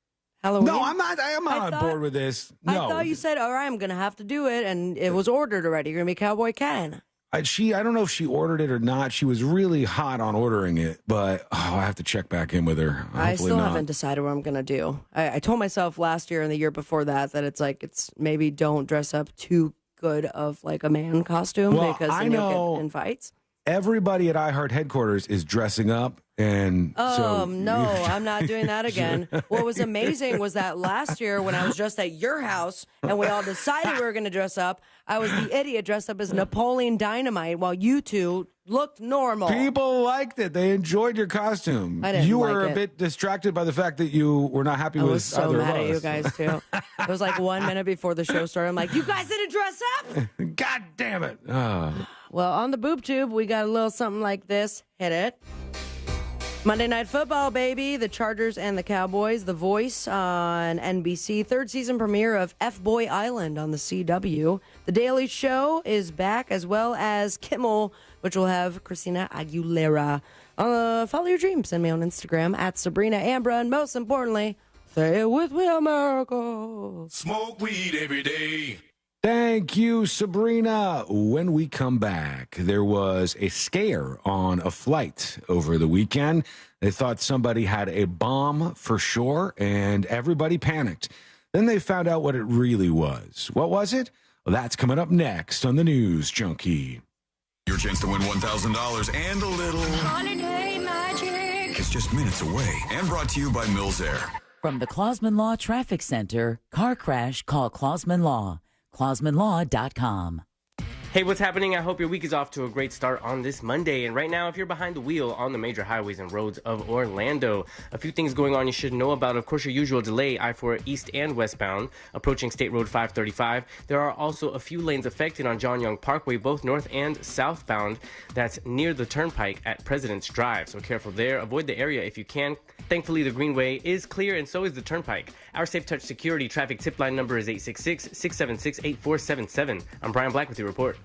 Halloween? No, I'm not. I'm not on board with this. No. I thought you said, all right, I'm going to have to do it, and it was ordered already. You're going to be Cowboy Ken. I don't know if she ordered it or not. She was really hot on ordering it, but I have to check back in with her. I Hopefully still not. haven't decided what I'm going to do. I told myself last year and the year before that it's maybe don't dress up too good of like a man costume because then you'll get in fights. Everybody at iHeart headquarters is dressing up, and no, I'm not doing that again. What was amazing was that last year when I was just at your house and we all decided we were going to dress up, I was the idiot dressed up as Napoleon Dynamite while you two looked normal. People liked it. They enjoyed your costume. I didn't You like were a it. bit distracted by the fact that you were not happy I with was so either mad of at you us. guys too. It was like 1 minute before the show started. I'm like, you guys didn't dress up? God damn it. Well, on the boob tube, we got a little something like this. Hit it. Monday Night Football, baby. The Chargers and the Cowboys. The Voice on NBC. Third season premiere of F-Boy Island on the CW. The Daily Show is back, as well as Kimmel, which will have Christina Aguilera. Follow your dreams. Send me on Instagram at Sabrina Ambra. And most importantly, Say it with me, America. Smoke weed every day. Thank you, Sabrina. When we come back, there was a scare on a flight over the weekend. They thought somebody had a bomb for sure, and everybody panicked. Then they found out what it really was. What was it? Well, that's coming up next on the News Junkie. Your chance to win $1,000 and a little Holiday magic. is just minutes away. And brought to you by Mills Air. From the Clausman Law Traffic Center, car crash, call Clausman Law. ClausmanLaw.com. Hey, what's happening? I hope your week is off to a great start on this Monday. And right now, if you're behind the wheel on the major highways and roads of Orlando, a few things going on you should know about. Of course, your usual delay, I-4 east and westbound, approaching State Road 535. There are also a few lanes affected on John Young Parkway, both north and southbound. That's near the turnpike at President's Drive. So careful there. Avoid the area if you can. Thankfully, the Greenway is clear, and so is the turnpike. Our Safe Touch Security traffic tip line number is 866-676-8477. I'm Brian Black with your report.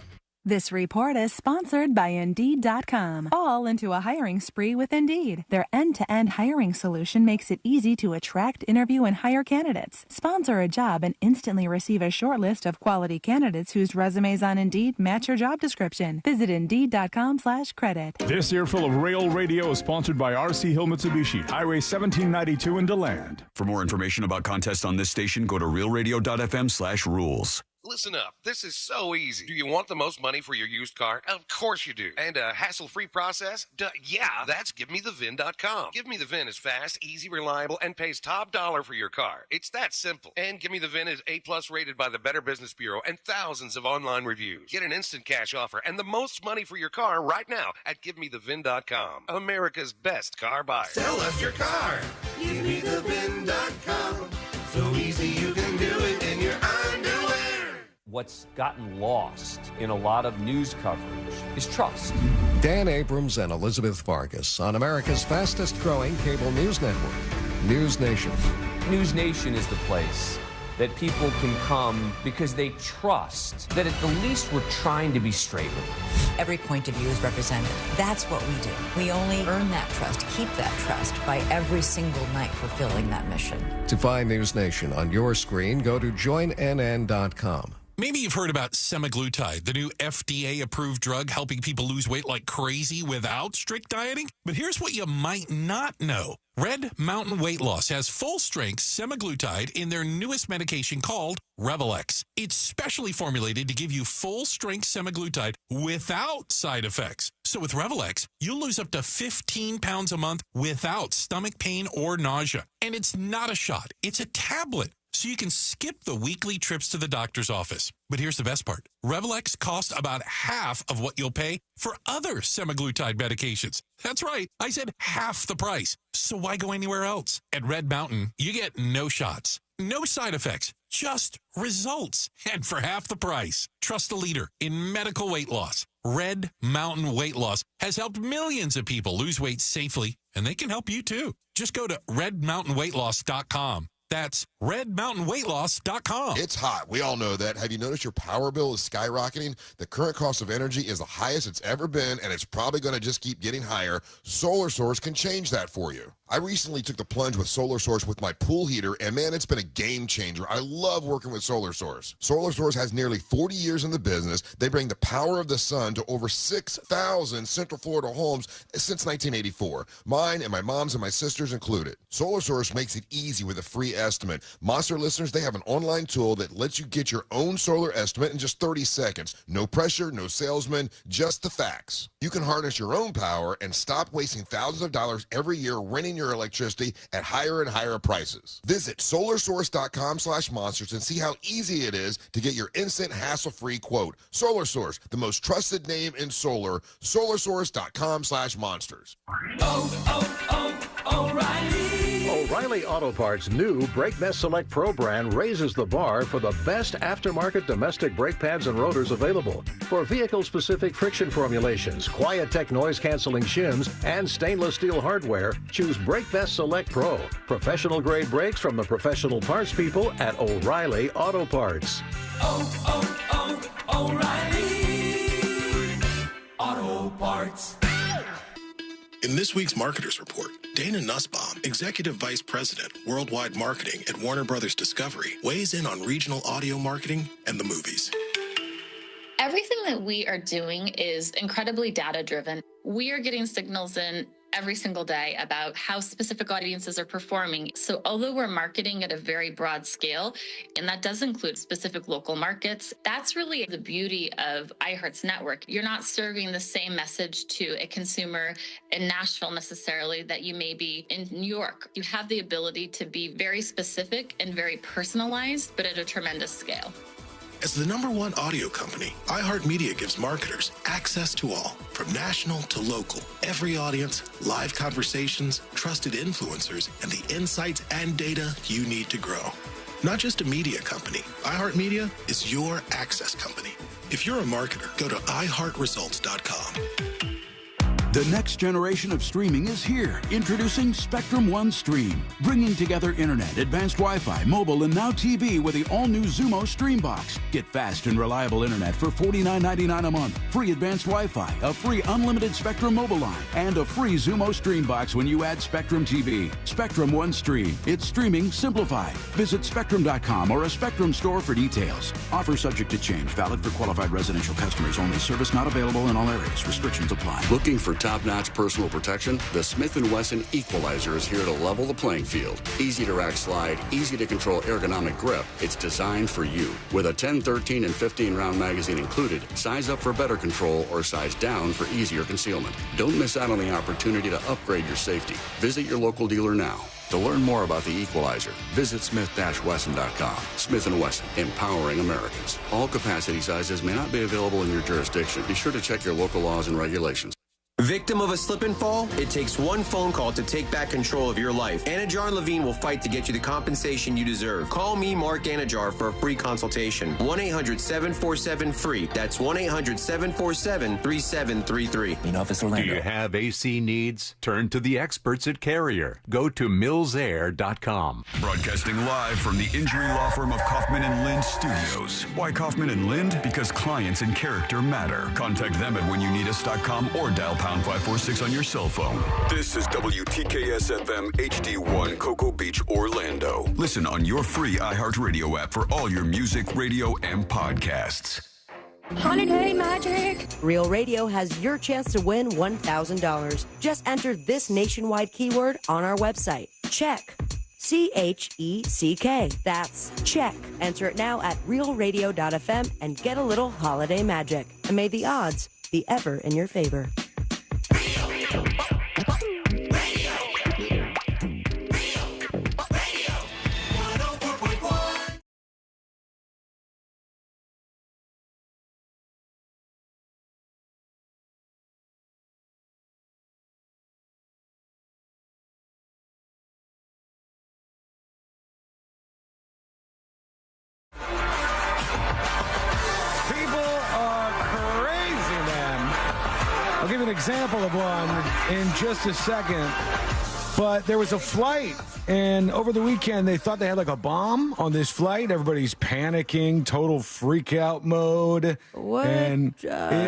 This report is sponsored by Indeed.com. Fall into a hiring spree with Indeed. Their end-to-end hiring solution makes it easy to attract, interview, and hire candidates. Sponsor a job and instantly receive a short list of quality candidates whose resumes on Indeed match your job description. Visit Indeed.com/credit. This earful of Rail Radio is sponsored by RC Hill Mitsubishi, Highway 1792 in DeLand. For more information about contests on this station, go to realradio.fm/rules. Listen up. This is so easy. Do you want the most money for your used car? Of course you do. And a hassle-free process? Yeah, that's GiveMeTheVin.com. Give Me the VIN is fast, easy, reliable, and pays top dollar for your car. It's that simple. And Give Me the VIN is A+ rated by the Better Business Bureau and thousands of online reviews. Get an instant cash offer and the most money for your car right now at GiveMeTheVin.com. America's best car buyer. Sell us your car. GiveMeTheVin.com. So easy you can do it in your underwear. What's gotten lost in a lot of news coverage is trust. Dan Abrams and Elizabeth Vargas on America's fastest growing cable news network, News Nation. News Nation is the place that people can come because they trust that at the least we're trying to be straight with them. Every point of view is represented. That's what we do. We only earn that trust, keep that trust by every single night fulfilling that mission. To find News Nation on your screen, go to joinnn.com. Maybe you've heard about semaglutide, the new FDA-approved drug helping people lose weight like crazy without strict dieting. But here's what you might not know. Red Mountain Weight Loss has full-strength semaglutide in their newest medication called Revelex. It's specially formulated to give you full-strength semaglutide without side effects. So with Revelex, you'll lose up to 15 pounds a month without stomach pain or nausea. And it's not a shot. It's a tablet. So you can skip the weekly trips to the doctor's office. But here's the best part. Revelex costs about half of what you'll pay for other semaglutide medications. That's right. I said half the price. So why go anywhere else? At Red Mountain, you get no shots, no side effects, just results. And for half the price. Trust the leader in medical weight loss. Red Mountain Weight Loss has helped millions of people lose weight safely, and they can help you too. Just go to redmountainweightloss.com. That's redmountainweightloss.com. It's hot. We all know that. Have you noticed your power bill is skyrocketing? The current cost of energy is the highest it's ever been, and it's probably going to just keep getting higher. Solar Source can change that for you. I recently took the plunge with Solar Source with my pool heater, and man, it's been a game changer. I love working with Solar Source. Solar Source has nearly 40 years in the business. They bring the power of the sun to over 6,000 Central Florida homes since 1984. Mine and my mom's and my sister's included. Solar Source makes it easy with a free estimate. Monster listeners, they have an online tool that lets you get your own solar estimate in just 30 seconds. No pressure, no salesman, just the facts. You can harness your own power and stop wasting thousands of dollars every year renting your electricity at higher and higher prices. Visit solarsource.com/monsters and see how easy it is to get your instant hassle-free quote. Solar Source, the most trusted name in solar. solarsource.com/monsters. O'Reilly Auto Parts' new Brake Best Select Pro brand raises the bar for the best aftermarket domestic brake pads and rotors available. For vehicle-specific friction formulations, Quiet Tech noise-canceling shims, and stainless steel hardware, choose Brake Best Select Pro. Professional-grade brakes from the professional parts people at O'Reilly Auto Parts. O'Reilly Auto Parts. In this week's Marketers Report, Dana Nussbaum, Executive Vice President, Worldwide Marketing at Warner Brothers Discovery, weighs in on regional audio marketing and the movies. Everything that we are doing is incredibly data-driven. We are getting signals in every single day about how specific audiences are performing. So although we're marketing at a very broad scale, and that does include specific local markets, that's really the beauty of iHeart's network. You're not serving the same message to a consumer in Nashville necessarily that you may be in New York. You have the ability to be very specific and very personalized, but at a tremendous scale. As the #1 audio company, iHeartMedia gives marketers access to all, from national to local, every audience, live conversations, trusted influencers, and the insights and data you need to grow. Not just a media company, iHeartMedia is your access company. If you're a marketer, go to iHeartResults.com. The next generation of streaming is here. Introducing Spectrum One Stream, bringing together internet, advanced Wi-Fi, mobile, and now TV with the all-new Xumo Stream Box. Get fast and reliable internet for $49.99 a month, free advanced Wi-Fi, a free unlimited Spectrum mobile line, and a free Xumo Stream Box when you add Spectrum TV. Spectrum One Stream. It's streaming simplified. Visit Spectrum.com or a Spectrum store for details. Offer subject to change. Valid for qualified residential customers only. Service not available in all areas. Restrictions apply. Looking for top-notch personal protection? The Smith & Wesson Equalizer is here to level the playing field. Easy to rack slide, easy to control ergonomic grip. It's designed for you. With a 10, 13, and 15-round magazine included, size up for better control or size down for easier concealment. Don't miss out on the opportunity to upgrade your safety. Visit your local dealer now. To learn more about the Equalizer, visit smith-wesson.com. Smith & Wesson, empowering Americans. All capacity sizes may not be available in your jurisdiction. Be sure to check your local laws and regulations. Victim of a slip and fall? It takes one phone call to take back control of your life. Anajar and Levine will fight to get you the compensation you deserve. Call me, Mark Anajar, for a free consultation. 1-800-747-FREE. That's 1-800-747-3733. In Office Orlando. Do you have AC needs? Turn to the experts at Carrier. Go to millsair.com. Broadcasting live from the injury law firm of Kaufman and Lind Studios. Why Kaufman and Lind? Because clients and character matter. Contact them at whenyouneedus.com or dial pound 546 on your cell phone. This is WTKS-FM HD1 Cocoa Beach, Orlando. Listen on your free iHeartRadio app for all your music, radio, and podcasts. Holiday Magic! Real Radio has your chance to win $1,000. Just enter this nationwide keyword on our website. Check. CHECK. That's check. Enter it now at realradio.fm and get a little holiday magic. And may the odds be ever in your favor. I'll give you an example of one in just a second. But there was a flight, and over the weekend, they thought they had like a bomb on this flight. Everybody's panicking, total freak out mode. What and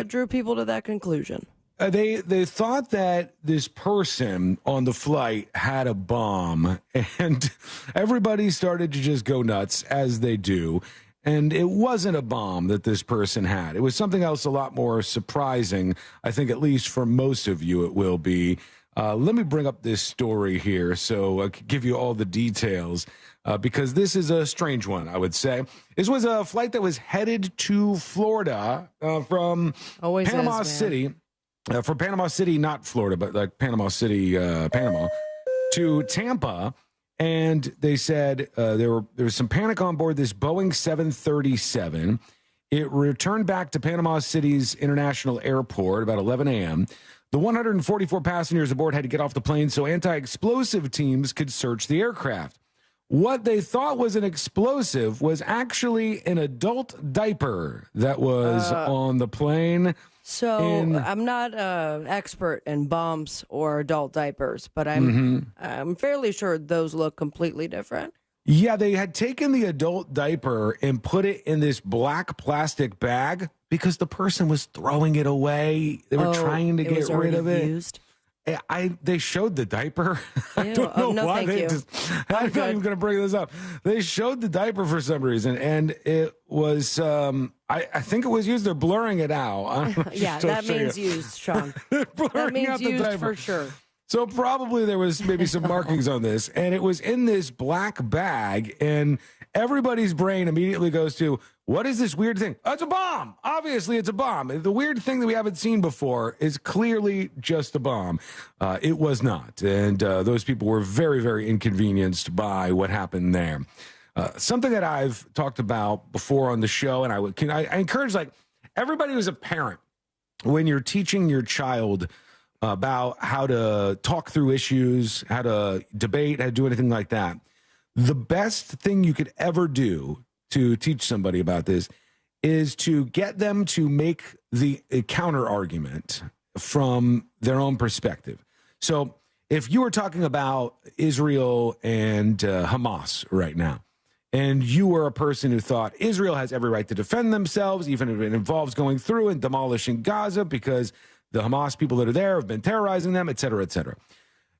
drew people to that conclusion? They thought that this person on the flight had a bomb, and everybody started to just go nuts, as they do. And it wasn't a bomb that this person had. It was something else a lot more surprising. I think at least for most of you it will be. Let me bring up this story here so I can give you all the details because this is a strange one, I would say. This was a flight that was headed to Florida from Panama City. From Panama City, not Florida, but like Panama City, Panama, to Tampa. And they said there was some panic on board this Boeing 737. It returned back to Panama City's International Airport about 11 a.m. The 144 passengers aboard had to get off the plane so anti-explosive teams could search the aircraft. What they thought was an explosive was actually an adult diaper that was on the plane. So I'm not an expert in bombs or adult diapers, but I'm fairly sure those look completely different. Yeah, they had taken the adult diaper and put it in this black plastic bag because the person was throwing it away. They were trying to get rid of it. Used? they showed the diaper. I don't know why they just. I'm not even going to bring this up. They showed the diaper for some reason, and it was. I think it was used. They're blurring it out. Yeah, that means used, Sean. That means used diaper for sure. So probably there was maybe some markings on this, and it was in this black bag, and everybody's brain immediately goes to, what is this weird thing? Oh, it's a bomb. Obviously, it's a bomb. The weird thing that we haven't seen before is clearly just a bomb. It was not, and those people were very, very inconvenienced by what happened there. Something that I've talked about before on the show, and I encourage, like, everybody who's a parent, when you're teaching your child about how to talk through issues, how to debate, how to do anything like that, the best thing you could ever do to teach somebody about this is to get them to make the counter argument from their own perspective. So if you were talking about Israel and Hamas right now, and you were a person who thought Israel has every right to defend themselves, even if it involves going through and demolishing Gaza because the Hamas people that are there have been terrorizing them, et cetera, et cetera.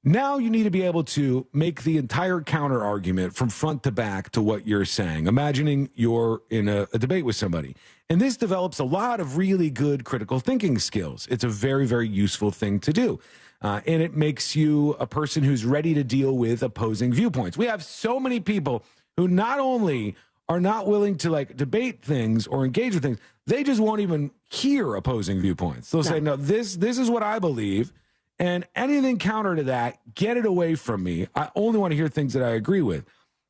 Now you need to be able to make the entire counter argument from front to back to what you're saying, imagining you're in a debate with somebody. And this develops a lot of really good critical thinking skills. It's a very, very useful thing to do. And it makes you a person who's ready to deal with opposing viewpoints. We have so many people who not only are not willing to like debate things or engage with things, they just won't even hear opposing viewpoints. They'll say, no, this is what I believe, and anything counter to that, get it away from me. I only want to hear things that I agree with.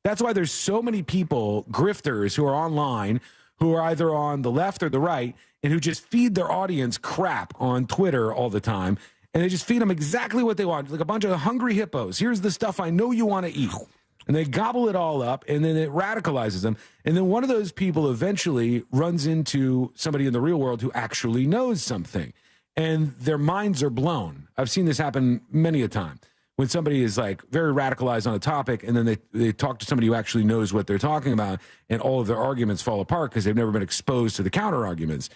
That's why there's so many people, grifters, who are online, who are either on the left or the right, and who just feed their audience crap on Twitter all the time, and they just feed them exactly what they want, like a bunch of hungry hippos. Here's the stuff I know you want to eat. And they gobble it all up, and then it radicalizes them. And then one of those people eventually runs into somebody in the real world who actually knows something, and their minds are blown. I've seen this happen many a time when somebody is like very radicalized on a topic, and then they talk to somebody who actually knows what they're talking about, and all of their arguments fall apart because they've never been exposed to the counter arguments.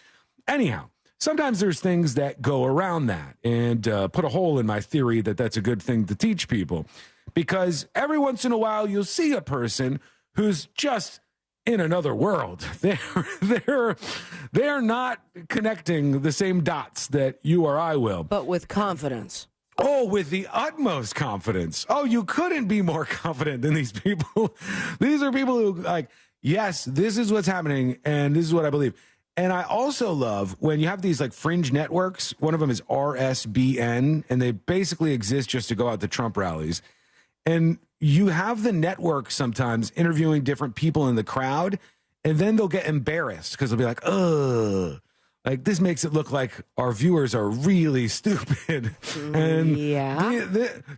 Anyhow, sometimes there's things that go around that and put a hole in my theory that that's a good thing to teach people. Because every once in a while, you'll see a person who's just in another world. They're not connecting the same dots that you or I will. But with confidence. Oh, with the utmost confidence. Oh, you couldn't be more confident than these people. These are people who, like, yes, this is what's happening, and this is what I believe. And I also love when you have these, like, fringe networks. One of them is RSBN, and they basically exist just to go out to Trump rallies. And you have the network sometimes interviewing different people in the crowd, and then they'll get embarrassed because they'll be like, ugh, like this makes it look like our viewers are really stupid. And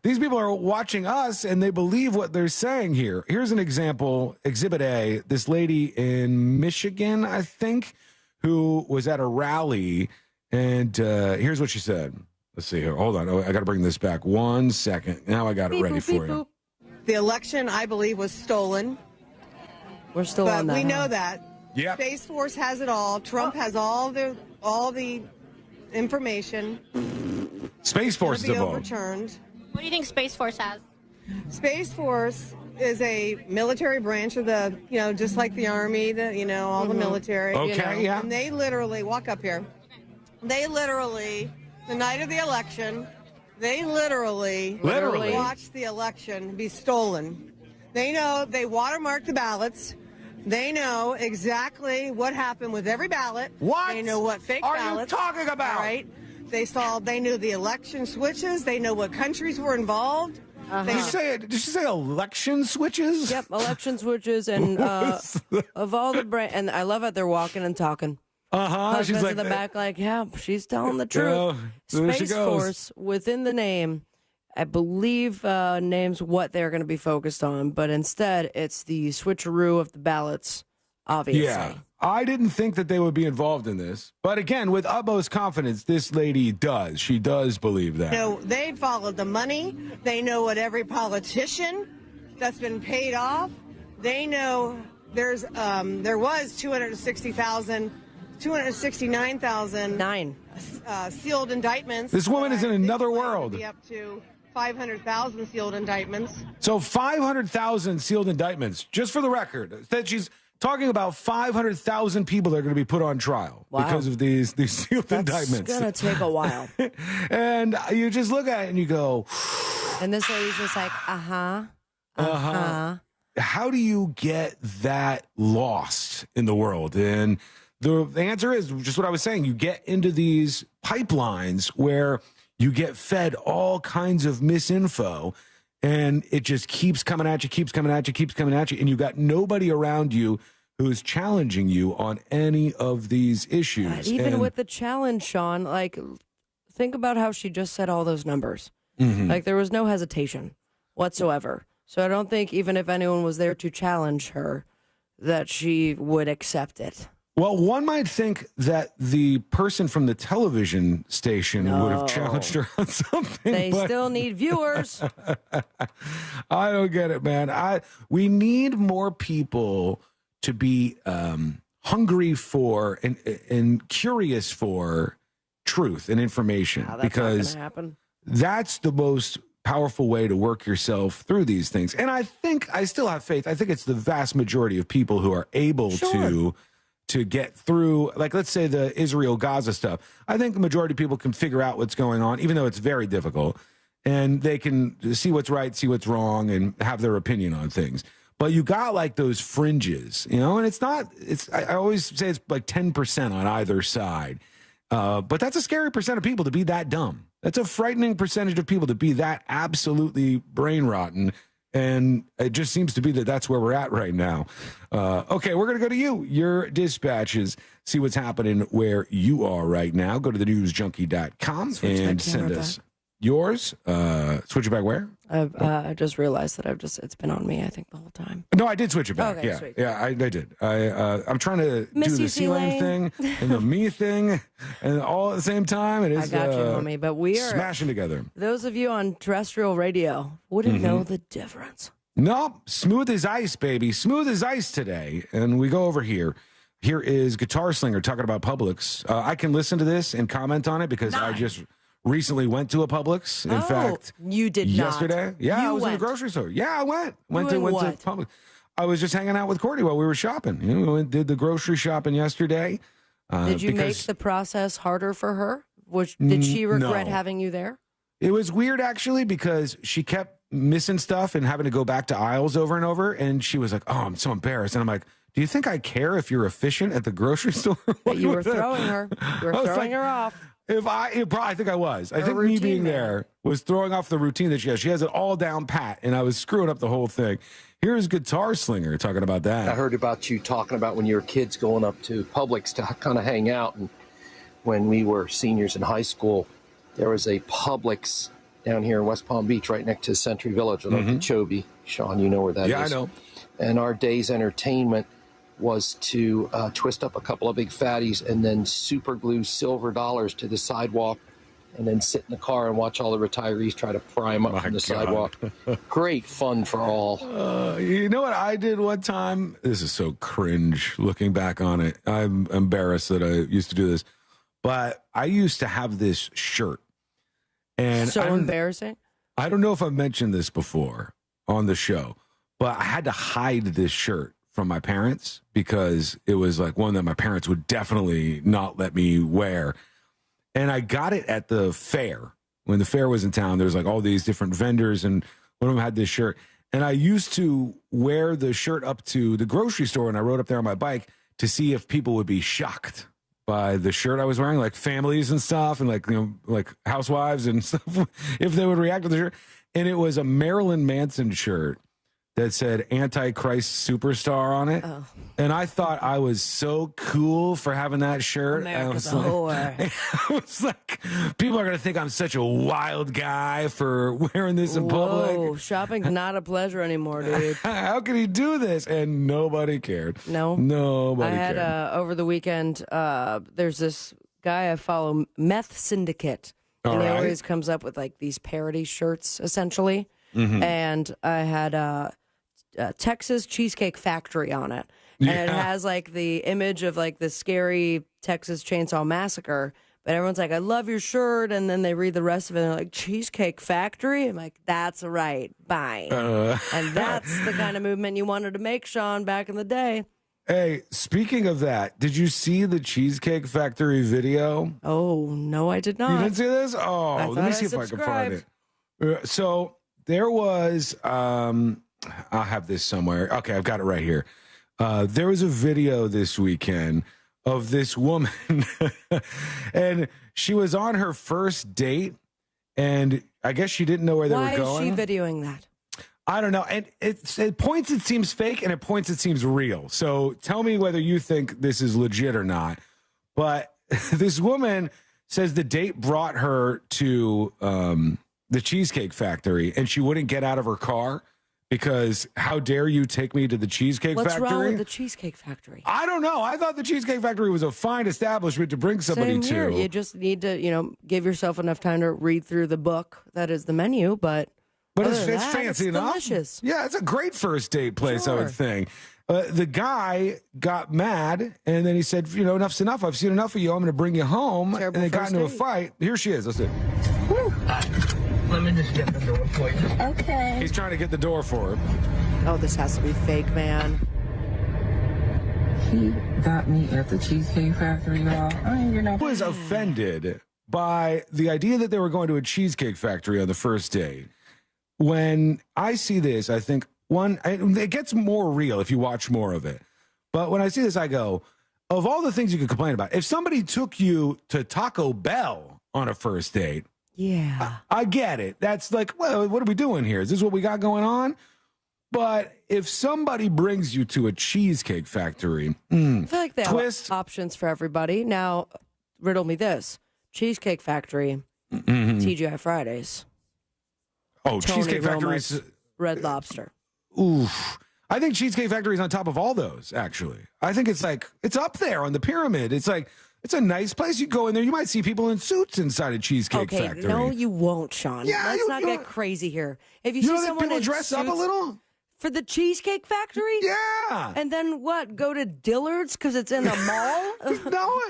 these people are watching us, and they believe what they're saying here. Here's an example, Exhibit A, this lady in Michigan, I think, who was at a rally, and here's what she said. Let's see here. Hold on. Oh, I got to bring this back 1 second. Now I got it ready for you. The election, I believe, was stolen. We're still on that. But we know that. Yeah. Space Force has it all. Trump has all the information. Space Force is involved. Overturned. What do you think Space Force has? Space Force is a military branch of the, just like the Army, all the military. Okay, yeah. And they literally, walk up here. They literally, the night of the election, they literally watched the election be stolen. They know, they watermarked the ballots. They know exactly what happened with every ballot. What? They know what fake ballots are you talking about? All right. They knew the election switches. They know what countries were involved. Did you say election switches? Yep, election switches, and of all the and I love it. They're walking and talking. Husband's she's like, in the back, like, yeah, she's telling the truth. Space Force within the name, I believe, names what they're going to be focused on, but instead it's the switcheroo of the ballots. Obviously, yeah. I didn't think that they would be involved in this, but again, with utmost confidence, this lady does. She does believe that. They followed the money. They know what every politician that's been paid off. They know there was 260,000 269,000 sealed indictments. This woman is in another world. Be up to 500,000 sealed indictments. So 500,000 sealed indictments, just for the record. That she's talking about 500,000 people that are going to be put on trial because of these sealed indictments. It's going to take a while. And you just look at it and you go... And this lady's just like, How do you get that lost in the world? And the answer is just what I was saying. You get into these pipelines where you get fed all kinds of misinfo, and it just keeps coming at you, and you got nobody around you who's challenging you on any of these issues. Even with the challenge, Sean, like, think about how she just said all those numbers. Mm-hmm. Like, there was no hesitation whatsoever. So I don't think even if anyone was there to challenge her, that she would accept it. Well, one might think that the person from the television station would have challenged her on something. They still need viewers. I don't get it, man. We need more people to be hungry for and curious for truth and information, because that's the most powerful way to work yourself through these things. And I still have faith. I think it's the vast majority of people who are able to get through, like, let's say the Israel-Gaza stuff. I think the majority of people can figure out what's going on, even though it's very difficult, and they can see what's right, see what's wrong, and have their opinion on things. But you got like those fringes, and I always say it's like 10% on either side. But that's a scary percent of people to be that dumb. That's a frightening percentage of people to be that absolutely brain rotten. And it just seems to be that that's where we're at right now. Okay, we're going to go to you, your dispatches, see what's happening where you are right now. Go to thenewsjunkie.com and send us yours. Switch it back where? I just realized that it's been on me, I think, the whole time. No, I did switch it back. Okay, sweet. Yeah, I did. I'm trying to do the C-Lane thing and the me thing and all at the same time. It is, I got you, homie. But we are smashing together. Those of you on terrestrial radio wouldn't know the difference. Nope. Smooth as ice, baby. Smooth as ice today. And we go over here. Here is Guitar Slinger talking about Publix. I can listen to this and comment on it because I just recently went to a Publix. In fact, you did yesterday. Not. Yeah, you I was in the grocery store. Yeah, I went to Publix. I was just hanging out with Courtney while we were shopping. We went, did the grocery shopping yesterday. Did you make the process harder for her? Did she regret having you there? It was weird, actually, because she kept missing stuff and having to go back to aisles over and over. And she was like, "Oh, I'm so embarrassed." And I'm like, "Do you think I care if you're efficient at the grocery store?" You were throwing her. You were throwing her off. I think I was. I think me being there was throwing off the routine that she has. She has it all down pat, and I was screwing up the whole thing. Here's Guitar Slinger talking about that. I heard about you talking about when you were kids going up to Publix to kind of hang out. And when we were seniors in high school, there was a Publix down here in West Palm Beach right next to Century Village with Okeechobee. Sean, you know where that is. Yeah, I know. And our day's entertainment was to twist up a couple of big fatties and then super glue silver dollars to the sidewalk and then sit in the car and watch all the retirees try to pry them up from the sidewalk. Great fun for all. You know what I did one time? This is so cringe looking back on it. I'm embarrassed that I used to do this. But I used to have this shirt. And so embarrassing. I don't know if I've mentioned this before on the show, but I had to hide this shirt from my parents because it was like one that my parents would definitely not let me wear. And I got it at the fair. When the fair was in town, there was like all these different vendors, and one of them had this shirt. And I used to wear the shirt up to the grocery store, and I rode up there on my bike to see if people would be shocked by the shirt I was wearing, like families and stuff, and like housewives and stuff, if they would react to the shirt. And it was a Marilyn Manson shirt that said Antichrist Superstar on it. Oh. And I thought I was so cool for having that shirt. America's a whore. I was like, people are going to think I'm such a wild guy for wearing this in public. Whoa, shopping's not a pleasure anymore, dude. How can he do this? And nobody cared. No. Nobody cared. I had, over the weekend, there's this guy I follow, Meth Syndicate. And he always comes up with like these parody shirts, essentially. Mm-hmm. And I had Texas Cheesecake Factory on it. And it has like the image of like the scary Texas Chainsaw Massacre. But everyone's like, I love your shirt. And then they read the rest of it and they're like, Cheesecake Factory? I'm like, that's right. Bye. And that's the kind of movement you wanted to make, Sean, back in the day. Hey, speaking of that, did you see the Cheesecake Factory video? Oh, no, I did not. You didn't see this? Oh, let me see if I can find it. So there was, I'll have this somewhere. Okay, I've got it right here. There was a video this weekend of this woman, and she was on her first date, and I guess she didn't know where they were going. Why is she videoing that? I don't know. And at points it seems fake, and at points it seems real. So tell me whether you think this is legit or not. But this woman says the date brought her to the Cheesecake Factory, and she wouldn't get out of her car because how dare you take me to the Cheesecake Factory? What's wrong with the Cheesecake Factory? I don't know. I thought the Cheesecake Factory was a fine establishment to bring somebody Same here. to. You just need to, give yourself enough time to read through the book that is the menu, but it's fancy enough. Delicious. Yeah, it's a great first date place, Sure. I would think. The guy got mad, and then he said, enough's enough. I've seen enough of you. I'm going to bring you home. Terrible and they got first into a date. fight. Here she is. Let's see. Let me just get the door for you. Okay. He's trying to get the door for her. Oh, this has to be fake, man. He got me at the Cheesecake Factory, y'all. I was offended by the idea that they were going to a Cheesecake Factory on the first date. When I see this, I think, it gets more real if you watch more of it. But when I see this, I go, of all the things you could complain about, if somebody took you to Taco Bell on a first date, yeah, I get it. That's like, well, what are we doing here? Is this what we got going on? But if somebody brings you to a Cheesecake Factory, I feel like they have options for everybody. Now, riddle me this. Cheesecake Factory, TGI Fridays. Oh, Tony Cheesecake Factory's Roma's Red Lobster. Oof. I think Cheesecake Factory is on top of all those, actually. I think it's up there on the pyramid. It's like, it's a nice place. You go in there, you might see people in suits inside a Cheesecake Factory. No, you won't, Sean. Yeah, Let's not get crazy here. If you see know that someone people in dress up a suits little? for the Cheesecake Factory? Yeah. And then what? Go to Dillard's because it's in a mall? No.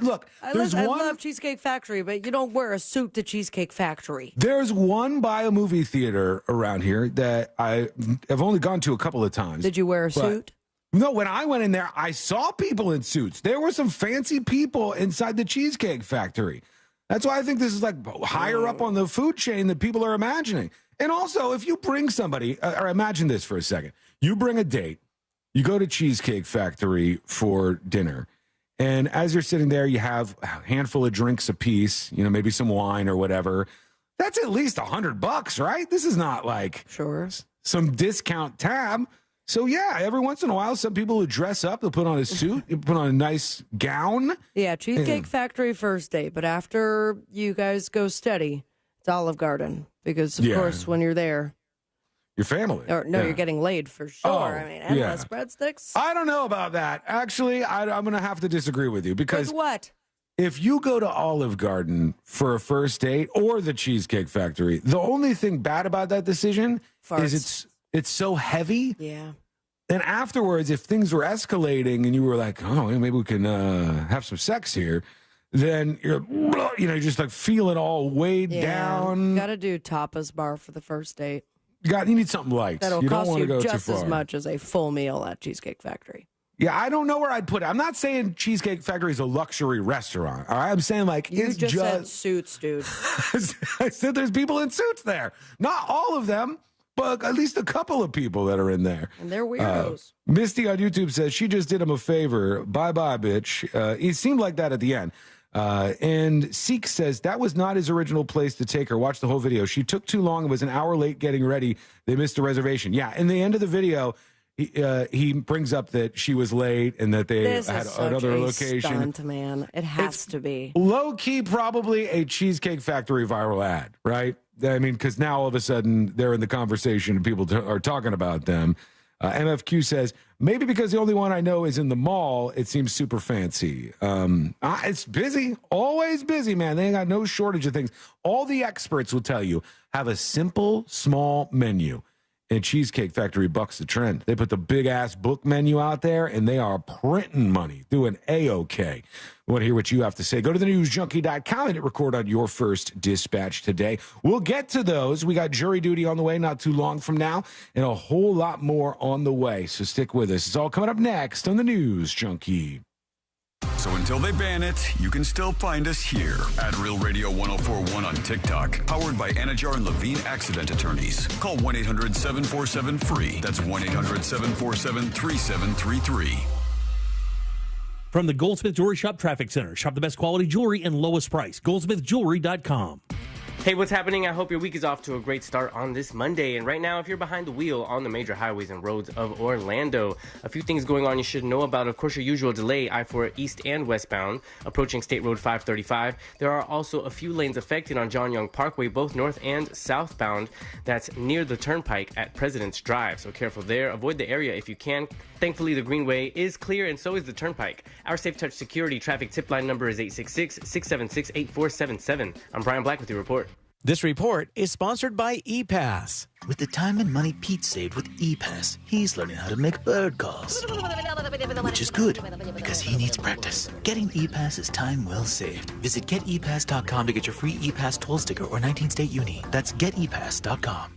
Look, I there's love Cheesecake Factory, but you don't wear a suit to Cheesecake Factory. There's one by a movie theater around here that I have only gone to a couple of times. Did you wear a suit? No, when I went in there, I saw people in suits. There were some fancy people inside the Cheesecake Factory. That's why I think this is like higher up on the food chain than people are imagining. And also, if you bring somebody, or imagine this for a second. You bring a date, you go to Cheesecake Factory for dinner, and as you're sitting there, you have a handful of drinks apiece, maybe some wine or whatever. That's at least $100, right? This is not like some discount tab. So yeah, every once in a while, some people who dress up, they'll put on a suit, put on a nice gown. Yeah, Cheesecake Factory first date, but after you guys go steady, it's Olive Garden because, of course, when you're there, your family. Or no, you're getting laid for sure. Oh, I mean, endless breadsticks. I don't know about that. Actually, I'm going to have to disagree with you because with what? If you go to Olive Garden for a first date or the Cheesecake Factory, the only thing bad about that decision is it's so heavy. Yeah. And afterwards, if things were escalating and you were like, oh, maybe we can have some sex here, then you're just like feeling all weighed down. Got to do tapas bar for the first date. You need something light. That'll you cost don't you go just too far. as much as a full meal at Cheesecake Factory. Yeah, I don't know where I'd put it. I'm not saying Cheesecake Factory is a luxury restaurant. All right, I'm saying You just said suits, dude. I said there's people in suits there. Not all of them, but at least a couple of people that are in there. And they're weirdos. Misty on YouTube says she just did him a favor. Bye-bye, bitch. He seemed like that at the end. And Seek says that was not his original place to take her. Watch the whole video. She took too long and was an hour late getting ready. They missed a reservation. Yeah, in the end of the video, he brings up that she was late and that they had another location. Stunt, man. It has to be. Low-key, probably a Cheesecake Factory viral ad, right? I mean, because now all of a sudden they're in the conversation and people are talking about them. MFQ says, maybe because the only one I know is in the mall, it seems super fancy. It's busy, always busy, man. They ain't got no shortage of things. All the experts will tell you, have a simple, small menu. And Cheesecake Factory bucks the trend. They put the big-ass book menu out there, and they are printing money, doing A-OK. We want to hear what you have to say. Go to thenewsjunkie.com and hit record on your first dispatch today. We'll get to those. We got jury duty on the way not too long from now, and a whole lot more on the way. So stick with us. It's all coming up next on the News Junkie. So until they ban it, you can still find us here at Real Radio 104.1 on TikTok. Powered by Anajar and Levine Accident Attorneys. Call 1-800-747-FREE. That's 1-800-747-3733. From the Goldsmith Jewelry Shop Traffic Center. Shop the best quality jewelry and lowest price. GoldsmithJewelry.com. Hey, what's happening? I hope your week is off to a great start on this Monday. And right now, if you're behind the wheel on the major highways and roads of Orlando, a few things going on you should know about. Of course, your usual delay, I-4 east and westbound, approaching State Road 535. There are also a few lanes affected on John Young Parkway, both north and southbound. That's near the Turnpike at President's Drive. So careful there. Avoid the area if you can. Thankfully, the Greenway is clear, and so is the Turnpike. Our Safe Touch Security traffic tip line number is 866-676-8477. I'm Brian Black with your report. This report is sponsored by ePass. With the time and money Pete saved with ePass, he's learning how to make bird calls. Which is good, because he needs practice. Getting ePass is time well saved. Visit GetEPass.com to get your free ePass toll sticker or 19-state uni. That's GetEPass.com.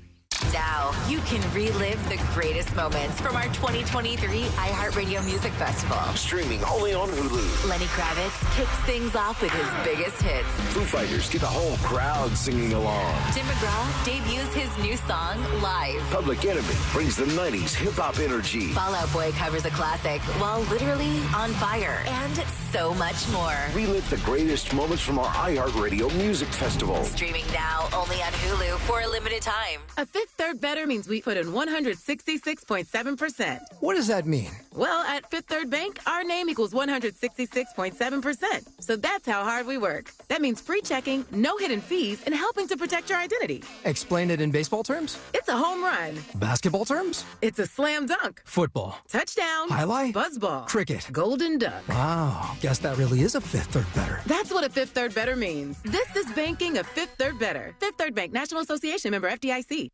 Now, you can relive the greatest moments from our 2023 iHeartRadio Music Festival. Streaming only on Hulu. Lenny Kravitz kicks things off with his biggest hits. Foo Fighters get the whole crowd singing along. Tim McGraw debuts his new song live. Public Enemy brings the 90s hip-hop energy. Fall Out Boy covers a classic while literally on fire. And so much more. Relive the greatest moments from our iHeartRadio Music Festival. Streaming now only on Hulu for a limited time. A Fifth Third Better means we put in 166.7%. What does that mean? Well, at Fifth Third Bank, our name equals 166.7%. So that's how hard we work. That means free checking, no hidden fees, and helping to protect your identity. Explain it in baseball terms? It's a home run. Basketball terms? It's a slam dunk. Football. Touchdown. Highlight. Buzzball. Cricket. Golden duck. Wow. Guess that really is a Fifth Third Better. That's what a Fifth Third Better means. This is banking a Fifth Third Better. Fifth Third Bank, National Association member FDIC.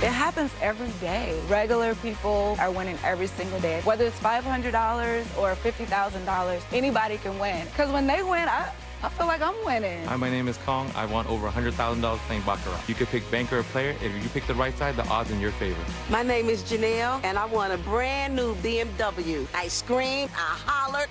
It happens every day. Regular people are winning every single day. Whether it's $500 or $50,000, anybody can win. Because when they win, I feel like I'm winning. Hi, my name is Kong. I won over $100,000 playing baccarat. You could pick banker or player. If you pick the right side, the odds in your favor. My name is Janelle, and I won a brand new BMW. I screamed, I hollered.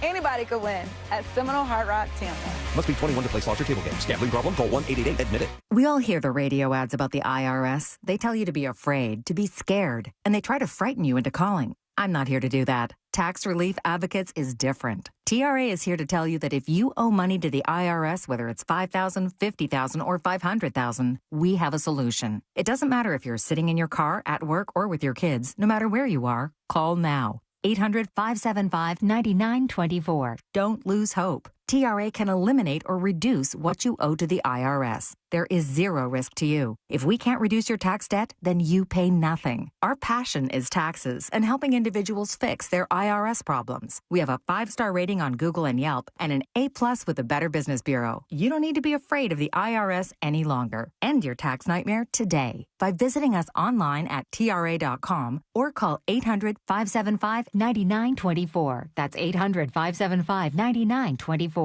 Anybody could win at Seminole Hard Rock Tampa. Must be 21 to play slots or table games. Gambling problem? Call 1-888-ADMIT-IT. We all hear the radio ads about the IRS. They tell you to be afraid, to be scared, and they try to frighten you into calling. I'm not here to do that. Tax Relief Advocates is different. TRA is here to tell you that if you owe money to the IRS, whether it's $5,000, $50,000, or $500,000, we have a solution. It doesn't matter if you're sitting in your car, at work, or with your kids. No matter where you are, call now. 800-575-9924. Don't lose hope. TRA can eliminate or reduce what you owe to the IRS. There is zero risk to you. If we can't reduce your tax debt, then you pay nothing. Our passion is taxes and helping individuals fix their IRS problems. We have a 5-star rating on Google and Yelp and an A+ with the Better Business Bureau. You don't need to be afraid of the IRS any longer. End your tax nightmare today by visiting us online at TRA.com or call 800-575-9924. That's 800-575-9924.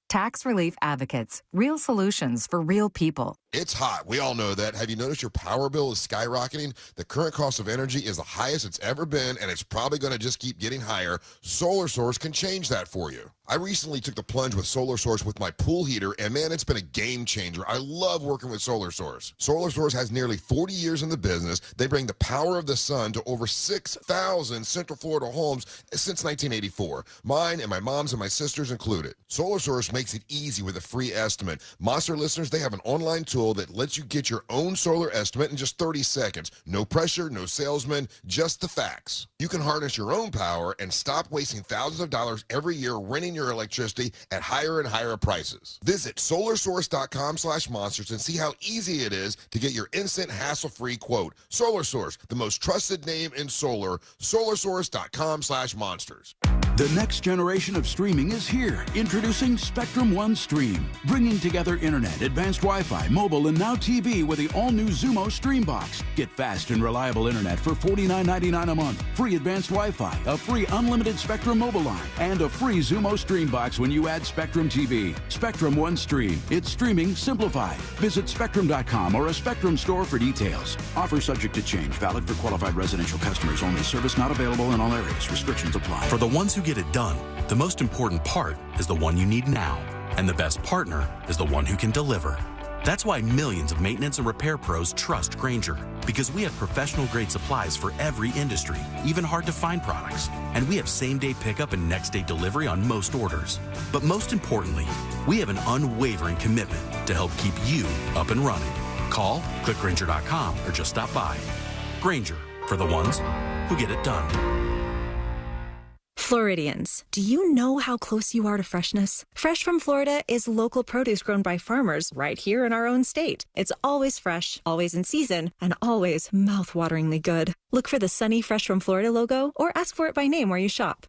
Tax Relief Advocates. Real solutions for real people. It's hot. We all know that. Have you noticed your power bill is skyrocketing? The current cost of energy is the highest it's ever been, and it's probably going to just keep getting higher. Solar Source can change that for you. I recently took the plunge with Solar Source with my pool heater, and man, it's been a game changer. I love working with Solar Source. Solar Source has nearly 40 years in the business. They bring the power of the sun to over 6,000 Central Florida homes since 1984. Mine and my mom's and my sister's included. Solar Source makes it easy with a free estimate. Monster listeners, they have an online tool that lets you get your own solar estimate in just 30 seconds. No pressure, no salesman, just the facts. You can harness your own power and stop wasting thousands of dollars every year renting your electricity at higher and higher prices. Visit solarsource.com/monsters and see how easy it is to get your instant hassle-free quote. Solar Source, the most trusted name in solar, solarsource.com/monsters. The next generation of streaming is here. Introducing Spectrum One Stream, bringing together internet, advanced Wi-Fi, mobile, and now TV with the all-new Xumo Stream Box. Get fast and reliable internet for $49.99 a month, free advanced Wi-Fi, a free unlimited Spectrum mobile line, and a free Xumo Stream Box when you add Spectrum TV. Spectrum One Stream. It's streaming simplified. Visit Spectrum.com or a Spectrum store for details. Offer subject to change. Valid for qualified residential customers only. Service not available in all areas. Restrictions apply. For the ones who get it done, the most important part is the one you need now. And the best partner is the one who can deliver. That's why millions of maintenance and repair pros trust Grainger. Because we have professional-grade supplies for every industry, even hard-to-find products. And we have same-day pickup and next-day delivery on most orders. But most importantly, we have an unwavering commitment to help keep you up and running. Call, click Grainger.com, or just stop by. Grainger, for the ones who get it done. Floridians, do you know how close you are to freshness? Fresh from Florida is local produce grown by farmers right here in our own state. It's always fresh, always in season, and always mouth-wateringly good. Look for the Sunny Fresh from Florida logo or ask for it by name where you shop.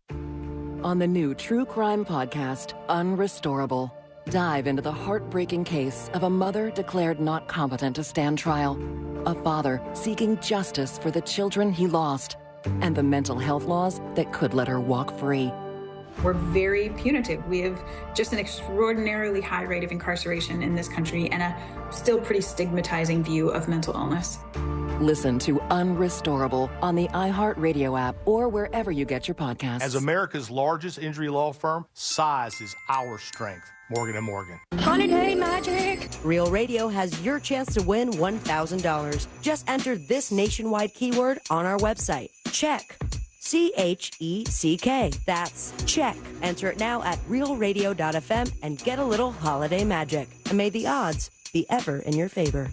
On the new true crime podcast, Unrestorable, dive into the heartbreaking case of a mother declared not competent to stand trial, a father seeking justice for the children he lost, and the mental health laws that could let her walk free. We're very punitive. We have just an extraordinarily high rate of incarceration in this country and a still pretty stigmatizing view of mental illness. Listen to Unrestorable on the iHeartRadio app or wherever you get your podcasts. As America's largest injury law firm, size is our strength. Morgan & Morgan. Holiday magic! Real Radio has your chance to win $1,000. Just enter this nationwide keyword on our website. Check. CHECK. That's check. Enter it now at realradio.fm and get a little holiday magic. And may the odds be ever in your favor.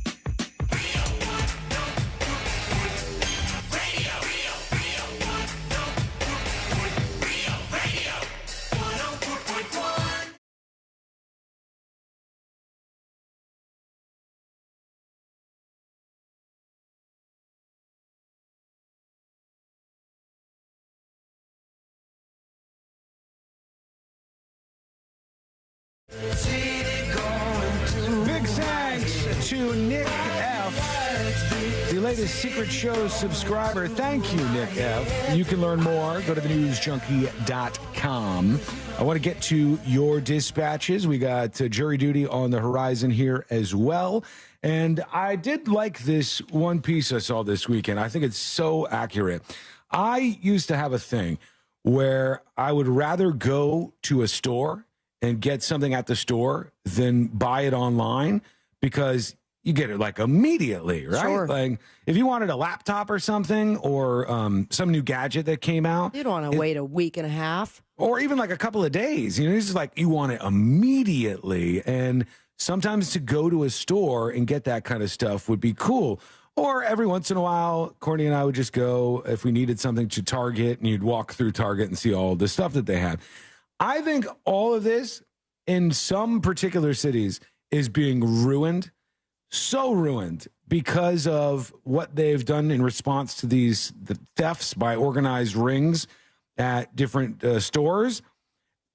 Big thanks to Nick F., the latest Secret Show subscriber. Thank you, Nick F. You can learn more. Go to thenewsjunkie.com. I want to get to your dispatches. We got jury duty on the horizon here as well. And I did like this one piece I saw this weekend. I think it's so accurate. I used to have a thing where I would rather go to a store and get something at the store than buy it online because you get it like immediately, right? Sure. Like if you wanted a laptop or something or some new gadget that came out. You don't want to wait a week and a half. Or even like a couple of days. You know, it's just like you want it immediately. And sometimes to go to a store and get that kind of stuff would be cool. Or every once in a while, Courtney and I would just go if we needed something to Target and you'd walk through Target and see all the stuff that they have. I think all of this in some particular cities is being ruined, so ruined because of what they've done in response to the thefts by organized rings at different stores.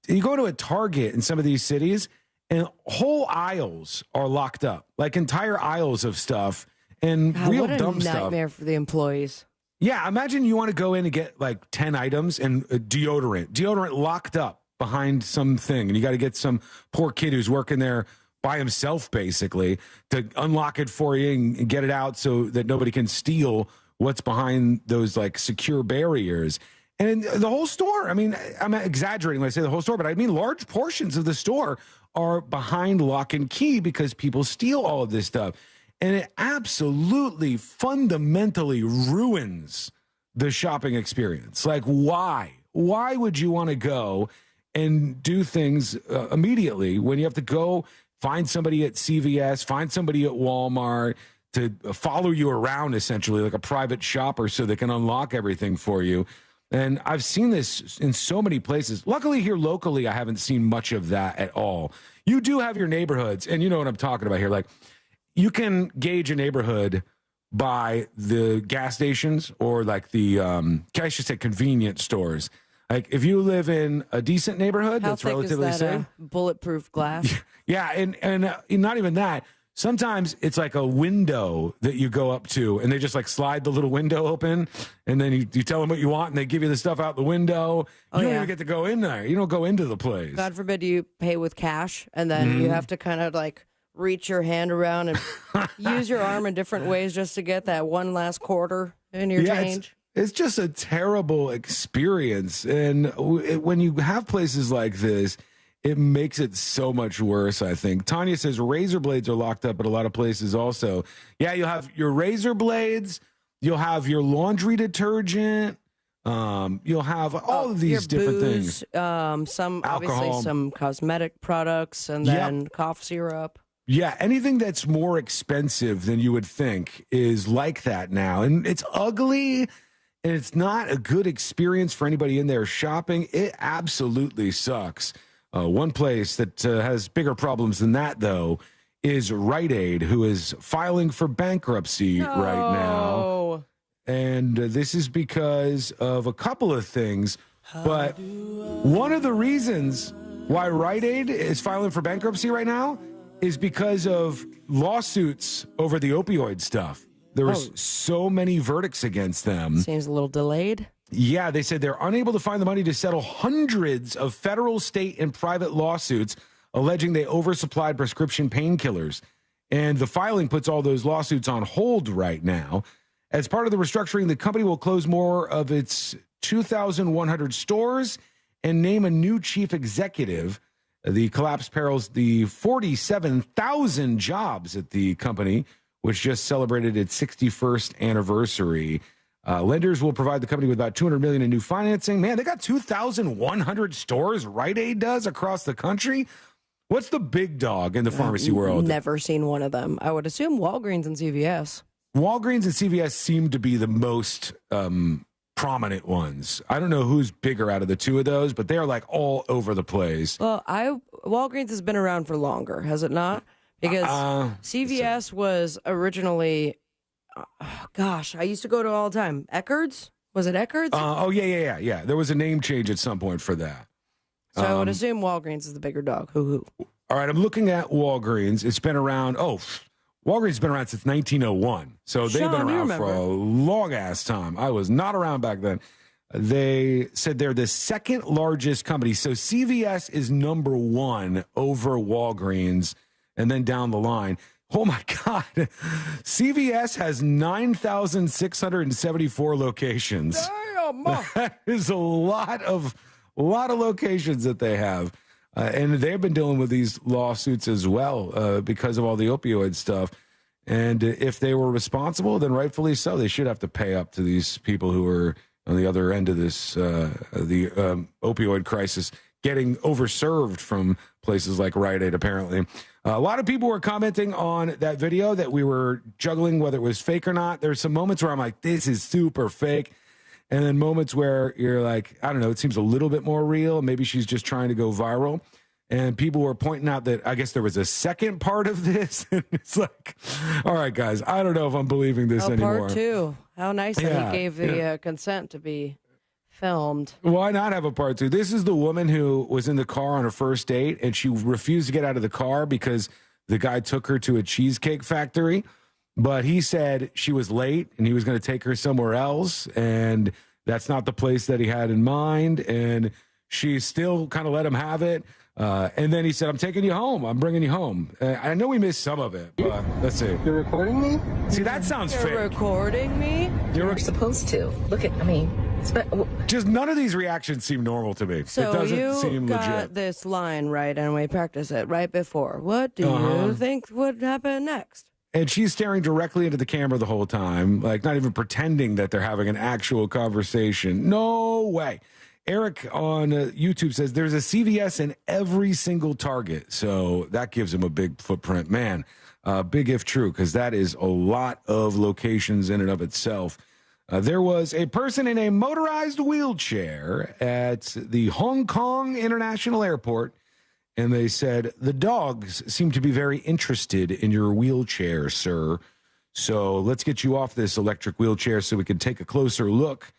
You go to a Target in some of these cities and whole aisles are locked up, like entire aisles of stuff and real dumb stuff. What a nightmare for the employees. Yeah, imagine you want to go in and get like 10 items and deodorant locked up behind something, and you got to get some poor kid who's working there by himself basically to unlock it for you and get it out so that nobody can steal what's behind those like secure barriers. And the whole store, I mean, I'm exaggerating when I say the whole store, but I mean large portions of the store are behind lock and key because people steal all of this stuff. And it absolutely fundamentally ruins the shopping experience. Like, why? Why would you want to go and do things immediately when you have to go find somebody at CVS, find somebody at Walmart to follow you around, essentially, like a private shopper so they can unlock everything for you? And I've seen this in so many places. Luckily, here locally, I haven't seen much of that at all. You do have your neighborhoods, and you know what I'm talking about here. Like, you can gauge a neighborhood by the gas stations or like the, I should say convenience stores. Like, if you live in a decent neighborhood How that's thick relatively is that, safe. bulletproof glass? Yeah, and not even that. Sometimes it's like a window that you go up to, and they just like slide the little window open, and then you tell them what you want, and they give you the stuff out the window. You don't even get to go in there. You don't go into the place. God forbid you pay with cash, and then you have to kind of like reach your hand around and use your arm in different ways just to get that one last quarter in your change. It's just a terrible experience. And when you have places like this, it makes it so much worse, I think. Tanya says razor blades are locked up at a lot of places also. Yeah, you'll have your razor blades. You'll have your laundry detergent. You'll have all of these different booze, things. Some, alcohol. obviously, some cosmetic products, and then cough syrup. Yeah, anything that's more expensive than you would think is like that now. And it's ugly, and it's not a good experience for anybody in there shopping. It absolutely sucks. One place that has bigger problems than that, though, is Rite Aid, who is filing for bankruptcy right now. And this is because of a couple of things. But one of the reasons why Rite Aid is filing for bankruptcy right now is because of lawsuits over the opioid stuff. There was so many verdicts against them. Seems a little delayed. Yeah, they said they're unable to find the money to settle hundreds of federal, state, and private lawsuits alleging they oversupplied prescription painkillers. And the filing puts all those lawsuits on hold right now. As part of the restructuring, the company will close more of its 2,100 stores and name a new chief executive. The collapse perils the 47,000 jobs at the company, which just celebrated its 61st anniversary. Lenders will provide the company with about $200 million in new financing. Man, they got 2,100 stores, Rite Aid does, across the country. What's the big dog in the pharmacy world? Never seen one of them. I would assume Walgreens and CVS. Walgreens and CVS seem to be the most prominent ones. I don't know who's bigger out of the two of those, but they're like all over the place. Well, Walgreens has been around for longer, has it not? Because CVS was originally... I used to go to all the time. Eckerd's? Was it Eckerd's? Yeah. There was a name change at some point for that. So I would assume Walgreens is the bigger dog. Hoo-hoo. All right, I'm looking at Walgreens. It's been around, Walgreens has been around since 1901. So they've been around for a long-ass time. I was not around back then. They said they're the second largest company. So CVS is number one over Walgreens, and then down the line. Oh, my God. CVS has 9,674 locations. Damn. That is a lot of locations that they have. And they've been dealing with these lawsuits as well because of all the opioid stuff. And if they were responsible, then rightfully so. They should have to pay up to these people who are on the other end of this, the opioid crisis, getting overserved from places like Rite Aid, apparently. A lot of people were commenting on that video that we were juggling whether it was fake or not. There's some moments where I'm like, this is super fake. And then moments where you're like, I don't know, it seems a little bit more real. Maybe she's just trying to go viral. And people were pointing out that I guess there was a second part of this. And it's like, all right, guys, I don't know if I'm believing this anymore. Part two. How nice that he gave the consent to be filmed. Why not have a part two? This is the woman who was in the car on her first date, and she refused to get out of the car because the guy took her to a Cheesecake Factory. But he said she was late, and he was going to take her somewhere else, and that's not the place that he had in mind. And she still kind of let him have it. And then he said, I'm taking you home. I'm bringing you home. I know we missed some of it, but let's see. You're recording me? See, that sounds fake. You're recording me? You're supposed to. Look at, just none of these reactions seem normal to me. So it doesn't you seem got legit. this line right, and we practiced it right before. What do you think would happen next? And she's staring directly into the camera the whole time, like not even pretending that they're having an actual conversation. No way. Eric on YouTube says there's a CVS in every single Target. So that gives him a big footprint. Man, big if true, because that is a lot of locations in and of itself. There was a person in a motorized wheelchair at the Hong Kong International Airport, and they said, the dogs seem to be very interested in your wheelchair, sir. So let's get you off this electric wheelchair so we can take a closer look.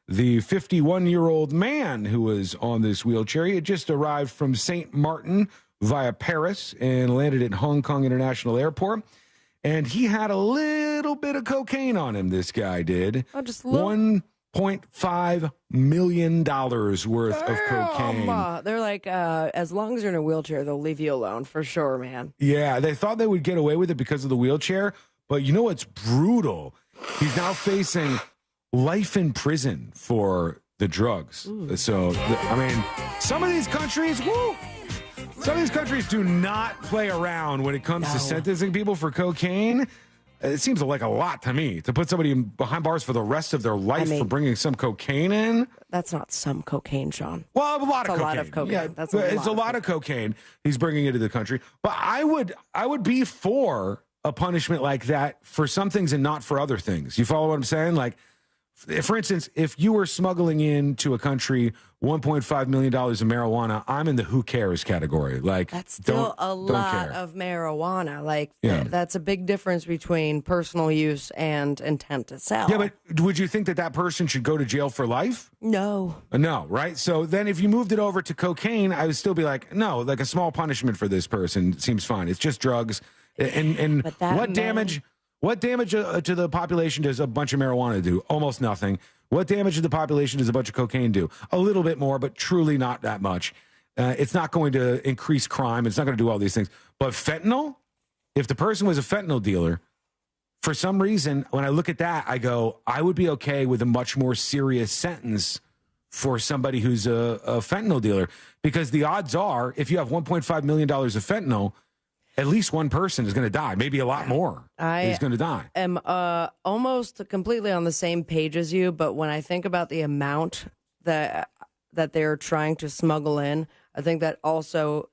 the 51-year-old man who was on this wheelchair. He had just arrived from St. Martin via Paris and landed at Hong Kong International Airport. And he had a little bit of cocaine on him, this guy did. Oh, just $1.5 million worth of cocaine. They're like, as long as you're in a wheelchair, they'll leave you alone for sure, man. Yeah, they thought they would get away with it because of the wheelchair. But you know what's brutal? He's now facing life in prison for the drugs. Ooh. So, I mean, some of these countries, some of these countries do not play around when it comes to sentencing people for cocaine. It seems like a lot to me to put somebody behind bars for the rest of their life for bringing some cocaine in. That's not some cocaine, Sean. Well, a lot of cocaine. Yeah, it's a lot of cocaine he's bringing into the country. But I would be for a punishment like that for some things and not for other things. You follow what I'm saying? Like, for instance, if you were smuggling into a country $1.5 million of marijuana, I'm in the who cares category. Like, that's still a lot of marijuana. Like, that's a big difference between personal use and intent to sell. Yeah, but would you think that person should go to jail for life? No. No, right? So then if you moved it over to cocaine, I would still be like, no, like a small punishment for this person seems fine. It's just drugs. And what damage... What damage to the population does a bunch of marijuana do? Almost nothing. What damage to the population does a bunch of cocaine do? A little bit more, but truly not that much. It's not going to increase crime. It's not going to do all these things. But fentanyl, if the person was a fentanyl dealer, for some reason, when I look at that, I go, I would be okay with a much more serious sentence for somebody who's a fentanyl dealer. Because the odds are, if you have $1.5 million of fentanyl, at least one person is going to die. Maybe a lot more is going to die. I am almost completely on the same page as you, but when I think about the amount that they're trying to smuggle in, I think that also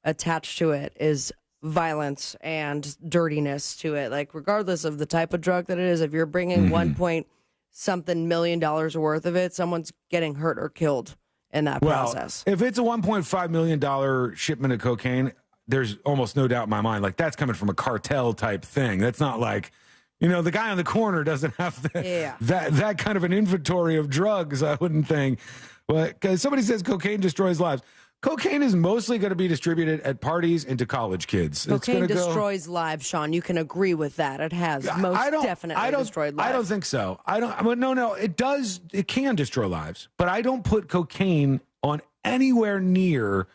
attached to it is violence and dirtiness to it. Like, regardless of the type of drug that it is, if you're bringing $1.something million worth of it, someone's getting hurt or killed in that process. If it's a $1.5 million shipment of cocaine, there's almost no doubt in my mind, like, that's coming from a cartel type thing. That's not like, the guy on the corner doesn't have that kind of an inventory of drugs, I wouldn't think. But because somebody says cocaine destroys lives. Cocaine is mostly going to be distributed at parties and to college kids. Cocaine destroys lives, Sean. You can agree with that. It has definitely destroyed lives. I don't think so. No, it does. It can destroy lives. But I don't put cocaine on anywhere near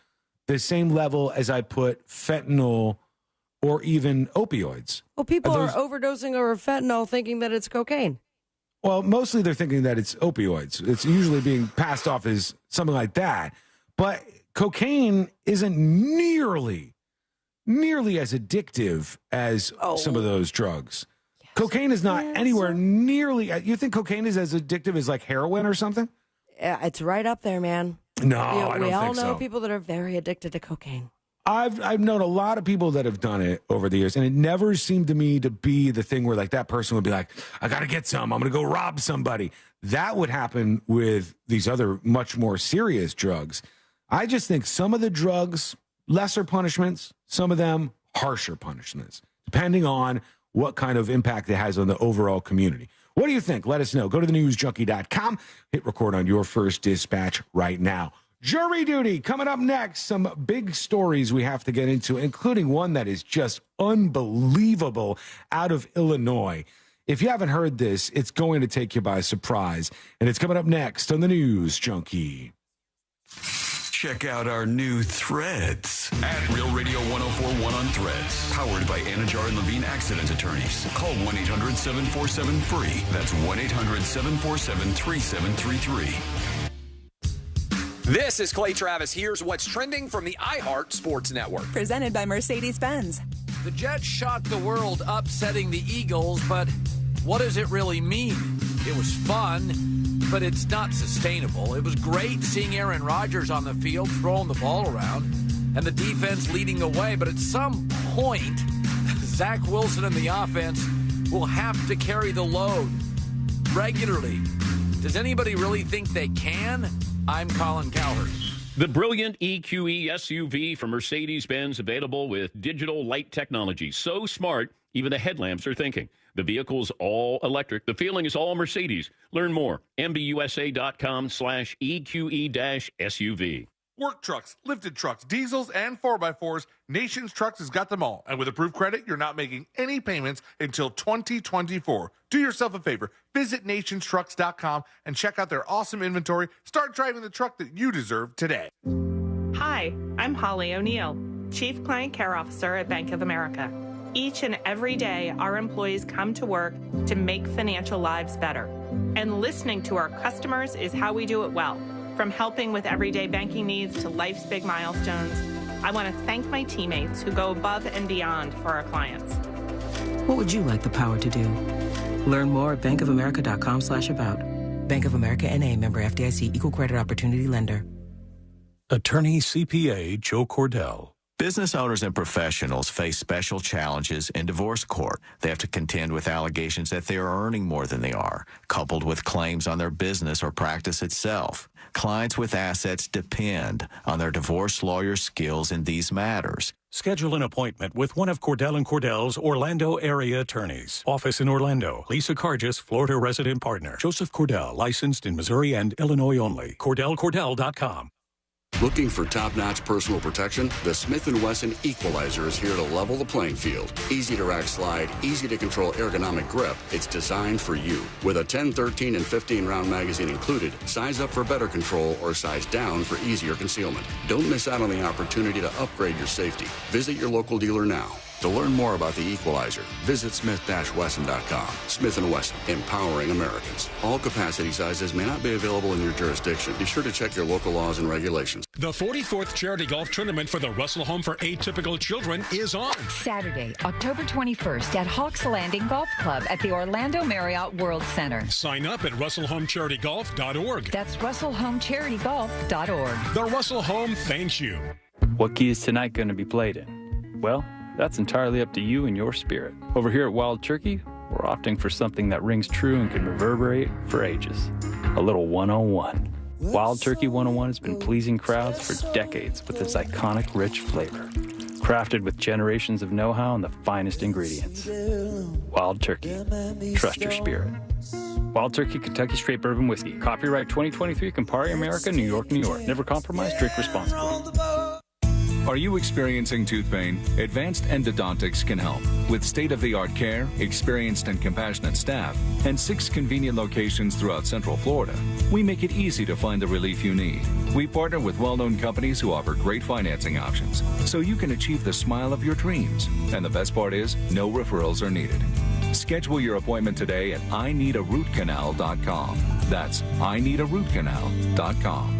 the same level as I put fentanyl or even opioids. Well, people are overdosing over fentanyl thinking that it's cocaine. Well, mostly they're thinking that it's opioids. It's usually being passed off as something like that. But cocaine isn't nearly as addictive as some of those drugs. Yes. Cocaine is not anywhere nearly... You think cocaine is as addictive as like heroin or something? Yeah, it's right up there, man. No, I don't think so. We all know people that are very addicted to cocaine. I've known a lot of people that have done it over the years, and it never seemed to me to be the thing where, like, that person would be like, I got to get some. I'm going to go rob somebody. That would happen with these other much more serious drugs. I just think some of the drugs, lesser punishments, some of them harsher punishments, depending on what kind of impact it has on the overall community. What do you think? Let us know. Go to thenewsjunkie.com. Hit record on your first dispatch right now. Jury duty coming up next. Some big stories we have to get into, including one that is just unbelievable out of Illinois. If you haven't heard this, it's going to take you by surprise. And it's coming up next on the News Junkie. Check out our new threads at Real Radio 1041 on Threads. Powered by Anajar and Levine Accident Attorneys. Call 1-800-747-FREE. That's 1-800-747-3733. This is Clay Travis. Here's what's trending from the iHeart Sports Network. Presented by Mercedes-Benz. The Jets shocked the world, upsetting the Eagles, but what does it really mean? It was fun, but it's not sustainable. It was great seeing Aaron Rodgers on the field throwing the ball around and the defense leading the way, but at some point, Zach Wilson and the offense will have to carry the load regularly. Does anybody really think they can? I'm Colin Cowherd. The brilliant EQE SUV from Mercedes-Benz, available with digital light technology. So smart, Even the headlamps are thinking. The vehicle's all electric. The feeling is all Mercedes. Learn more. MBUSA.com/EQE-SUV. Work trucks, lifted trucks, diesels, and 4x4s, Nations Trucks has got them all. And with approved credit, you're not making any payments until 2024. Do yourself a favor. Visit nationstrucks.com and check out their awesome inventory. Start driving the truck that you deserve today. Hi, I'm Holly O'Neill, Chief Client Care Officer at Bank of America. Each and every day, our employees come to work to make financial lives better. And listening to our customers is how we do it well. From helping with everyday banking needs to life's big milestones, I want to thank my teammates who go above and beyond for our clients. What would you like the power to do? Learn more at bankofamerica.com/about. Bank of America NA, member FDIC, equal credit opportunity lender. Attorney CPA Joe Cordell. Business owners and professionals face special challenges in divorce court. They have to contend with allegations that they are earning more than they are, coupled with claims on their business or practice itself. Clients with assets depend on their divorce lawyer's skills in these matters. Schedule an appointment with one of Cordell & Cordell's Orlando area attorneys. Office in Orlando. Lisa Cargis, Florida resident partner. Joseph Cordell, licensed in Missouri and Illinois only. CordellCordell.com. Looking for top-notch personal protection? The Smith & Wesson Equalizer is here to level the playing field. Easy to rack slide, easy to control ergonomic grip. It's designed for you. With a 10, 13, and 15-round magazine included, size up for better control or size down for easier concealment. Don't miss out on the opportunity to upgrade your safety. Visit your local dealer now. To learn more about the Equalizer, visit smith-wesson.com. Smith & Wesson, empowering Americans. All capacity sizes may not be available in your jurisdiction. Be sure to check your local laws and regulations. The 44th Charity Golf Tournament for the Russell Home for Atypical Children is on. Saturday, October 21st at Hawks Landing Golf Club at the Orlando Marriott World Center. Sign up at russellhomecharityGolf.org. That's russellhomecharityGolf.org. The Russell Home thanks you. What key is tonight going to be played in? Well, that's entirely up to you and your spirit. Over here at Wild Turkey, we're opting for something that rings true and can reverberate for ages. A little 101. Wild Turkey 101 has been pleasing crowds for decades with its iconic rich flavor. Crafted with generations of know-how and the finest ingredients. Wild Turkey. Trust your spirit. Wild Turkey Kentucky Straight Bourbon Whiskey. Copyright 2023, Campari America, New York, New York. Never compromise, drink responsibly. Are you experiencing tooth pain? Advanced Endodontics can help. With state-of-the-art care, experienced and compassionate staff, and 6 convenient locations throughout Central Florida, we make it easy to find the relief you need. We partner with well-known companies who offer great financing options, so you can achieve the smile of your dreams. And the best part is, no referrals are needed. Schedule your appointment today at ineedarootcanal.com. That's ineedarootcanal.com.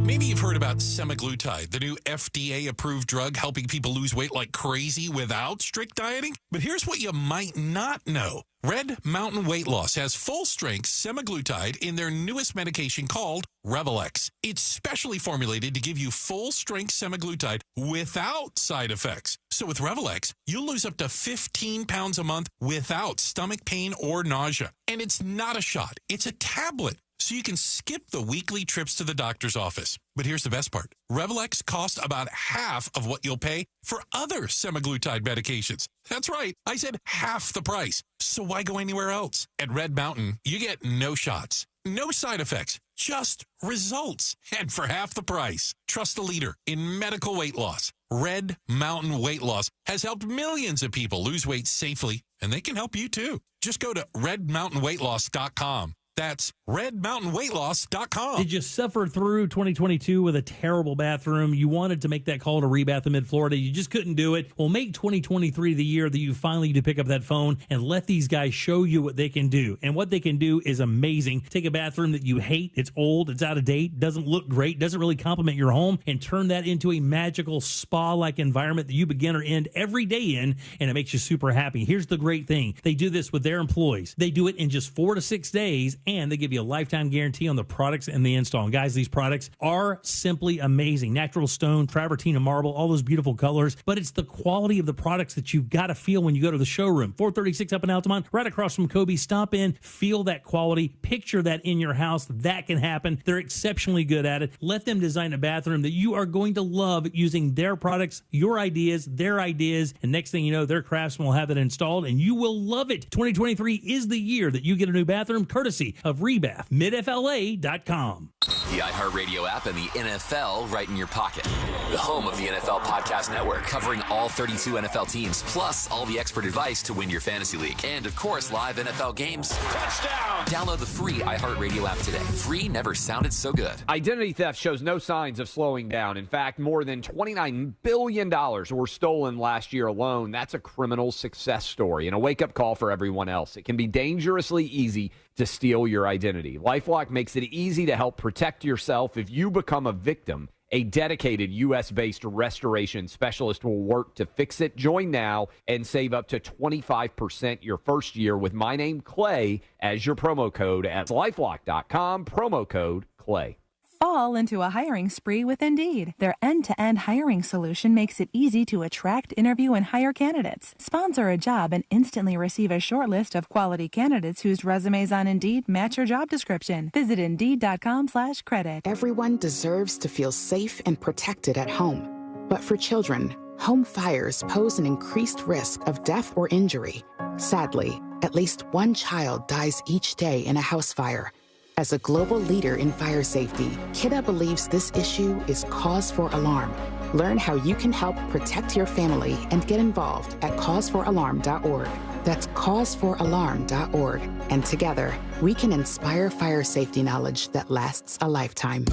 Maybe you've heard about semaglutide, the new FDA-approved drug helping people lose weight like crazy without strict dieting. But here's what you might not know. Red Mountain Weight Loss has full-strength semaglutide in their newest medication called Revelex. It's specially formulated to give you full-strength semaglutide without side effects. So with Revelex, you'll lose up to 15 pounds a month without stomach pain or nausea. And it's not a shot. It's a tablet. So you can skip the weekly trips to the doctor's office. But here's the best part. Revelex costs about half of what you'll pay for other semaglutide medications. That's right. I said half the price. So why go anywhere else? At Red Mountain, you get no shots, no side effects, just results. And for half the price, trust the leader in medical weight loss. Red Mountain Weight Loss has helped millions of people lose weight safely, and they can help you too. Just go to redmountainweightloss.com. That's redmountainweightloss.com. Did you suffer through 2022 with a terrible bathroom? You wanted to make that call to Rebath in Mid-Florida. You just couldn't do it. Well, make 2023 the year that you finally need to pick up that phone and let these guys show you what they can do. And what they can do is amazing. Take a bathroom that you hate, it's old, it's out of date, doesn't look great, doesn't really complement your home, and turn that into a magical spa-like environment that you begin or end every day in, and it makes you super happy. Here's the great thing. They do this with their employees. They do it in just 4 to 6 days, and they give you a lifetime guarantee on the products and the install. And guys, these products are simply amazing. Natural stone, travertine marble, all those beautiful colors, but it's the quality of the products that you've got to feel when you go to the showroom. 436 up in Altamont, right across from Kobe. Stop in, feel that quality, picture that in your house. That can happen. They're exceptionally good at it. Let them design a bathroom that you are going to love using their products, your ideas, their ideas, and next thing you know, their craftsmen will have it installed and you will love it. 2023 is the year that you get a new bathroom courtesy of Rebath, midfla.com. The iHeartRadio app and the NFL right in your pocket. The home of the NFL Podcast Network, covering all 32 NFL teams, plus all the expert advice to win your fantasy league. And, of course, live NFL games. Touchdown! Download the free iHeartRadio app today. Free never sounded so good. Identity theft shows no signs of slowing down. In fact, more than $29 billion were stolen last year alone. That's a criminal success story and a wake-up call for everyone else. It can be dangerously easy to steal your identity. LifeLock makes it easy to help protect yourself if you become a victim. A dedicated U.S.-based restoration specialist will work to fix it. Join now and save up to 25% your first year with my name, Clay, as your promo code at LifeLock.com, promo code Clay. Fall into a hiring spree with Indeed. Their end-to-end hiring solution makes it easy to attract, interview, and hire candidates. Sponsor a job and instantly receive a short list of quality candidates whose resumes on Indeed match your job description. Visit Indeed.com/credit. Everyone deserves to feel safe and protected at home. But for children, home fires pose an increased risk of death or injury. Sadly, at least one child dies each day in a house fire. As a global leader in fire safety, KIDA believes this issue is cause for alarm. Learn how you can help protect your family and get involved at causefораlarm.org. That's causefораlarm.org. And together, we can inspire fire safety knowledge that lasts a lifetime.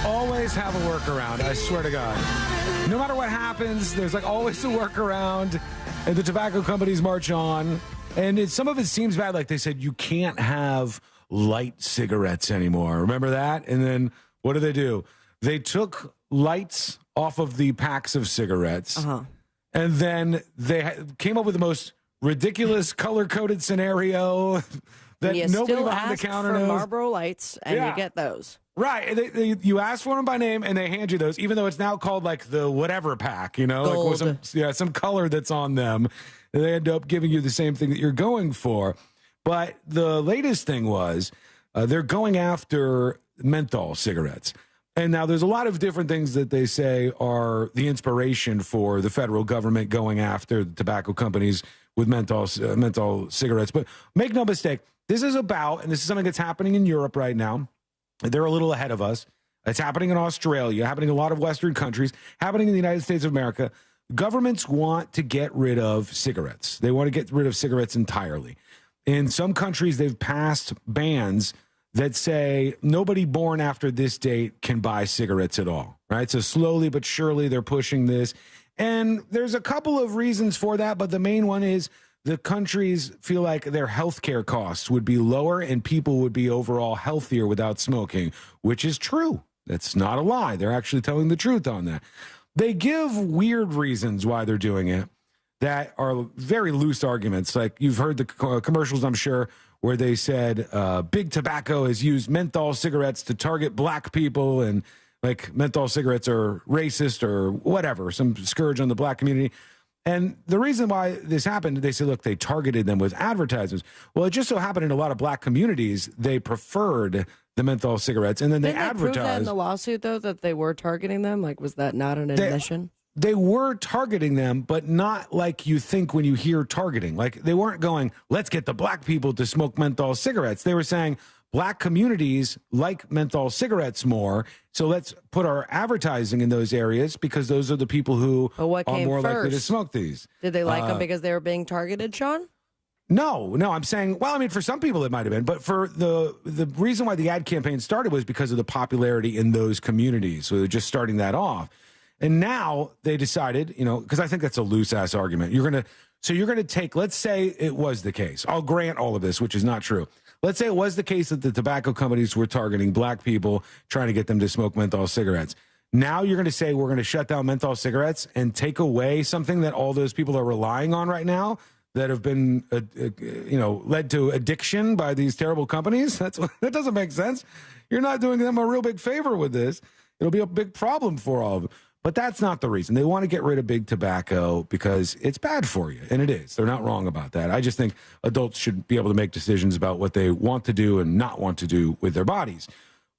Always have a workaround, I swear to God. No matter what happens, there's like always a workaround, and the tobacco companies march on. And some of it seems bad, like they said you can't have light cigarettes anymore. Remember that? And then what do? They took lights off of the packs of cigarettes, and then they came up with the most ridiculous color-coded scenario that nobody behind the counter knows. Marlboro lights, and you get those. Right. You ask for them by name, and they hand you those, even though it's now called like the whatever pack, Gold. Like some color that's on them. They end up giving you the same thing that you're going for. But the latest thing was they're going after menthol cigarettes. And now there's a lot of different things that they say are the inspiration for the federal government going after the tobacco companies with menthol cigarettes. But make no mistake, this is about, and this is something that's happening in Europe right now. They're a little ahead of us. It's happening in Australia, happening in a lot of Western countries, happening in the United States of America. Governments want to get rid of cigarettes. They want to get rid of cigarettes entirely. In some countries, they've passed bans that say nobody born after this date can buy cigarettes at all, right? So slowly but surely, they're pushing this. And there's a couple of reasons for that, but the main one is the countries feel like their healthcare costs would be lower and people would be overall healthier without smoking, which is true. That's not a lie. They're actually telling the truth on that. They give weird reasons why they're doing it that are very loose arguments. Like you've heard the commercials, I'm sure, where they said big tobacco has used menthol cigarettes to target black people, and like menthol cigarettes are racist or whatever, some scourge on the black community. And the reason why this happened, they say, look, they targeted them with advertisements. Well, it just so happened in a lot of black communities, they preferred the menthol cigarettes, and then they advertised. Didn't they prove that in the lawsuit, though, that they were targeting them? Like, was that not an admission? They were targeting them, but not like you think when you hear targeting. Like, they weren't going, let's get the black people to smoke menthol cigarettes. They were saying, black communities like menthol cigarettes more, so let's put our advertising in those areas because those are the people who are more likely to smoke these. Did they like them because they were being targeted, Sean? No, I'm saying, well, I mean, for some people it might have been, but for the reason why the ad campaign started was because of the popularity in those communities. So they're just starting that off. And now they decided, because I think that's a loose-ass argument. You're going to take, let's say it was the case. I'll grant all of this, which is not true. Let's say it was the case that the tobacco companies were targeting black people, trying to get them to smoke menthol cigarettes. Now you're going to say we're going to shut down menthol cigarettes and take away something that all those people are relying on right now that have been, led to addiction by these terrible companies? That doesn't make sense. You're not doing them a real big favor with this. It'll be a big problem for all of them. But that's not the reason. They want to get rid of big tobacco because it's bad for you, and it is. They're not wrong about that. I just think adults should be able to make decisions about what they want to do and not want to do with their bodies.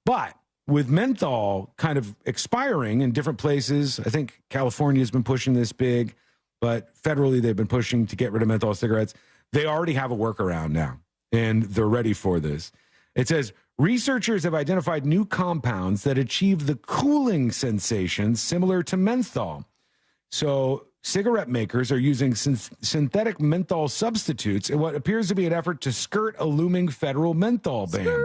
But with menthol kind of expiring in different places, I think California has been pushing this big, but federally they've been pushing to get rid of menthol cigarettes. They already have a workaround now, and they're ready for this. It says, researchers have identified new compounds that achieve the cooling sensation similar to menthol. So cigarette makers are using synthetic menthol substitutes in what appears to be an effort to skirt a looming federal menthol ban.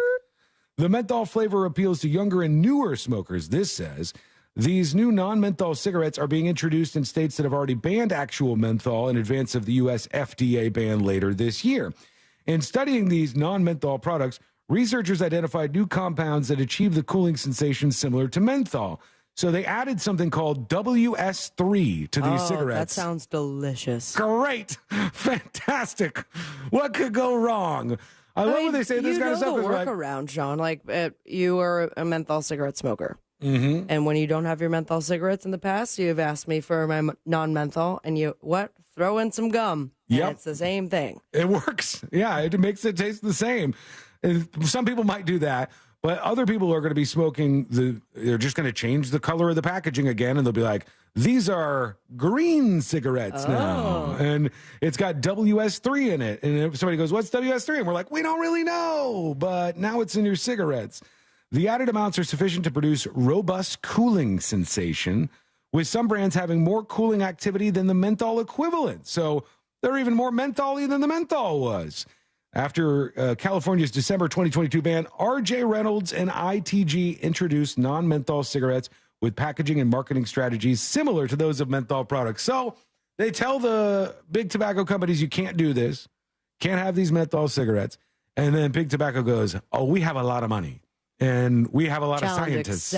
The menthol flavor appeals to younger and newer smokers, this says. These new non-menthol cigarettes are being introduced in states that have already banned actual menthol in advance of the U.S. FDA ban later this year. In studying these non-menthol products, researchers identified new compounds that achieve the cooling sensation similar to menthol. So they added something called WS3 to these cigarettes. That sounds delicious. Great. Fantastic. What could go wrong? I love when they say this kind of stuff. You know the workaround, Sean. Like, you are a menthol cigarette smoker. Mm-hmm. And when you don't have your menthol cigarettes in the past, you've asked me for my non-menthol, and throw in some gum. Yeah, it's the same thing. It works. Yeah, it makes it taste the same. And some people might do that, but other people are going to be smoking they're just going to change the color of the packaging again, and they'll be like, these are green cigarettes now. And it's got WS3 in it. And if somebody goes, what's WS3? And we're like, we don't really know, but now it's in your cigarettes. The added amounts are sufficient to produce robust cooling sensation, with some brands having more cooling activity than the menthol equivalent. So they're even more menthol-y than the menthol was. After California's December 2022 ban, R.J. Reynolds and ITG introduced non-menthol cigarettes with packaging and marketing strategies similar to those of menthol products. So they tell the big tobacco companies, you can't do this, can't have these menthol cigarettes. And then big tobacco goes, we have a lot of money. And we have a lot of scientists.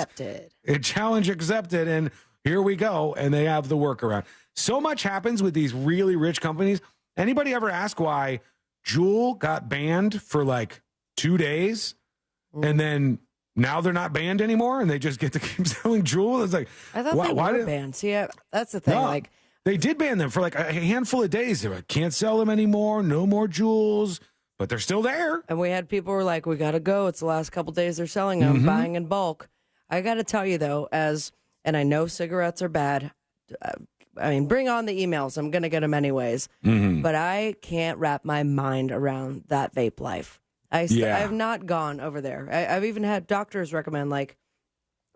Challenge accepted. And here we go. And they have the workaround. So much happens with these really rich companies. Anybody ever ask why Juul got banned for like 2 days? And then now they're not banned anymore and they just get to keep selling Juul? It's like, I thought they were banned. See, that's the thing. No, they did ban them for like a handful of days. They were like, can't sell them anymore. No more Juuls. But they're still there. And we had people who were like, we got to go. It's the last couple days they're selling them, buying in bulk. I got to tell you, though, and I know cigarettes are bad. I mean, bring on the emails. I'm going to get them anyways. But I can't wrap my mind around that vape life. I have not gone over there. I've even had doctors recommend, like,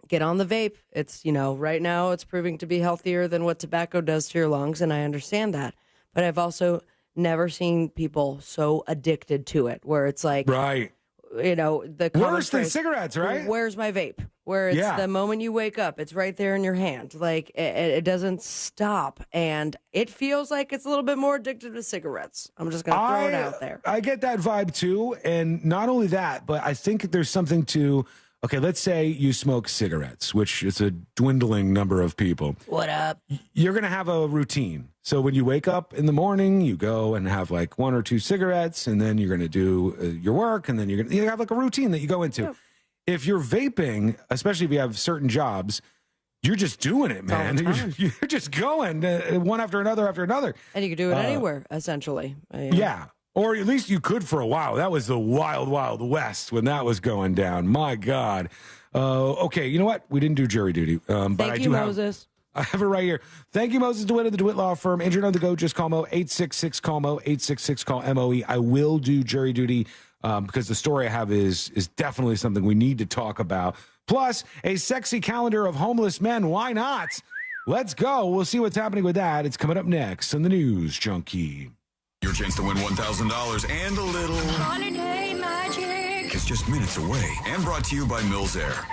get on the vape. It's, right now it's proving to be healthier than what tobacco does to your lungs, and I understand that. But I've also never seen people so addicted to it, where it's like, right, the worse than cigarettes, right? Where's my vape? Where it's the moment you wake up, it's right there in your hand. Like it doesn't stop, and it feels like it's a little bit more addictive to cigarettes. I'm just gonna throw it out there. I get that vibe too, and not only that, but I think there's something to. Okay, let's say you smoke cigarettes, which is a dwindling number of people. What up? You're going to have a routine. So when you wake up in the morning, you go and have like 1 or 2 cigarettes, and then you're going to do your work, and then you have like a routine that you go into. Yeah. If you're vaping, especially if you have certain jobs, you're just doing it, man. You're just going one after another after another. And you can do it anywhere, essentially. Yeah. Or at least you could for a while. That was the wild, wild west when that was going down. My God. Okay, you know what? We didn't do jury duty. But Thank you, Moses. I have it right here. Thank you, Moses DeWitt of the DeWitt Law Firm. Injured on the go, just call Mo, 866-CALL-MO, 866-CALL-MOE. I will do jury duty because the story I have is definitely something we need to talk about. Plus, a sexy calendar of homeless men. Why not? Let's go. We'll see what's happening with that. It's coming up next on the News Junkie. your chance to win $1,000 and a little holiday magic. It's just minutes away, and brought to you by Mills Air.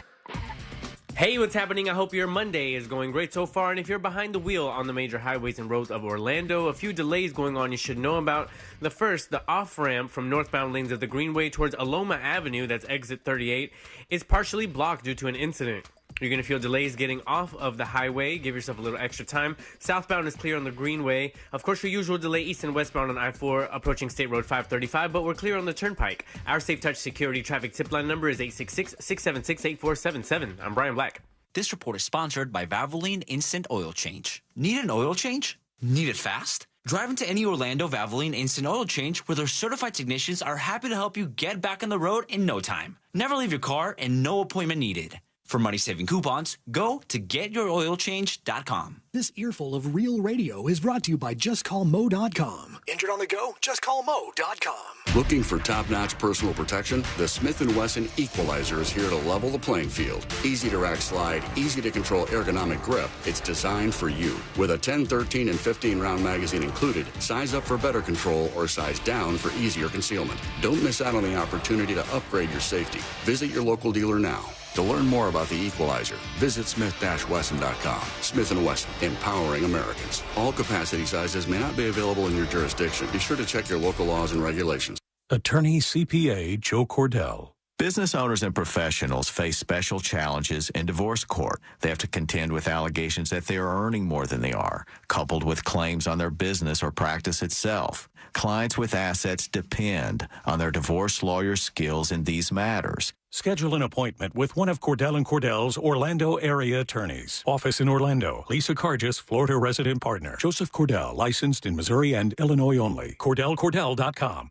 Hey, what's happening? I hope your Monday is going great so far. And if you're behind the wheel on the major highways and roads of Orlando, a few delays going on you should know about. The first, the off-ramp from northbound lanes of the Greenway towards Aloma Avenue, that's exit 38, is partially blocked due to an incident. You're going to feel delays getting off of the highway. Give yourself a little extra time. Southbound is clear on the Greenway. Of course, your usual delay east and westbound on I-4 approaching State Road 535, but we're clear on the Turnpike. Our Safe Touch Security traffic tip line number is 866-676-8477. I'm Brian Black. This report is sponsored by Valvoline Instant Oil Change. Need an oil change? Need it fast? Drive into any Orlando Valvoline Instant Oil Change where their certified technicians are happy to help you get back on the road in no time. Never leave your car and no appointment needed. For money-saving coupons, go to getyouroilchange.com. This earful of real radio is brought to you by JustCallMo.com. Injured on the go? JustCallMo.com. Looking for top-notch personal protection? The Smith & Wesson Equalizer is here to level the playing field. Easy to rack slide, easy to control ergonomic grip. It's designed for you. With a 10, 13, and 15-round magazine included, size up for better control or size down for easier concealment. Don't miss out on the opportunity to upgrade your safety. Visit your local dealer now. To learn more about the Equalizer, visit smith-wesson.com. Smith & Wesson, empowering Americans. All capacity sizes may not be available in your jurisdiction. Be sure to check your local laws and regulations. Attorney CPA Joe Cordell. Business owners and professionals face special challenges in divorce court. They have to contend with allegations that they are earning more than they are, coupled with claims on their business or practice itself. Clients with assets depend on their divorce lawyer's skills in these matters. Schedule an appointment with one of Cordell & Cordell's Orlando area attorneys. Office in Orlando. Lisa Cargis, Florida resident partner. Joseph Cordell, licensed in Missouri and Illinois only. CordellCordell.com.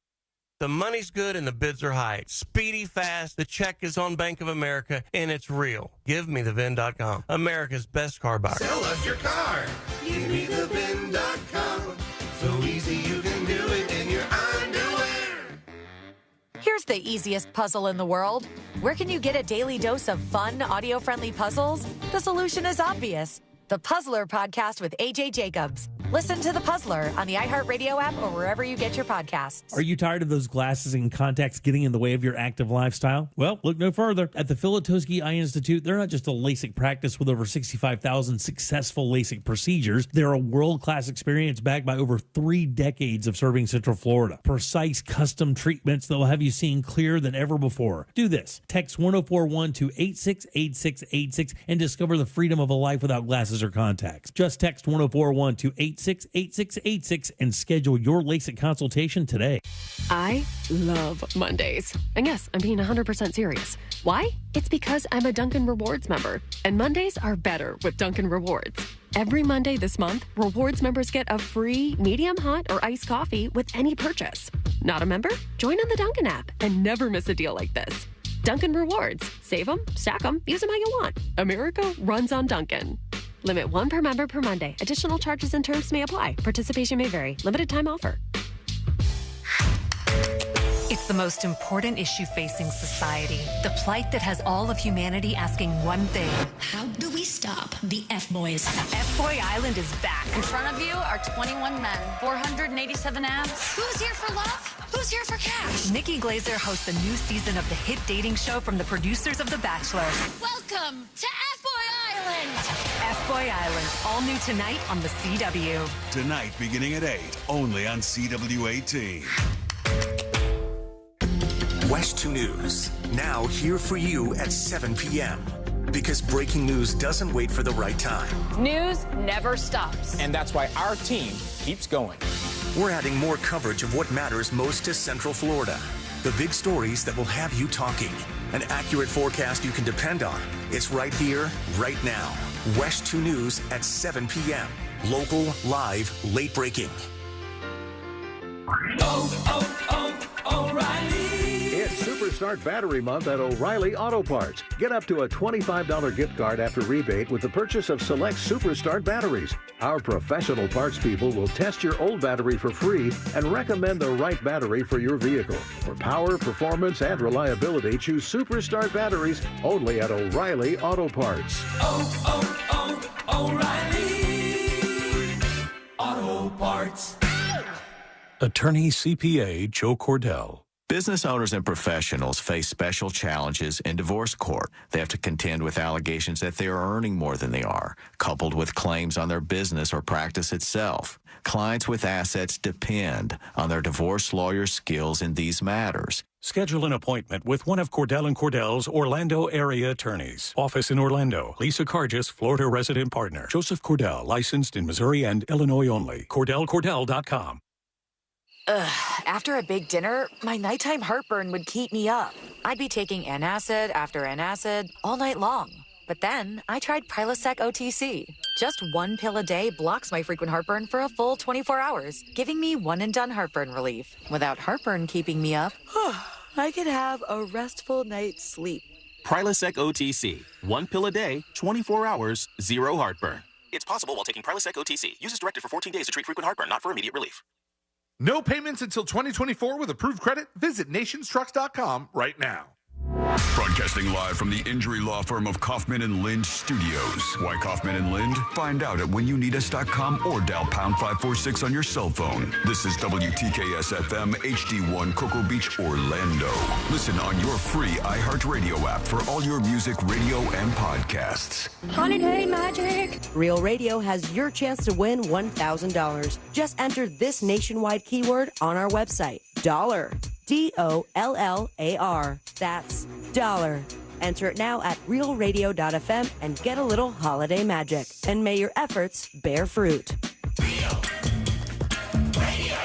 The money's good and the bids are high. Speedy, fast, the check is on Bank of America, and it's real. Give me the VIN.com. America's best car buyer. Sell us your car. Give me the VIN.com. So easy you can do it in your underwear. Here's the easiest puzzle in the world. Where can you get a daily dose of fun, audio-friendly puzzles? The solution is obvious. The Puzzler Podcast with AJ Jacobs. Listen to The Puzzler on the iHeartRadio app or wherever you get your podcasts. Are you tired of those glasses and contacts getting in the way of your active lifestyle? Well, look no further. At the Filatowski Eye Institute, they're not just a LASIK practice with over 65,000 successful LASIK procedures. They're a world-class experience backed by over 3 decades of serving Central Florida. Precise custom treatments that will have you seeing clearer than ever before. Do this. Text 1041 to 868686 and discover the freedom of a life without glasses or contacts. Just text 1041 to 868686 and schedule your LASIK consultation today. I love Mondays. And yes, I'm being 100% serious. Why? It's because I'm a Dunkin' Rewards member. And Mondays are better with Dunkin' Rewards. Every Monday this month, Rewards members get a free medium hot or iced coffee with any purchase. Not a member? Join on the Dunkin' app and never miss a deal like this. Dunkin' Rewards. Save them, stack them, use them how you want. America runs on Dunkin'. Limit 1 per member per Monday. Additional charges and terms may apply. Participation may vary. Limited time offer. It's the most important issue facing society. The plight that has all of humanity asking one thing. How do we stop the F-Boys? F-Boy Island is back. In front of you are 21 men, 487 abs. Who's here for love? Who's here for cash? Nikki Glazer hosts a new season of the hit dating show from the producers of The Bachelor. Welcome to F-Boy Island. F-Boy Island, all new tonight on the CW. Tonight beginning at 8, only on CW18. West 2 News, now here for you at 7 p.m. Because breaking news doesn't wait for the right time. News never stops. And that's why our team keeps going. We're adding more coverage of what matters most to Central Florida. The big stories that will have you talking. An accurate forecast you can depend on. It's right here, right now. West 2 News at 7 p.m. Local, live, late breaking. O'Reilly. It's Superstart Battery Month at O'Reilly Auto Parts. Get up to a $25 gift card after rebate with the purchase of select Superstart batteries. Our professional parts people will test your old battery for free and recommend the right battery for your vehicle. For power, performance, and reliability, choose Superstart batteries only at O'Reilly Auto Parts. O'Reilly Auto Parts. Attorney CPA Joe Cordell. Business owners and professionals face special challenges in divorce court. They have to contend with allegations that they are earning more than they are, coupled with claims on their business or practice itself. Clients with assets depend on their divorce lawyer's skills in these matters. Schedule an appointment with one of Cordell & Cordell's Orlando area attorneys. Office in Orlando. Lisa Cargis, Florida resident partner. Joseph Cordell, licensed in Missouri and Illinois only. CordellCordell.com. After a big dinner, my nighttime heartburn would keep me up. I'd be taking antacid after antacid all night long. But then I tried Prilosec OTC. Just one pill a day blocks my frequent heartburn for a full 24 hours, giving me one-and-done heartburn relief. Without heartburn keeping me up, I could have a restful night's sleep. Prilosec OTC. One pill a day, 24 hours, zero heartburn. It's possible while taking Prilosec OTC. Use as directed for 14 days to treat frequent heartburn, not for immediate relief. No payments until 2024 with approved credit? Visit nationstrucks.com right now. Broadcasting live from the injury law firm of Kaufman and Lind Studios. Why Kaufman and Lind? Find out at whenyouneedus.com or dial pound 546 on your cell phone. This is WTKS FM HD1 Cocoa Beach, Orlando. Listen on your free iHeartRadio app for all your music, radio, and podcasts. Holiday magic. Real Radio has your chance to win $1,000. Just enter this nationwide keyword on our website. Dollar. DOLLAR. That's dollar. Enter it now at realradio.fm and get a little holiday magic. And may your efforts bear fruit. Real Radio.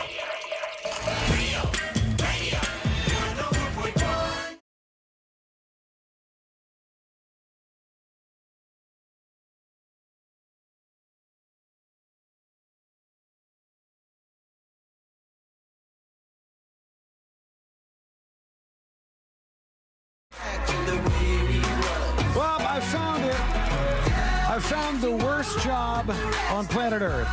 Real Radio. You're the 1.1. Well, I found it. I found the worst job on planet Earth.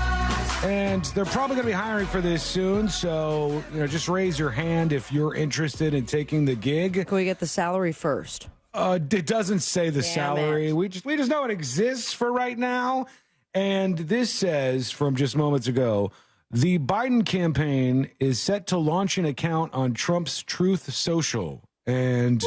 And they're probably going to be hiring for this soon. So, just raise your hand if you're interested in taking the gig. Can we get the salary first? It doesn't say the salary. We just know it exists for right now. And this says from just moments ago, the Biden campaign is set to launch an account on Trump's Truth Social. And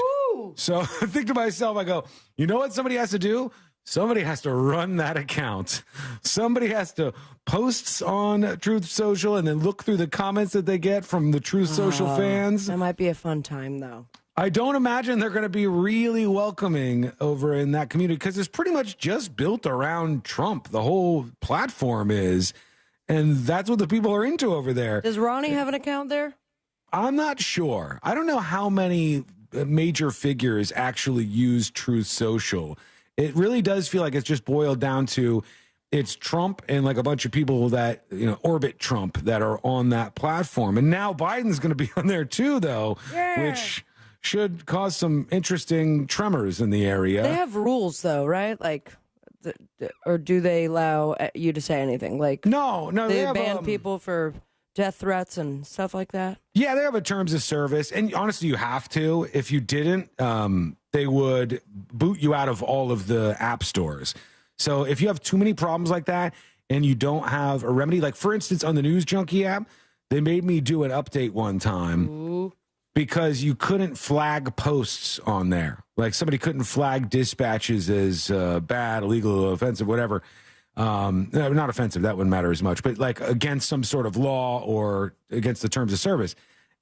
so I think to myself, I go, you know what somebody has to do? Somebody has to run that account. Somebody has to post on Truth Social and then look through the comments that they get from the Truth Social fans. That might be a fun time, though. I don't imagine they're going to be really welcoming over in that community because it's pretty much just built around Trump. The whole platform is. And that's what the people are into over there. Does Ronnie have an account there? I'm not sure. I don't know how many major figures actually use Truth Social. It really does feel like it's just boiled down to it's Trump and like a bunch of people that, orbit Trump that are on that platform. And now Biden's going to be on there too, though, which should cause some interesting tremors in the area. They have rules, though, right? Like, or do they allow you to say anything? Like, no, they ban people for death threats and stuff like that? Yeah, they have a terms of service. And honestly, you have to. If you didn't, they would boot you out of all of the app stores. So if you have too many problems like that and you don't have a remedy, like for instance, on the News Junkie app, they made me do an update one time because you couldn't flag posts on there. Like somebody couldn't flag dispatches as bad, illegal, offensive, whatever. No, not offensive. That wouldn't matter as much, but like against some sort of law or against the terms of service.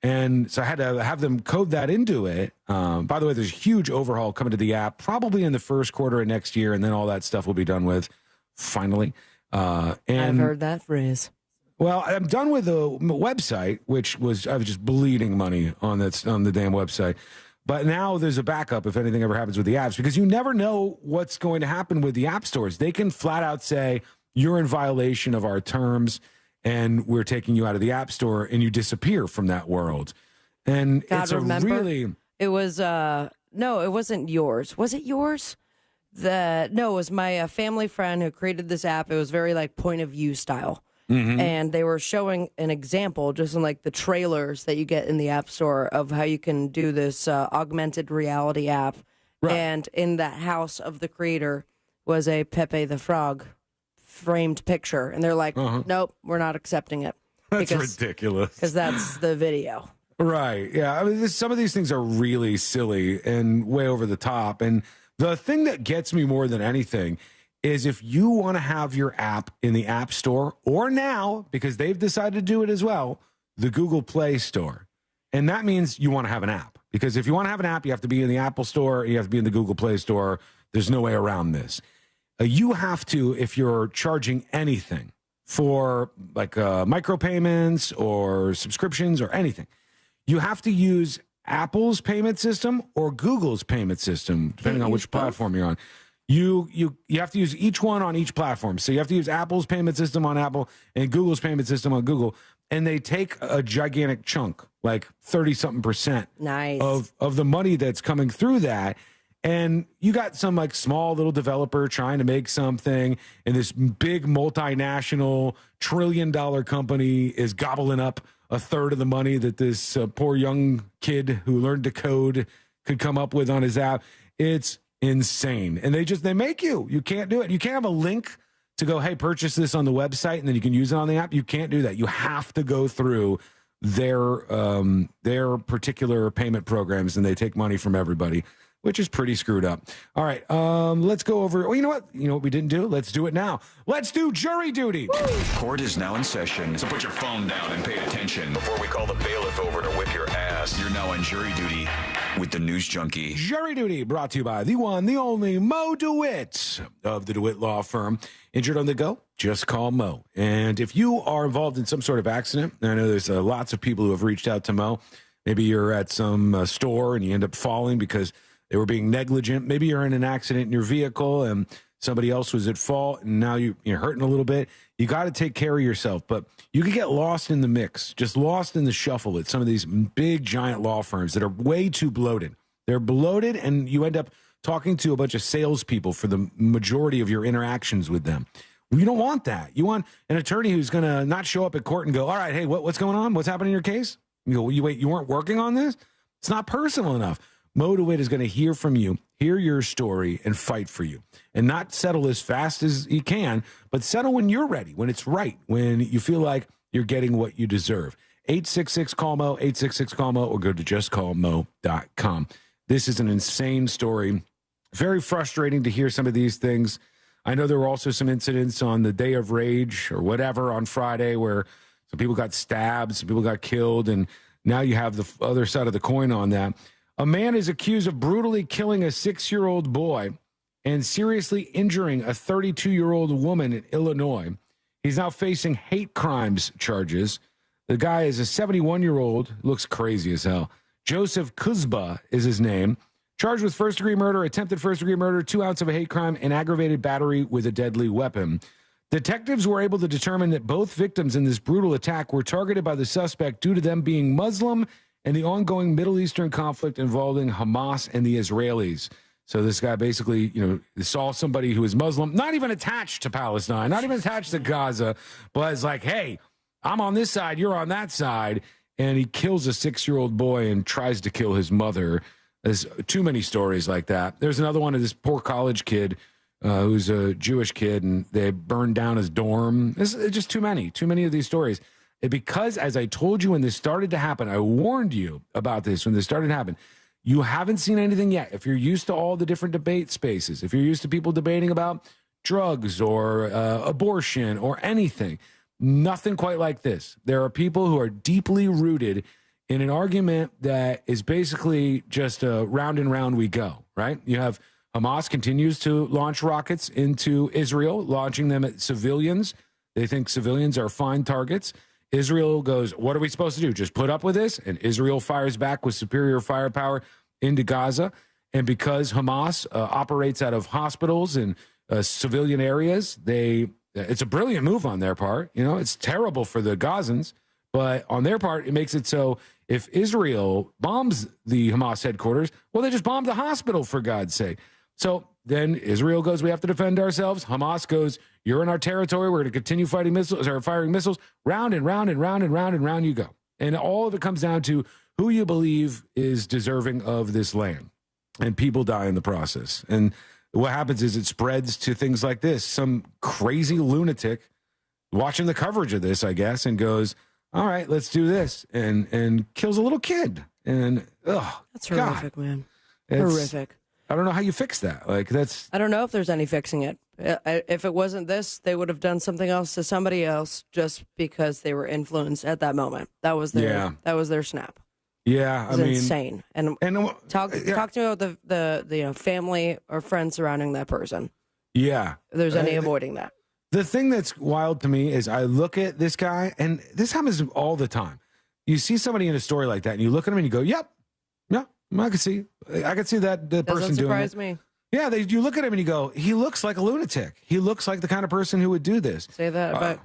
And so I had to have them code that into it. By the way, there's a huge overhaul coming to the app, probably in the first quarter of next year, and then all that stuff will be done with finally. And I've heard that phrase. Well, I'm done with the website, which I was just bleeding money on the damn website. But now there's a backup if anything ever happens with the apps, because you never know what's going to happen with the app stores. They can flat out say, you're in violation of our terms, and we're taking you out of the app store, and you disappear from that world. And it's really... It was, no, it wasn't yours. Was it yours? No, it was my family friend who created this app. It was very like point of view style. Mm-hmm. And they were showing an example just in like the trailers that you get in the App Store of how you can do this augmented reality app. Right. And in the house of the creator was a Pepe the Frog framed picture. And they're like, nope, we're not accepting it. That's ridiculous. Because that's the video. Right. Yeah. I mean, some of these things are really silly and way over the top. And the thing that gets me more than anything is if you want to have your app in the App Store or now, because they've decided to do it as well, the Google Play Store. And that means you want to have an app. Because if you want to have an app, you have to be in the Apple Store, you have to be in the Google Play Store. There's no way around this. You have to, if you're charging anything for like micropayments or subscriptions or anything, you have to use Apple's payment system or Google's payment system, depending on which platform you're on. You have to use each one on each platform. So you have to use Apple's payment system on Apple and Google's payment system on Google. And they take a gigantic chunk, like 30-something% of the money that's coming through that. And you got some like small little developer trying to make something, and this big multinational $1 trillion company is gobbling up a third of the money that this poor young kid who learned to code could come up with on his app. It's insane. And they make you can't do it. You can't have a link to go, hey, purchase this on the website, and then you can use it on the app. You can't do that. You have to go through their particular payment programs, and they take money from everybody, which is pretty screwed up. All right, let's go over. Well, you know what? You know what we didn't do? Let's do it now. Let's do jury duty. Court is now in session, so put your phone down and pay attention before we call the bailiff over to whip your ass. You're now on jury duty with the News Junkie. Jury duty brought to you by the one, the only Mo DeWitt of the DeWitt Law Firm. Injured on the go? Just call Mo. And if you are involved in some sort of accident, I know there's lots of people who have reached out to Mo. Maybe you're at some store and you end up falling because they were being negligent. Maybe you're in an accident in your vehicle and somebody else was at fault and now you're hurting a little bit. You got to take care of yourself. But you could get lost in the mix, just lost in the shuffle at some of these big, giant law firms that are way too bloated. They're bloated, and you end up talking to a bunch of salespeople for the majority of your interactions with them. You don't want that. You want an attorney who's going to not show up at court and go, all right, hey, what's going on? What's happening in your case? You go, wait, you weren't working on this? It's not personal enough. Mo DeWitt is going to hear from you, hear your story, and fight for you. And not settle as fast as he can, but settle when you're ready, when it's right, when you feel like you're getting what you deserve. 866-CALL-MO, 866-CALL-MO, or go to justcallmo.com. This is an insane story. Very frustrating to hear some of these things. I know there were also some incidents on the Day of Rage or whatever on Friday where some people got stabbed, some people got killed, and now you have the other side of the coin on that. A man is accused of brutally killing a 6-year-old boy and seriously injuring a 32-year-old woman in Illinois. He's now facing hate crimes charges. The guy is a 71-year-old, looks crazy as hell. Joseph Kuzba is his name. Charged with first-degree murder, attempted first-degree murder, 2 ounces of a hate crime, and aggravated battery with a deadly weapon. Detectives were able to determine that both victims in this brutal attack were targeted by the suspect due to them being Muslim and the ongoing Middle Eastern conflict involving Hamas and the Israelis. So this guy basically, saw somebody who is Muslim, not even attached to Palestine, not even attached to Gaza, but is like, hey, I'm on this side, you're on that side. And he kills a 6-year-old boy and tries to kill his mother. There's too many stories like that. There's another one of this poor college kid who's a Jewish kid, and they burned down his dorm. It's just too many of these stories. And because, as I told you when this started to happen, I warned you about this when this started to happen, you haven't seen anything yet. If you're used to all the different debate spaces, if you're used to people debating about drugs or abortion or anything, nothing quite like this. There are people who are deeply rooted in an argument that is basically just round and round we go, right? You have Hamas continues to launch rockets into Israel, launching them at civilians. They think civilians are fine targets. Israel goes, what are we supposed to do? Just put up with this? And Israel fires back with superior firepower into Gaza. And because Hamas operates out of hospitals and civilian areas, it's a brilliant move on their part. It's terrible for the Gazans, but on their part, it makes it so if Israel bombs the Hamas headquarters, well, they just bombed the hospital, for God's sake. So then Israel goes, we have to defend ourselves. Hamas goes, you're in our territory. We're going to continue firing missiles. Round and round and round and round and round you go. And all of it comes down to who you believe is deserving of this land. And people die in the process. And what happens is it spreads to things like this. Some crazy lunatic watching the coverage of this, I guess, and goes, all right, let's do this, and kills a little kid. And that's horrific, man. It's Horrific. I don't know how you fix that. I don't know if there's any fixing it. If it wasn't this, they would have done something else to somebody else just because they were influenced at that moment. That was their snap. Yeah, It was insane. And talk to me about the family or friends surrounding that person. Yeah. If there's any avoiding that. The thing that's wild to me is I look at this guy, and this happens all the time. You see somebody in a story like that, and you look at him and you go, "Yep, yeah, I can see that the person doing it." Doesn't surprise me. Yeah, you look at him and you go, "He looks like a lunatic. He looks like the kind of person who would do this." Say that, but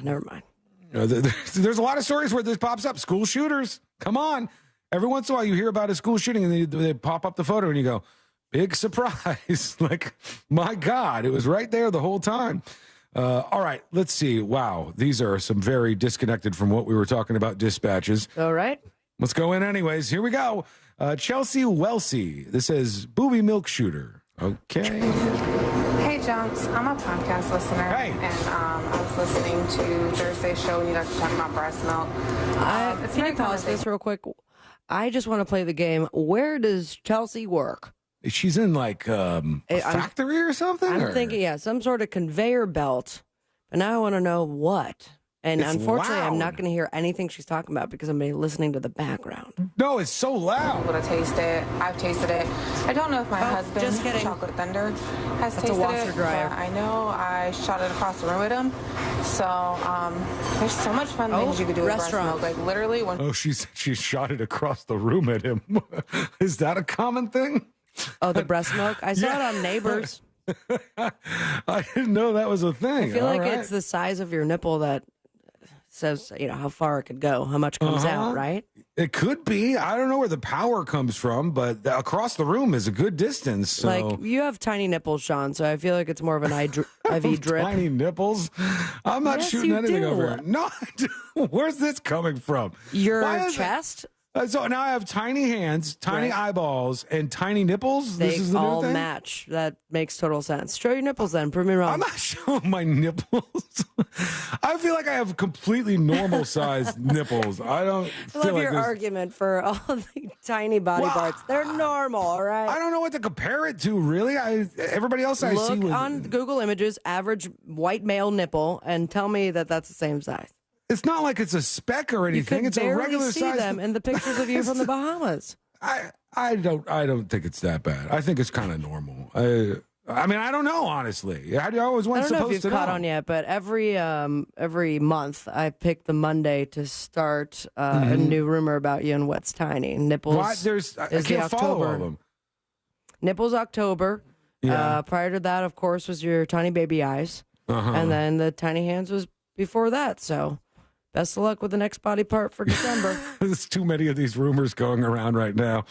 never mind. There's a lot of stories where this pops up. School shooters, come on. Every once in a while, you hear about a school shooting, and they pop up the photo, and you go, "Big surprise!" Like, my God, it was right there the whole time. All right, let's see. Wow, these are some very disconnected from what we were talking about dispatches. All right. Let's go in anyways. Here we go. Chelsea Welsey. This says booby milk shooter. Okay. Hey, Junks. I'm a podcast listener. Hey. And I was listening to Thursday's show when you guys were talking about breast milk. Can you pause this real quick? I just want to play the game. Where does Chelsea work? She's in like a factory or something? I'm thinking, some sort of conveyor belt. But now I want to know what. And It's unfortunately, loud. I'm not going to hear anything she's talking about because I'm going to be listening to the background. No, it's so loud. Able to taste it. I've tasted it. I don't know if my husband, just kidding. Chocolate Thunder, has That's a tasted washer it. dryer. But I know I shot it across the room with him. So there's so much fun things you could do with breast milk. Like literally when. Oh, she shot it across the room at him. Is that a common thing? Oh, the breast milk? I saw it on Neighbors. I didn't know that was a thing. I feel All like right. it's the size of your nipple that says, how far it could go, how much comes out, right? It could be. I don't know where the power comes from, but across the room is a good distance. So. Like, you have tiny nipples, Sean, so I feel like it's more of an IV drip. Tiny nipples? I'm not Yes, shooting you anything do. over here. No, I do. Where's this coming from? Your Why is it- chest? So now I have tiny hands, tiny eyeballs, and tiny nipples. They This is the new all thing? match. That makes total sense. Show your nipples then. Prove me wrong. I'm not showing my nipples. I feel like I have completely normal sized nipples. I don't I feel love like your this. argument for all the tiny body parts. They're normal, all right? I don't know what to compare it to, really. Everybody else I see Look with, on Google Images, average white male nipple, and tell me that that's the same size. it's not like it's a speck or anything. You It's could a barely regular see size. them in the pictures of you from the Bahamas. I don't think it's that bad. I think it's kind of normal. I mean, I don't know, honestly. I always I want don't know if supposed you've to caught know. on yet, but every month I pick the Monday to start a new rumor about you and what's tiny. Nipples. Why? I is the can't follow all October. of them. Nipples October. Yeah. Prior to that, of course, was your tiny baby eyes. Uh-huh. And then the tiny hands was before that. So best of luck with the next body part for December. There's too many of these rumors going around right now.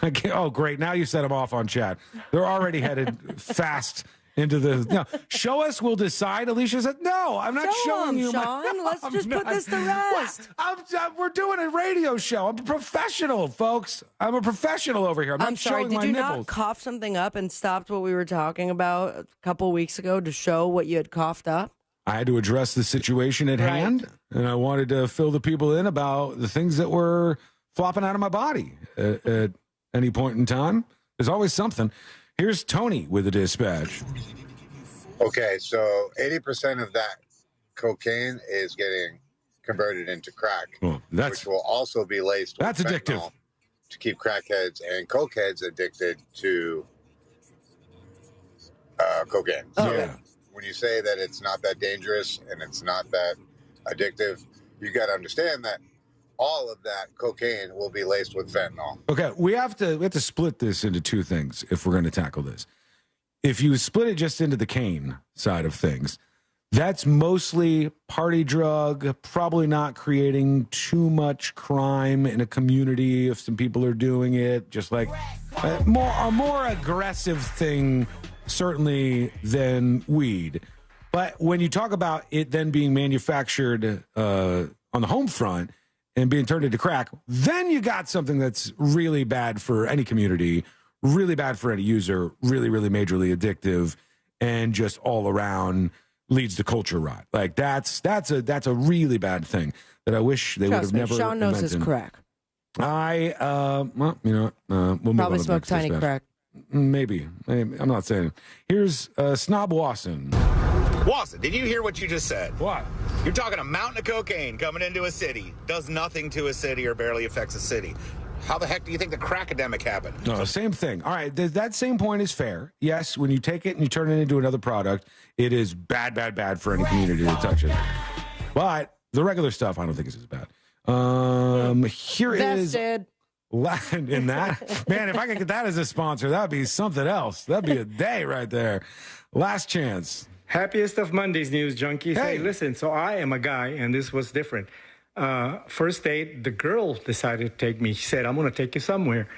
I can't, oh, great. Now you set them off on chat. They're already headed fast into the... No, show us, we'll decide. Alicia said, no, I'm not Show showing 'em, you. Sean. Let's I'm just put not. this to rest. We're doing a radio show. I'm a professional, folks. I'm a professional over here. I'm not sorry, showing did my you nipples. not cough something up and stopped what we were talking about a couple weeks ago to show what you had coughed up? I had to address the situation at hand, and I wanted to fill the people in about the things that were flopping out of my body at any point in time. There's always something. Here's Tony with a dispatch. Okay, so 80% of that cocaine is getting converted into crack, which will also be laced with addictive fentanyl to keep crackheads and cokeheads addicted to cocaine. So when you say that it's not that dangerous and it's not that addictive, you got to understand that all of that cocaine will be laced with fentanyl. Okay, we have to split this into two things if we're going to tackle this. If you split it just into the cane side of things, that's mostly party drug, probably not creating too much crime in a community if some people are doing it, just like a more aggressive thing, certainly, than weed. But when you talk about it then being manufactured on the home front and being turned into crack, then you got something that's really bad for any community, really bad for any user, really, really majorly addictive, and just all around leads to culture rot. Like that's a really bad thing. that I wish they would have never Sean knows invented. his crack. Well, you know what? We'll Probably smoke tiny crack. Maybe. I'm not saying. Here's Snob Wasson. Wasson, did you hear what you just said? What? You're talking a mountain of cocaine coming into a city, does nothing to a city or barely affects a city. How the heck do you think the crack-epidemic happened? No, same thing. All right, that same point is fair. Yes, when you take it and you turn it into another product, it is bad for any community that touches it. But the regular stuff, I don't think is as bad. Here is in that. Man, if I could get that as a sponsor, that would be something else. That'd be a day right there. Last chance. Happiest of Mondays news, junkies. Hey, listen, so I am a guy, and this was different. First date, the girl decided to take me. She said, I'm going to take you somewhere.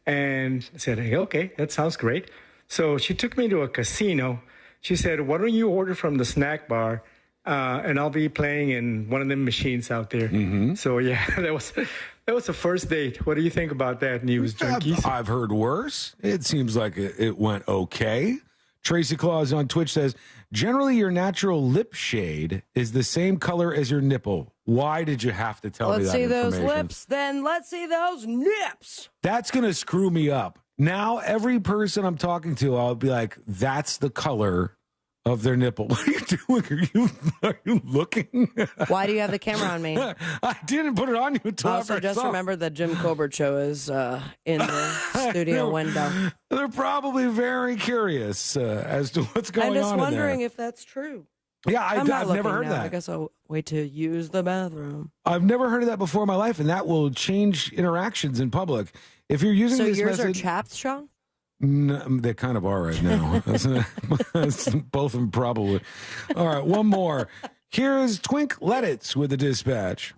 And I said, hey, okay, that sounds great. So she took me to a casino. She said, why don't you order from the snack bar, and I'll be playing in one of them machines out there. Mm-hmm. So, yeah, that was the first date. What do you think about that news, junkies? I've heard worse. It seems like it went okay. Tracy Claus on Twitch says, generally your natural lip shade is the same color as your nipple. Why did you have to tell me that information? Let's see those lips, then let's see those nips. That's going to screw me up. Now, every person I'm talking to, I'll be like, that's the color of their nipple. What are you doing? Are you looking? Why do you have the camera on me? I didn't put it on you until also, after I just saw. remember the Jim Colbert show is in the studio window. They're probably very curious as to what's going on in there. I'm just wondering if that's true. Yeah, I've never heard now. that. I guess I'll wait to use the bathroom. I've never heard of that before in my life, and that will change interactions in public. If you're using this yours method, are chaps, Sean? No, they kind of are right now. Both of them probably. All right, one more. Here's Twink Lettitz with the dispatch.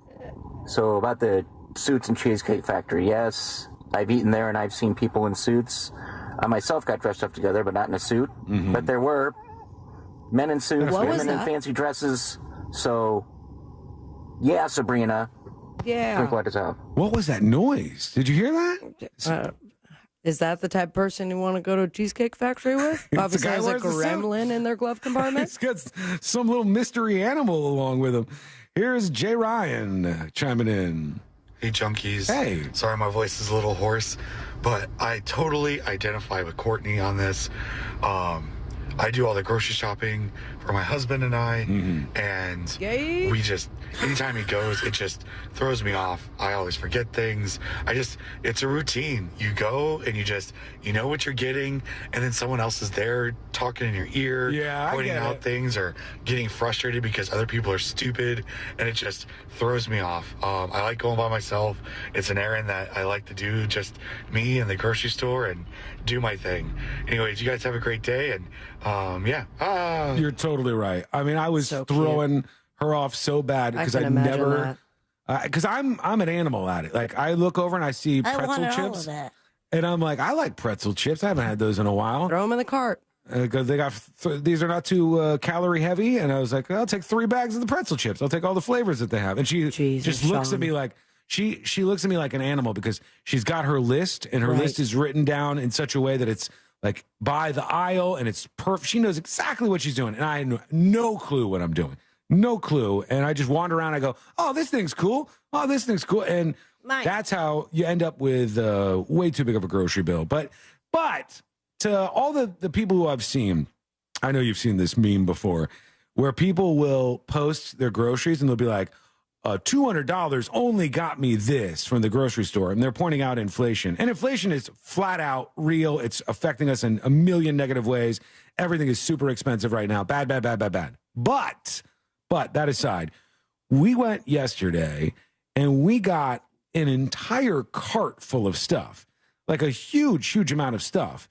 So about the suits and Cheesecake Factory, yes, I've eaten there and I've seen people in suits. I myself got dressed up together, but not in a suit. Mm-hmm. But there were men in suits, women in fancy dresses. So, yeah, Sabrina. Yeah. Twink Lettitz out. What was that noise? Did you hear that? Is that the type of person you want to go to a Cheesecake Factory with? Obviously has a gremlin in their glove compartment. He's got some little mystery animal along with him. Here's Jay Ryan chiming in. Hey, junkies. Hey. Sorry my voice is a little hoarse, but I totally identify with Courtney on this. I do all the grocery shopping for my husband and I, and we just, anytime he goes, it just throws me off. I always forget things. It's a routine. You go and you know what you're getting, and then someone else is there talking in your ear, pointing out things or getting frustrated because other people are stupid, and it just throws me off. I like going by myself. It's an errand that I like to do, just me in the grocery store and do my thing. Anyways, you guys have a great day, and You're totally right. I mean, I was throwing her off so bad because I never, because I'm an animal at it. Like I look over and I see pretzel chips, and I'm like, I like pretzel chips. I haven't had those in a while. Throw them in the cart. Because they got these are not too calorie heavy, and I was like, I'll take 3 bags of the pretzel chips. I'll take all the flavors that they have. And she just looks at me like she looks at me like an animal because she's got her list, and her list is written down in such a way that it's like by the aisle, and it's perfect. She knows exactly what she's doing, and I have no clue what I'm doing. No clue. And I just wander around. I go, oh, this thing's cool. Oh, this thing's cool. And that's how you end up with way too big of a grocery bill. But to all the people who I've seen, I know you've seen this meme before, where people will post their groceries and they'll be like, $200 only got me this from the grocery store. And they're pointing out inflation. And inflation is flat out real. It's affecting us in a million negative ways. Everything is super expensive right now. Bad. But that aside, we went yesterday and we got an entire cart full of stuff, like a huge amount of stuff.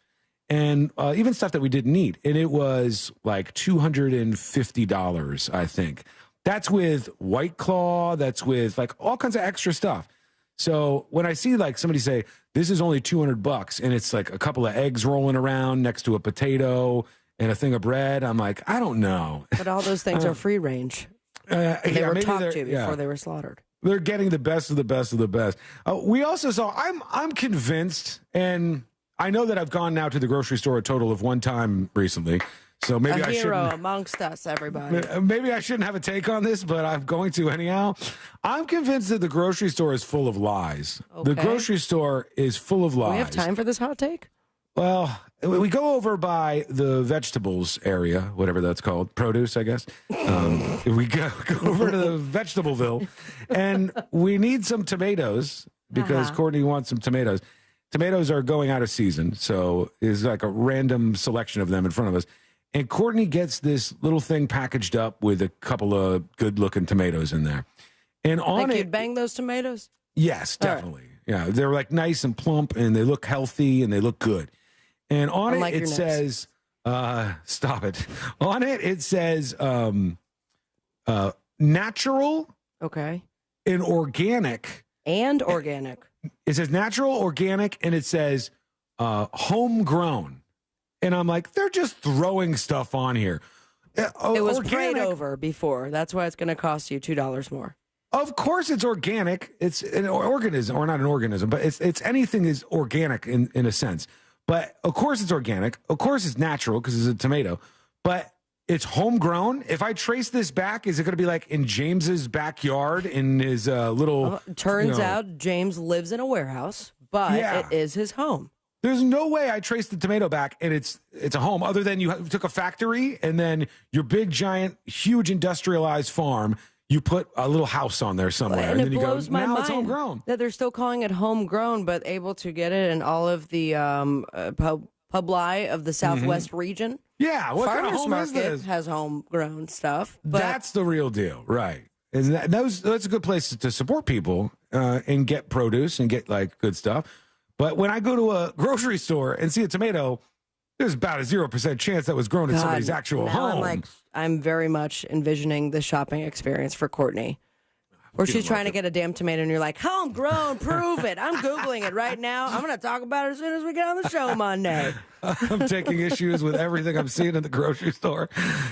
And even stuff that we didn't need. And it was like $250, I think. That's with White Claw. That's with like all kinds of extra stuff. So when I see like somebody say, this is only $200 and it's like a couple of eggs rolling around next to a potato and a thing of bread, I'm like, I don't know. But all those things are free range. They were talked to before they were slaughtered. They're getting the best of the best of the best. We also saw, I'm convinced, and I know that I've gone now to the grocery store a total of 1 time recently. So maybe a I hero shouldn't. amongst us, everybody. Maybe I shouldn't have a take on this, but I'm going to anyhow. I'm convinced that the grocery store is full of lies. The Okay. grocery store is full of lies. We have time for this hot take? Well, we go over by the vegetables area, whatever that's called, produce, I guess. We go over to the Vegetableville, and we need some tomatoes because Courtney wants some tomatoes. Tomatoes are going out of season, so there's like a random selection of them in front of us. And Courtney gets this little thing packaged up with a couple of good-looking tomatoes in there. And on Think it, you'd bang those tomatoes? yes, All right. definitely. Yeah, they're like nice and plump, and they look healthy, and they look good. And on Unlike it, your it nips. says, stop it. On it says natural Okay. and organic. And organic. It says natural, organic, and it says homegrown. And I'm like, they're just throwing stuff on here. It was organic, prayed over before. That's why it's going to cost you $2 more. Of course, it's organic. It's an organism, or not an organism, but it's anything is organic in a sense. But of course, it's organic. Of course, it's natural because it's a tomato. But it's homegrown. If I trace this back, is it going to be like in James's backyard in his little? Turns out James lives in a warehouse, but it is his home. There's no way I traced the tomato back and it's a home other than you took a factory and then your big, giant, huge industrialized farm. You put a little house on there somewhere, And and then it you go, blows my now mind it's homegrown. that they're still calling it homegrown, but able to get it in all of the publi of the Southwest region. Yeah, what kind of Farmers home Market is this? has homegrown stuff. But That's the real deal, right? And that's a good place to support people and get produce and get like good stuff. But when I go to a grocery store and see a tomato, there's about a 0% chance that was grown in somebody's actual now home. I'm very much envisioning the shopping experience for Courtney. Where she's trying to get a damn tomato and you're like, homegrown, prove it. I'm Googling it right now. I'm going to talk about it as soon as we get on the show Monday. I'm taking issues with everything I'm seeing in the grocery store.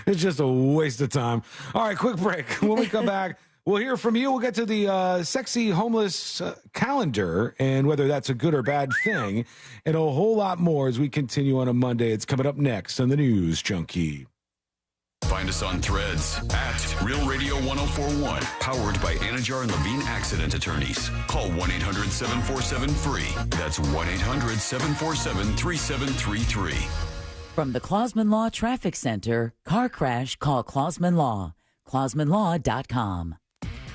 It's just a waste of time. All right, quick break. When we come back, we'll hear from you. We'll get to the sexy homeless calendar and whether that's a good or bad thing, and a whole lot more as we continue on a Monday. It's coming up next on the News Junkie. Find us on Threads at Real Radio 1041, powered by Anajar and Levine Accident Attorneys. Call 1-800-747-FREE. That's 1-800-747-3733. From the Clausman Law Traffic Center, car crash, call Clausman Law. ClausmanLaw.com.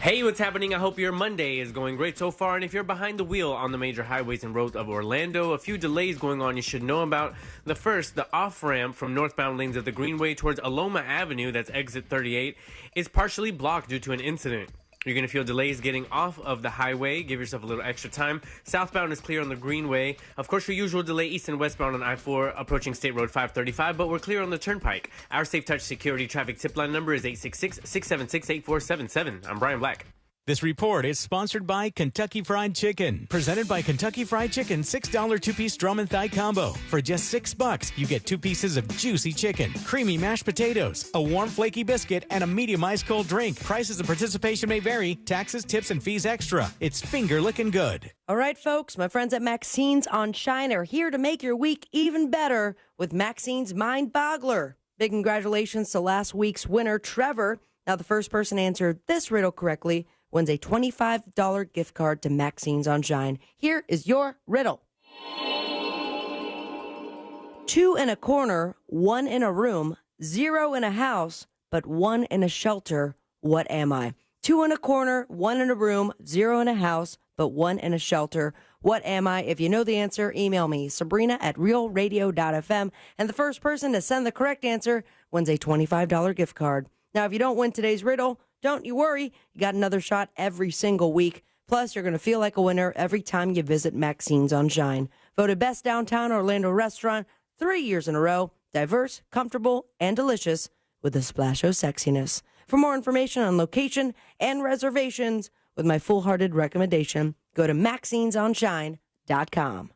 Hey, what's happening? I hope your Monday is going great so far. And if you're behind the wheel on the major highways and roads of Orlando, a few delays going on you should know about. The first, the off-ramp from northbound lanes of the Greenway towards Aloma Avenue, that's exit 38, is partially blocked due to an incident. You're going to feel delays getting off of the highway. Give yourself a little extra time. Southbound is clear on the Greenway. Of course, your usual delay east and westbound on I-4 approaching State Road 535, but we're clear on the Turnpike. Our Safe Touch Security Traffic Tip Line number is 866-676-8477. I'm Brian Black. This report is sponsored by Kentucky Fried Chicken. Presented by Kentucky Fried Chicken, $6 two-piece drum and thigh combo. For just $6, you get 2 pieces of juicy chicken, creamy mashed potatoes, a warm flaky biscuit, and a medium ice cold drink. Prices and participation may vary. Taxes, tips, and fees extra. It's finger-licking good. All right, folks, my friends at Maxine's on Shine are here to make your week even better with Maxine's Mind Boggler. Big congratulations to last week's winner, Trevor. Now, the first person answered this riddle correctly wins a $25 gift card to Maxine's on Shine. Here is your riddle. 2 in a corner, 1 in a room, 0 in a house, but 1 in a shelter. What am I? 2 in a corner, 1 in a room, 0 in a house, but 1 in a shelter. What am I? If you know the answer, email me, Sabrina@realradio.fm. And the first person to send the correct answer wins a $25 gift card. Now, if you don't win today's riddle, don't you worry. You got another shot every single week. Plus, you're going to feel like a winner every time you visit Maxine's on Shine. Voted best downtown Orlando restaurant 3 years in a row. Diverse, comfortable, and delicious with a splash of sexiness. For more information on location and reservations with my full-hearted recommendation, go to Maxine'sOnShine.com.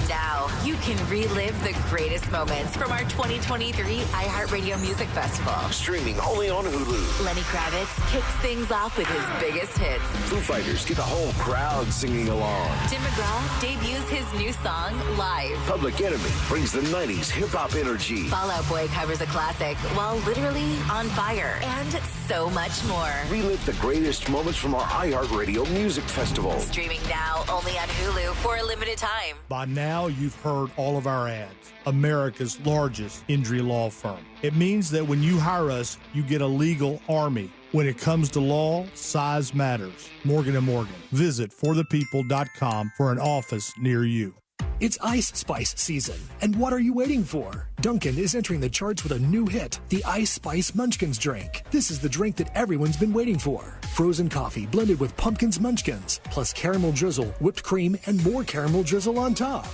Now, you can relive the greatest moments from our 2023 iHeartRadio Music Festival. Streaming only on Hulu. Lenny Kravitz kicks things off with his biggest hits. Foo Fighters get the whole crowd singing along. Tim McGraw debuts his new song live. Public Enemy brings the 90s hip-hop energy. Fall Out Boy covers a classic while literally on fire. And so much more. Relive the greatest moments from our iHeartRadio Music Festival. Streaming now only on Hulu for a limited time. By now, you've heard all of our ads. America's largest injury law firm. It means that when you hire us, you get a legal army. When it comes to law, size matters. Morgan & Morgan. Visit forthepeople.com for an office near you. It's Ice Spice season, and what are you waiting for? Dunkin' is entering the charts with a new hit, the Ice Spice Munchkins drink. This is the drink that everyone's been waiting for. Frozen coffee blended with pumpkins munchkins, plus caramel drizzle, whipped cream, and more caramel drizzle on top.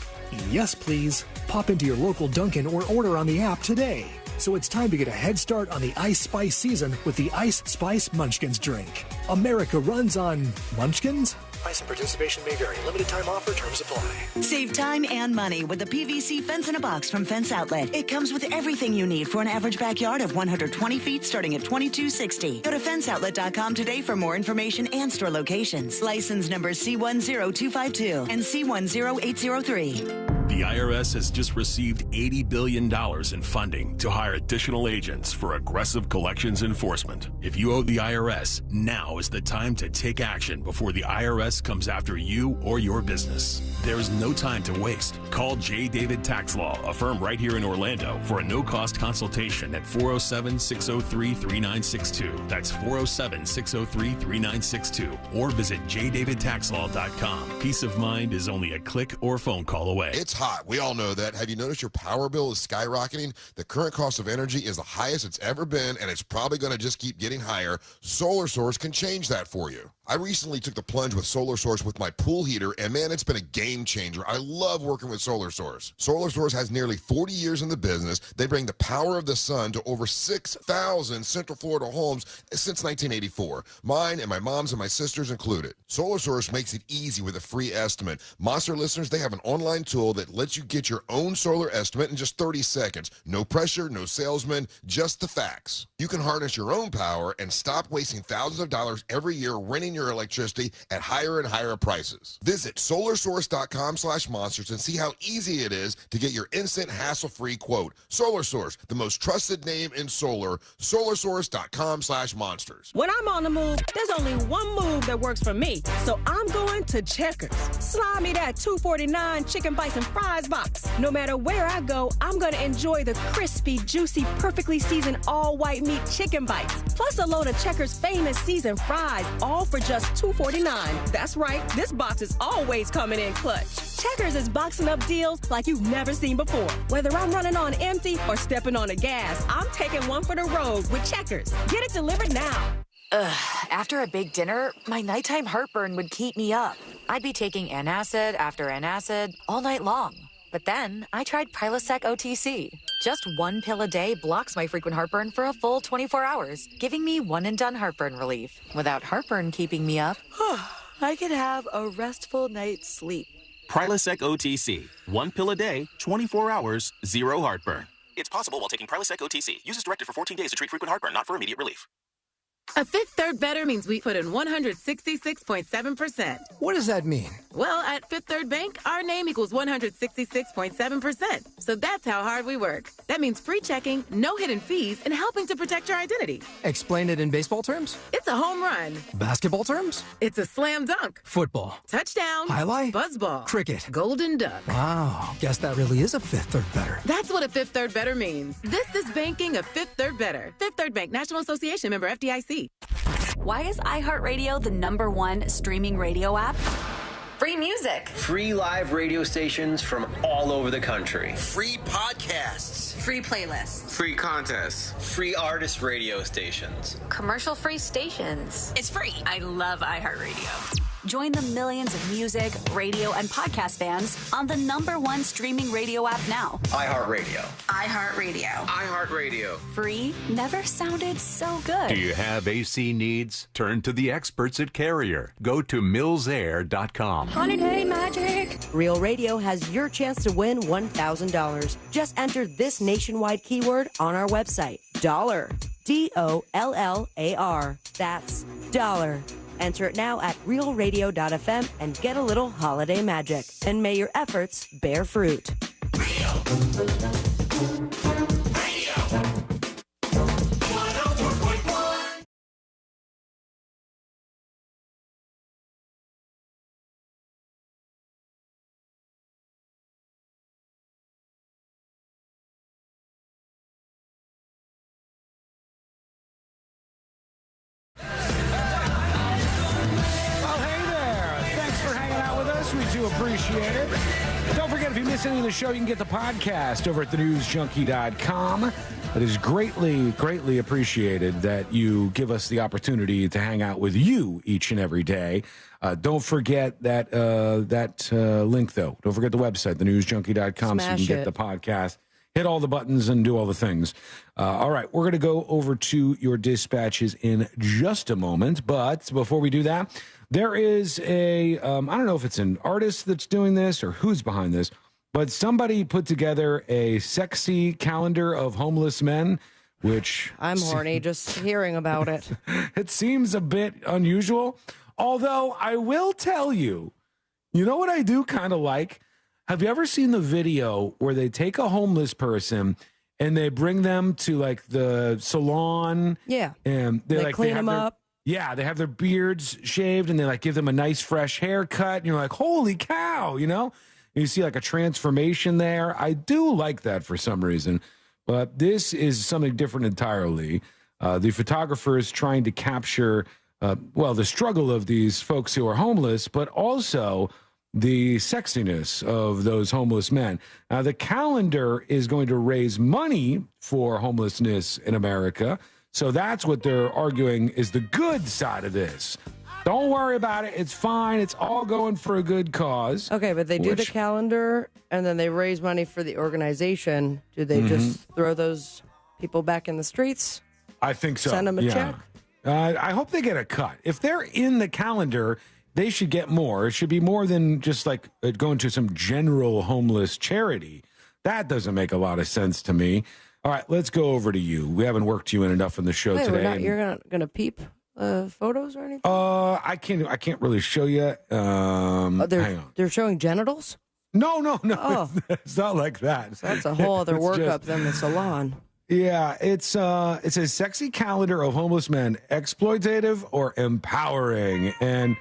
Yes, please. Pop into your local Dunkin' or order on the app today. So it's time to get a head start on the Ice Spice season with the Ice Spice Munchkins drink. America runs on Munchkins? Price and participation may vary. Limited time offer. Terms apply. Save time and money with the PVC Fence in a Box from Fence Outlet. It comes with everything you need for an average backyard of 120 feet starting at $22.60. Go to fenceoutlet.com today for more information and store locations. License number C10252 and C10803. The IRS has just received $80 billion in funding to hire additional agents for aggressive collections enforcement. If you owe the IRS, now is the time to take action before the IRS comes after you or your business. There's no time to waste. Call J. David Tax Law, a firm right here in Orlando, for a no-cost consultation at 407-603-3962. That's 407-603-3962. Or visit jdavidtaxlaw.com. Peace of mind is only a click or phone call away. It's hot. We all know that. Have you noticed your power bill is skyrocketing? The current cost of energy is the highest it's ever been, and it's probably going to just keep getting higher. Solar Source can change that for you. I recently took the plunge with Solar Source with my pool heater, and man, it's been a game changer. I love working with Solar Source. Solar Source has nearly 40 years in the business. They bring the power of the sun to over 6,000 Central Florida homes since 1984. Mine and my mom's and my sister's included. Solar Source makes it easy with a free estimate. Monster listeners, they have an online tool that lets you get your own solar estimate in just 30 seconds. No pressure, no salesman, just the facts. You can harness your own power and stop wasting thousands of dollars every year renting your electricity at higher and higher prices. Visit solarsource.com/monsters and see how easy it is to get your instant hassle-free quote. Solar Source, the most trusted name in solar. solarsource.com/monsters. When I'm on the move, there's only one move that works for me. So I'm going to Checkers. Slide me that $2.49 chicken bites and fries box. No matter where I go, I'm going to enjoy the crispy, juicy, perfectly seasoned all-white meat chicken bites. Plus a load of Checkers' famous seasoned fries, all for just $2.49. That's right, this box is always coming in clutch. Checkers is boxing up deals like you've never seen before. Whether I'm running on empty or stepping on the gas, I'm taking one for the road with Checkers. Get it delivered now. After a big dinner, my nighttime heartburn would keep me up. I'd be taking antacid after antacid all night long. But then I tried Prilosec OTC. Just one pill a day blocks my frequent heartburn for a full 24 hours, giving me one-and-done heartburn relief. Without heartburn keeping me up, I could have a restful night's sleep. Prilosec OTC. One pill a day, 24 hours, zero heartburn. It's possible while taking Prilosec OTC. Use as directed for 14 days to treat frequent heartburn, not for immediate relief. A Fifth Third Better means we put in 166.7%. What does that mean? Well, at Fifth Third Bank, our name equals 166.7%. So that's how hard we work. That means free checking, no hidden fees, and helping to protect your identity. Explain it in baseball terms? It's a home run. Basketball terms? It's a slam dunk. Football. Touchdown. Highlight? Buzzball. Cricket. Golden duck. Wow. Guess that really is a Fifth Third Better. That's what a Fifth Third Better means. This is banking a Fifth Third Better. Fifth Third Bank, National Association, member FDIC. Why is iHeartRadio the #1 streaming radio app? Free music. Free live radio stations from all over the country. Free podcasts. Free playlists. Free contests. Free artist radio stations. Commercial-free stations. It's free. I love iHeartRadio. Join the millions of music, radio, and podcast fans on the #1 streaming radio app now. iHeartRadio. iHeartRadio. iHeartRadio. Free never sounded so good. Do you have AC needs? Turn to the experts at Carrier. Go to millsair.com. Holiday magic. Real Radio has your chance to win $1,000. Just enter this nationwide keyword on our website. Dollar. DOLLAR. That's dollar. Enter it now at realradio.fm and get a little holiday magic. And may your efforts bear fruit. Appreciate it. Don't forget, if you miss any of the show, you can get the podcast over at thenewsjunkie.com. It is greatly, greatly appreciated that you give us the opportunity to hang out with you each and every day. Don't forget that link, though. Don't forget the website, thenewsjunkie.com, so you can get the podcast. Hit all the buttons and do all the things. All right, we're going to go over to your dispatches in just a moment. But before we do that, there is I don't know if it's an artist that's doing this or who's behind this, but somebody put together a sexy calendar of homeless men, which... I'm horny just hearing about it. It seems a bit unusual. Although I will tell you, you know what I do kind of like? Have you ever seen the video where they take a homeless person and they bring them to like the salon? Yeah. And they clean them up. Yeah, they have their beards shaved and they like give them a nice fresh haircut. And you're like, holy cow, you know? And you see like a transformation there. I do like that for some reason. But this is something different entirely. The photographer is trying to capture, the struggle of these folks who are homeless, but also the sexiness of those homeless men. Now, the calendar is going to raise money for homelessness in America. So that's what they're arguing is the good side of this. Don't worry about it. It's fine. It's all going for a good cause. Okay, but they do the calendar and then they raise money for the organization. Do they just throw those people back in the streets? I think so. Send them a check? I hope they get a cut. If they're in the calendar, they should get more. It should be more than just like going to some general homeless charity. That doesn't make a lot of sense to me. All right, let's go over to you. We haven't worked you in enough in the show today. You're not going to peep photos or anything? I can't really show you. Hang on. They're showing genitals? No. Oh. It's not like that. So that's a whole other workup than the salon. Yeah, it's a sexy calendar of homeless men, exploitative or empowering. And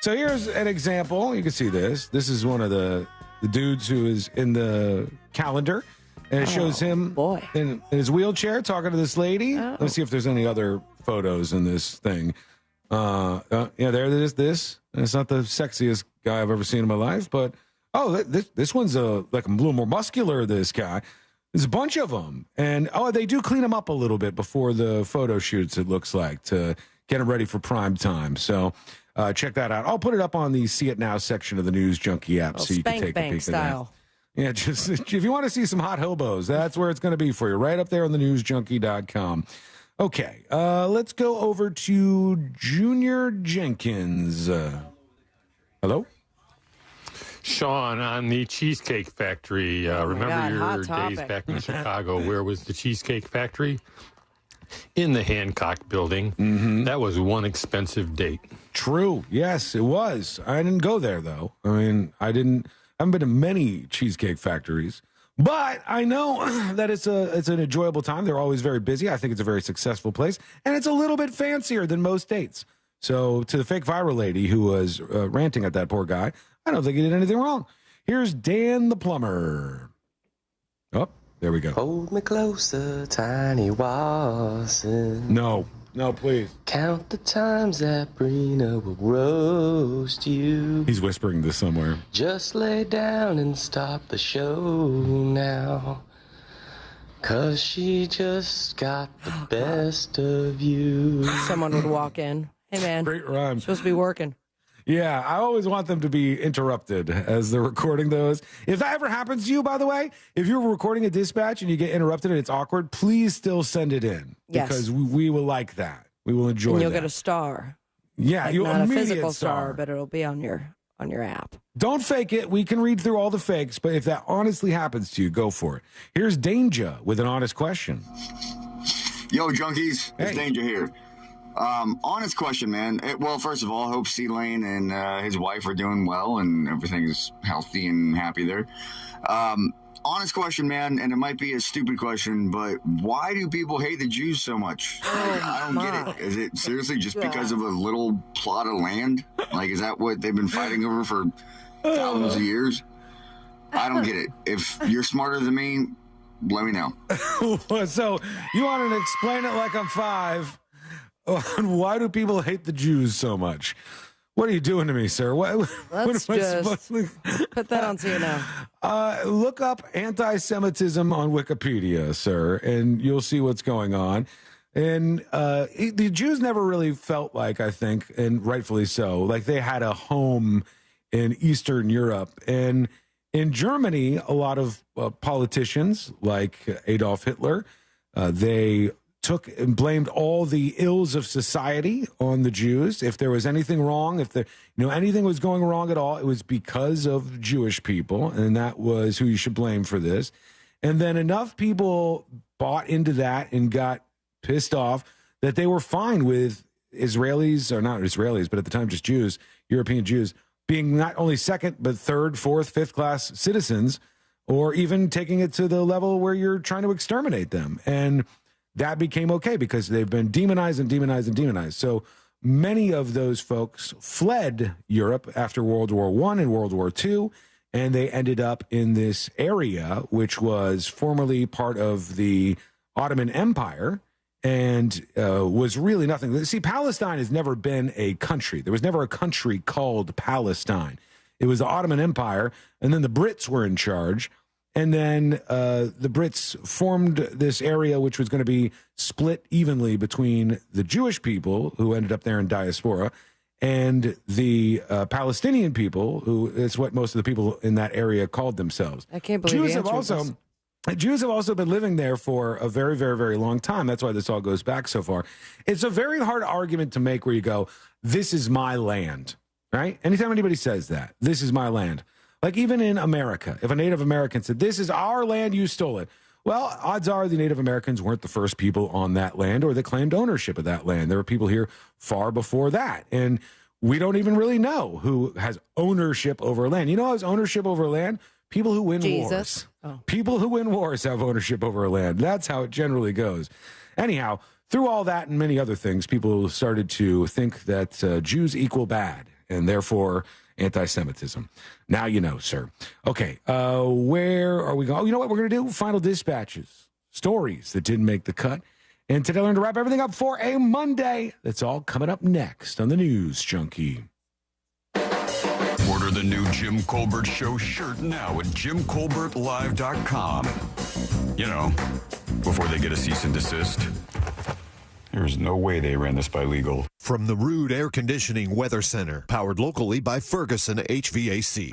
so here's an example. You can see this. This is one of the dudes who is in the calendar. And it shows him in his wheelchair talking to this lady. Let's see if there's any other photos in this thing. Yeah, there it is. This. And it's not the sexiest guy I've ever seen in my life, but this one's like a little more muscular. This guy. There's a bunch of them, and they do clean them up a little bit before the photo shoots. It looks like to get them ready for prime time. So check that out. I'll put it up on the See It Now section of the News Junkie app, so you can take a peek style. at that. Yeah, just if you want to see some hot hobos, that's where it's going to be for you, right up there on the newsjunkie.com. Okay, let's go over to Junior Jenkins. Hello? Sean, on the Cheesecake Factory. Remember your days back in Chicago? Where was the Cheesecake Factory? In the Hancock building. Mm-hmm. That was one expensive date. True. Yes, it was. I didn't go there, though. I mean, I haven't been to many Cheesecake Factories, but I know that it's an enjoyable time. They're always very busy. I think it's a very successful place, and it's a little bit fancier than most dates. So to the fake viral lady who was ranting at that poor guy, I don't think he did anything wrong. Here's Dan the plumber. Oh, there we go. Hold me closer, tiny Watson. No, please. Count the times that Brina will roast you. He's whispering this somewhere. Just lay down and stop the show now. 'Cause she just got the best of you. Someone would walk in. Hey, man. Great rhyme. Supposed to be working. Yeah, I always want them to be interrupted as they're recording those. If that ever happens to you, by the way, if you're recording a dispatch and you get interrupted and it's awkward, please still send it in. Yes. Because we will like that. We will enjoy and you'll that. get a star. Yeah, like you'll not a immediate physical star, but it'll be on your app. Don't fake it. We can read through all the fakes, but if that honestly happens to you, go for it. Here's Danger with an honest question. Yo, junkies, it's Danger here. Honest question, man. Well, first of all, I hope C-Lane and his wife are doing well and everything's healthy and happy there. Honest question, man, and it might be a stupid question, but why do people hate the Jews so much? I don't get it. Is it seriously just because of a little plot of land? Like, is that what they've been fighting over for thousands of years? I don't get it. If you're smarter than me, let me know. So you want to explain it like I'm 5 on why do people hate the Jews so much? What are you doing to me, sir? Let's just put that on CNN. Look up anti-Semitism on Wikipedia, sir, and you'll see what's going on. And the Jews never really felt like, I think, and rightfully so, like they had a home in Eastern Europe. And in Germany, a lot of politicians like Adolf Hitler, they took and blamed all the ills of society on the Jews. If there was anything wrong, if there, anything was going wrong at all, it was because of Jewish people, and that was who you should blame for this. And then enough people bought into that and got pissed off that they were fine with Israelis, or not Israelis, but at the time just Jews, European Jews, being not only second, but third, fourth, fifth class citizens, or even taking it to the level where you're trying to exterminate them. And that became okay because they've been demonized and demonized and demonized. So many of those folks fled Europe after World War I and World War II, and they ended up in this area, which was formerly part of the Ottoman Empire and was really nothing. See, Palestine has never been a country. There was never a country called Palestine. It was the Ottoman Empire, and then the Brits were in charge. And then the Brits formed this area which was going to be split evenly between the Jewish people who ended up there in diaspora and the Palestinian people, who is what most of the people in that area called themselves. I can't believe Jews have also been living there for a very, very, very long time. That's why this all goes back so far. It's a very hard argument to make where you go, this is my land, right? Anytime anybody says that, this is my land. Like even in America, if a Native American said, this is our land, you stole it. Well, odds are the Native Americans weren't the first people on that land or that claimed ownership of that land. There were people here far before that. And we don't even really know who has ownership over land. You know who has ownership over land? People who win wars. People who win wars have ownership over land. That's how it generally goes. Anyhow, through all that and many other things, people started to think that Jews equal bad, and therefore anti-Semitism. Now you know, sir. Okay, where are we going? Oh, you know what we're going to do? Final dispatches. Stories that didn't make the cut. And today we're going to wrap everything up for a Monday. That's all coming up next on the News Junkie. Order the new Jim Colbert Show shirt now at JimColbertLive.com. You know, before they get a cease and desist. There's no way they ran this by legal. From the Rude Air Conditioning Weather Center, powered locally by Ferguson HVAC.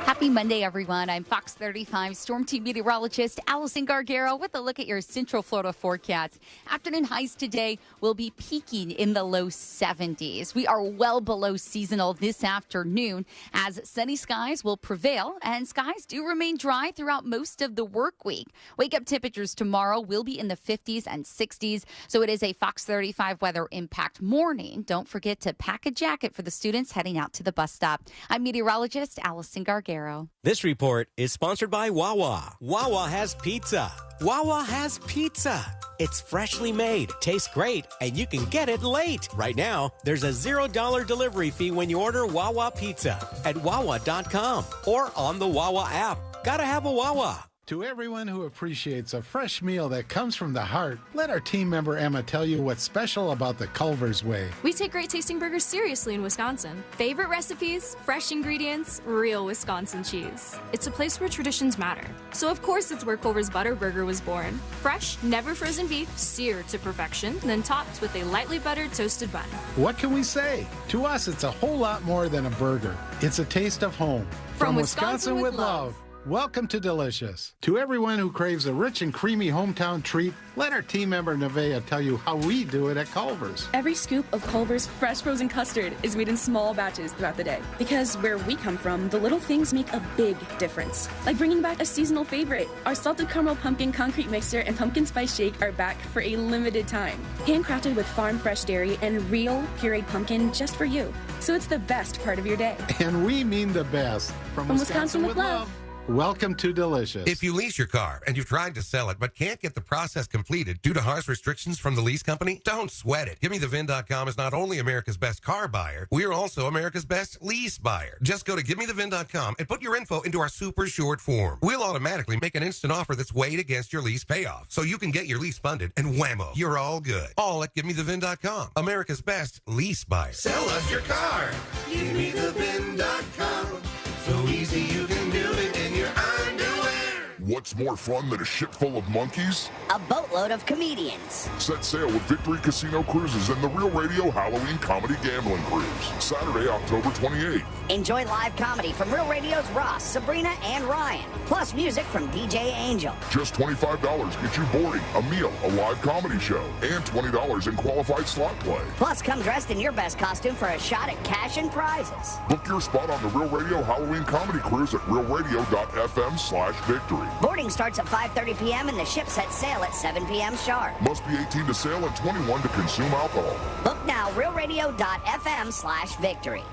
Happy Monday, everyone. I'm Fox 35 Storm Team meteorologist Allison Gargaro with a look at your Central Florida forecast. Afternoon highs today will be peaking in the low 70s. We are well below seasonal this afternoon as sunny skies will prevail and skies do remain dry throughout most of the work week. Wake up temperatures tomorrow will be in the 50s and 60s, so it is a Fox 35 weather impact morning. Don't forget to pack a jacket for the students heading out to the bus stop. I'm meteorologist Allison Gargaro. This report is sponsored by Wawa. Wawa has pizza. Wawa has pizza. It's freshly made, tastes great, and you can get it late. Right now, there's a $0 delivery fee when you order Wawa Pizza at Wawa.com or on the Wawa app. Gotta have a Wawa. To everyone who appreciates a fresh meal that comes from the heart, let our team member Emma tell you what's special about the Culver's Way. We take great tasting burgers seriously in Wisconsin. Favorite recipes, fresh ingredients, real Wisconsin cheese. It's a place where traditions matter. So of course it's where Culver's Butter Burger was born. Fresh, never frozen beef, seared to perfection, then topped with a lightly buttered toasted bun. What can we say? To us, it's a whole lot more than a burger. It's a taste of home. From Wisconsin with love. Welcome to Delicious. To everyone who craves a rich and creamy hometown treat, let our team member Nevaeh tell you how we do it at Culver's. Every scoop of Culver's fresh frozen custard is made in small batches throughout the day. Because where we come from, the little things make a big difference. Like bringing back a seasonal favorite. Our salted caramel pumpkin concrete mixer and pumpkin spice shake are back for a limited time. Handcrafted with farm fresh dairy and real pureed pumpkin just for you. So it's the best part of your day. And we mean the best. From Wisconsin with love. Welcome to Delicious. If you lease your car and you've tried to sell it but can't get the process completed due to harsh restrictions from the lease company, don't sweat it. GiveMeTheVin.com is not only America's best car buyer, we are also America's best lease buyer. Just go to GiveMeTheVin.com and put your info into our super short form. We'll automatically make an instant offer that's weighed against your lease payoff, so you can get your lease funded and whammo, you're all good. All at GiveMeTheVin.com, America's best lease buyer. Sell us your car. GiveMeTheVin.com. So easy you can do it in your underwear. What's more fun than a ship full of monkeys? A boatload of comedians. Set sail with Victory Casino Cruises and the Real Radio Halloween Comedy Gambling Cruise. Saturday, October 28th. Enjoy live comedy from Real Radio's Ross, Sabrina, and Ryan. Plus music from DJ Angel. Just $25 gets you boarding, a meal, a live comedy show, and $20 in qualified slot play. Plus come dressed in your best costume for a shot at cash and prizes. Book your spot on the Real Radio Halloween Comedy Cruise at realradio.fm/victory. Boarding starts at 5:30 p.m. and the ship sets sail at 7 p.m. sharp. Must be 18 to sail and 21 to consume alcohol. Book now, realradio.fm/victory.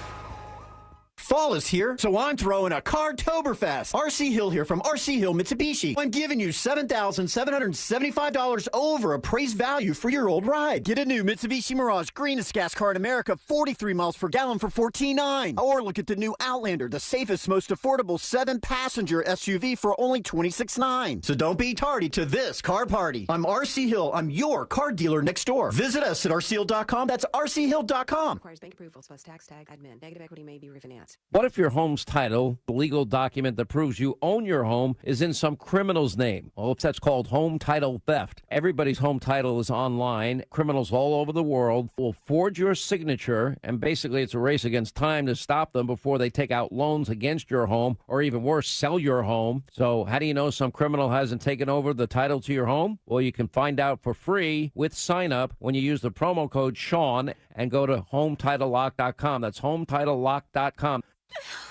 Fall is here, so I'm throwing a Car-toberfest. RC Hill here from RC Hill Mitsubishi. I'm giving you $7,775 over appraised value for your old ride. Get a new Mitsubishi Mirage greenest gas car in America, 43 miles per gallon for $14,900. Or look at the new Outlander, the safest, most affordable 7-passenger SUV for only $26,900. So don't be tardy to this car party. I'm RC Hill. I'm your car dealer next door. Visit us at rchill.com. That's rchill.com. Requires bank approval plus tax tag admin. Negative equity may be refinanced. What if your home's title, the legal document that proves you own your home, is in some criminal's name? Well, that's called home title theft. Everybody's home title is online. Criminals all over the world will forge your signature, and basically it's a race against time to stop them before they take out loans against your home, or even worse, sell your home. So how do you know some criminal hasn't taken over the title to your home? Well, you can find out for free with sign up when you use the promo code Sean and go to HomeTitleLock.com. That's HomeTitleLock.com.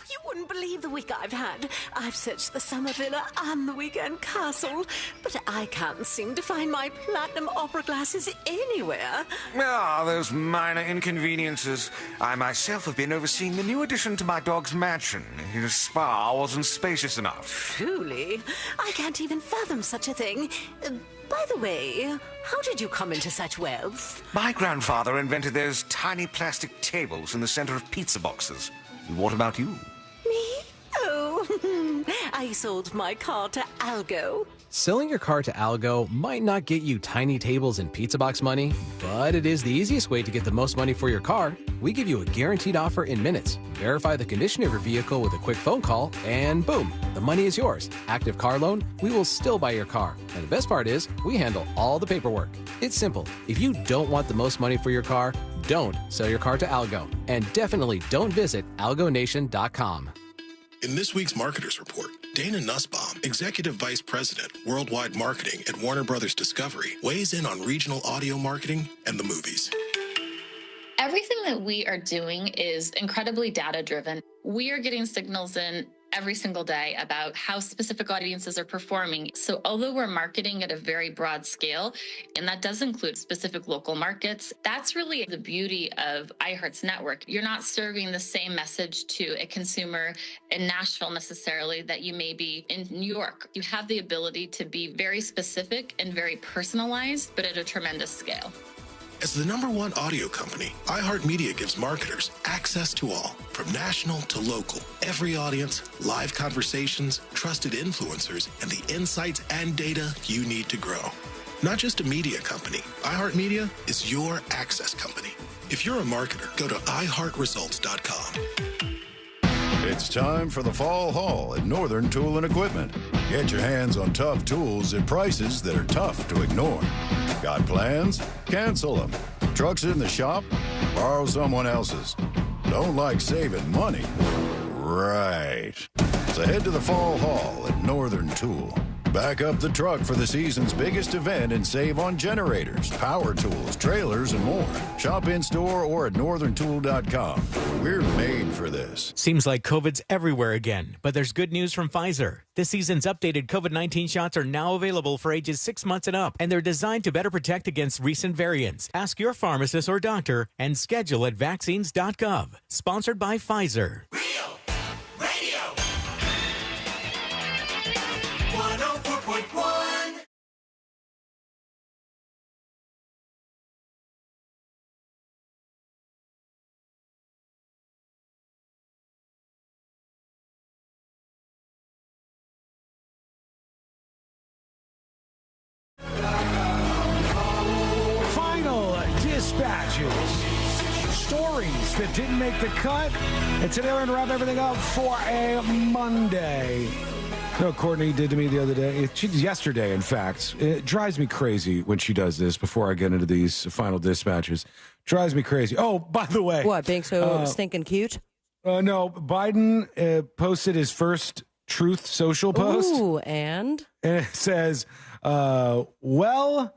You wouldn't believe the week I've had. I've searched the summer villa and the weekend castle, but I can't seem to find my platinum opera glasses anywhere. Those minor inconveniences. I myself have been overseeing the new addition to my dog's mansion. His spa wasn't spacious enough. Truly, I can't even fathom such a thing. By the way, how did you come into such wealth? My grandfather invented those tiny plastic tables in the center of pizza boxes. What about you? Me? Oh, I sold my car to Algo. Selling your car to Algo might not get you tiny tables and pizza box money, but it is the easiest way to get the most money for your car. We give you a guaranteed offer in minutes. Verify the condition of your vehicle with a quick phone call, and boom, the money is yours. Active car loan, we will still buy your car. And the best part is, we handle all the paperwork. It's simple. If you don't want the most money for your car, don't sell your car to Algo. And definitely don't visit algonation.com. In this week's Marketers Report, Dana Nussbaum, Executive Vice President, Worldwide Marketing at Warner Brothers Discovery, weighs in on regional audio marketing and the movies. Everything that we are doing is incredibly data-driven. We are getting signals in every single day about how specific audiences are performing. So although we're marketing at a very broad scale, and that does include specific local markets, that's really the beauty of iHeart's network. You're not serving the same message to a consumer in Nashville necessarily that you may be in New York. You have the ability to be very specific and very personalized, but at a tremendous scale. As the #1 audio company, iHeartMedia gives marketers access to all, from national to local, every audience, live conversations, trusted influencers, and the insights and data you need to grow. Not just a media company, iHeartMedia is your access company. If you're a marketer, go to iHeartResults.com. It's time for the fall haul at Northern Tool and Equipment. Get your hands on tough tools at prices that are tough to ignore. Got plans? Cancel them. Trucks in the shop? Borrow someone else's. Don't like saving money? Right. So head to the fall haul at Northern Tool. Back up the truck for the season's biggest event and save on generators, power tools, trailers, and more. Shop in-store or at northerntool.com. We're made for this. Seems like COVID's everywhere again, but there's good news from Pfizer. This season's updated COVID-19 shots are now available for ages 6 months and up, and they're designed to better protect against recent variants. Ask your pharmacist or doctor and schedule at vaccines.gov. Sponsored by Pfizer. Dispatches, stories that didn't make the cut, and today we're going to wrap everything up for a Monday. You know what Courtney did to me the other day? Yesterday, in fact. It drives me crazy when she does this before I get into these final dispatches. Drives me crazy. Oh, by the way. What, being so stinking cute? No, Biden posted his first Truth Social post. Ooh, and it says, well,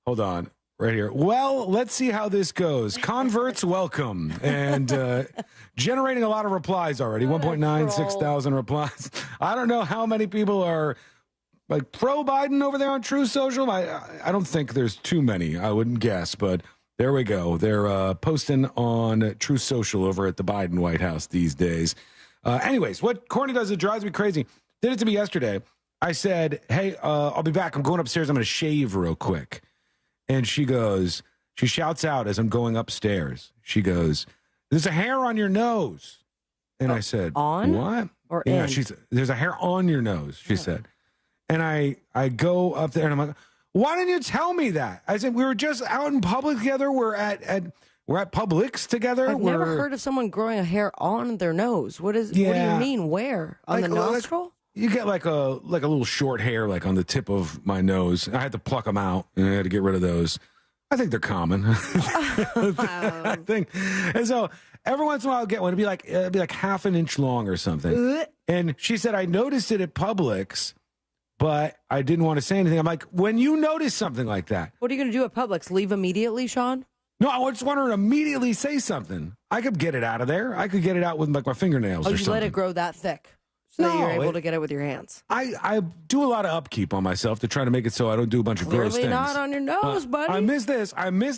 hold on. Right here. Well, let's see how this goes. Converts welcome. And generating a lot of replies already. 1.96 thousand replies. I don't know how many people are like pro Biden over there on True Social. I don't think there's too many, I wouldn't guess. But there we go. They're posting on True Social over at the Biden White House these days. Anyways, what Courtney does, it drives me crazy. Did it to me yesterday. I said, hey, I'll be back. I'm going upstairs. I'm going to shave real quick. And she shouts out as I'm going upstairs. She goes, there's a hair on your nose. And I said, on? What? Or yeah, in? there's a hair on your nose, she said. And I go up there and I'm like, why didn't you tell me that? I said, we were just out in public together. We're at Publix together. I've never heard of someone growing a hair on their nose. What do you mean? Where? On the nostril? You get like a little short hair like on the tip of my nose. I had to pluck them out and I had to get rid of those. I think they're common. I think. And so every once in a while I'll get one. It'd be like half an inch long or something. And she said, I noticed it at Publix, but I didn't want to say anything. I'm like, when you notice something like that. What are you going to do at Publix? Leave immediately, Sean? No, I just want her to immediately say something. I could get it out of there. I could get it out with like my fingernails or something. You let it grow that thick? So that you're able to get it with your hands. I do a lot of upkeep on myself to try to make it so I don't do a bunch of gross things. Not on your nose, buddy. I missed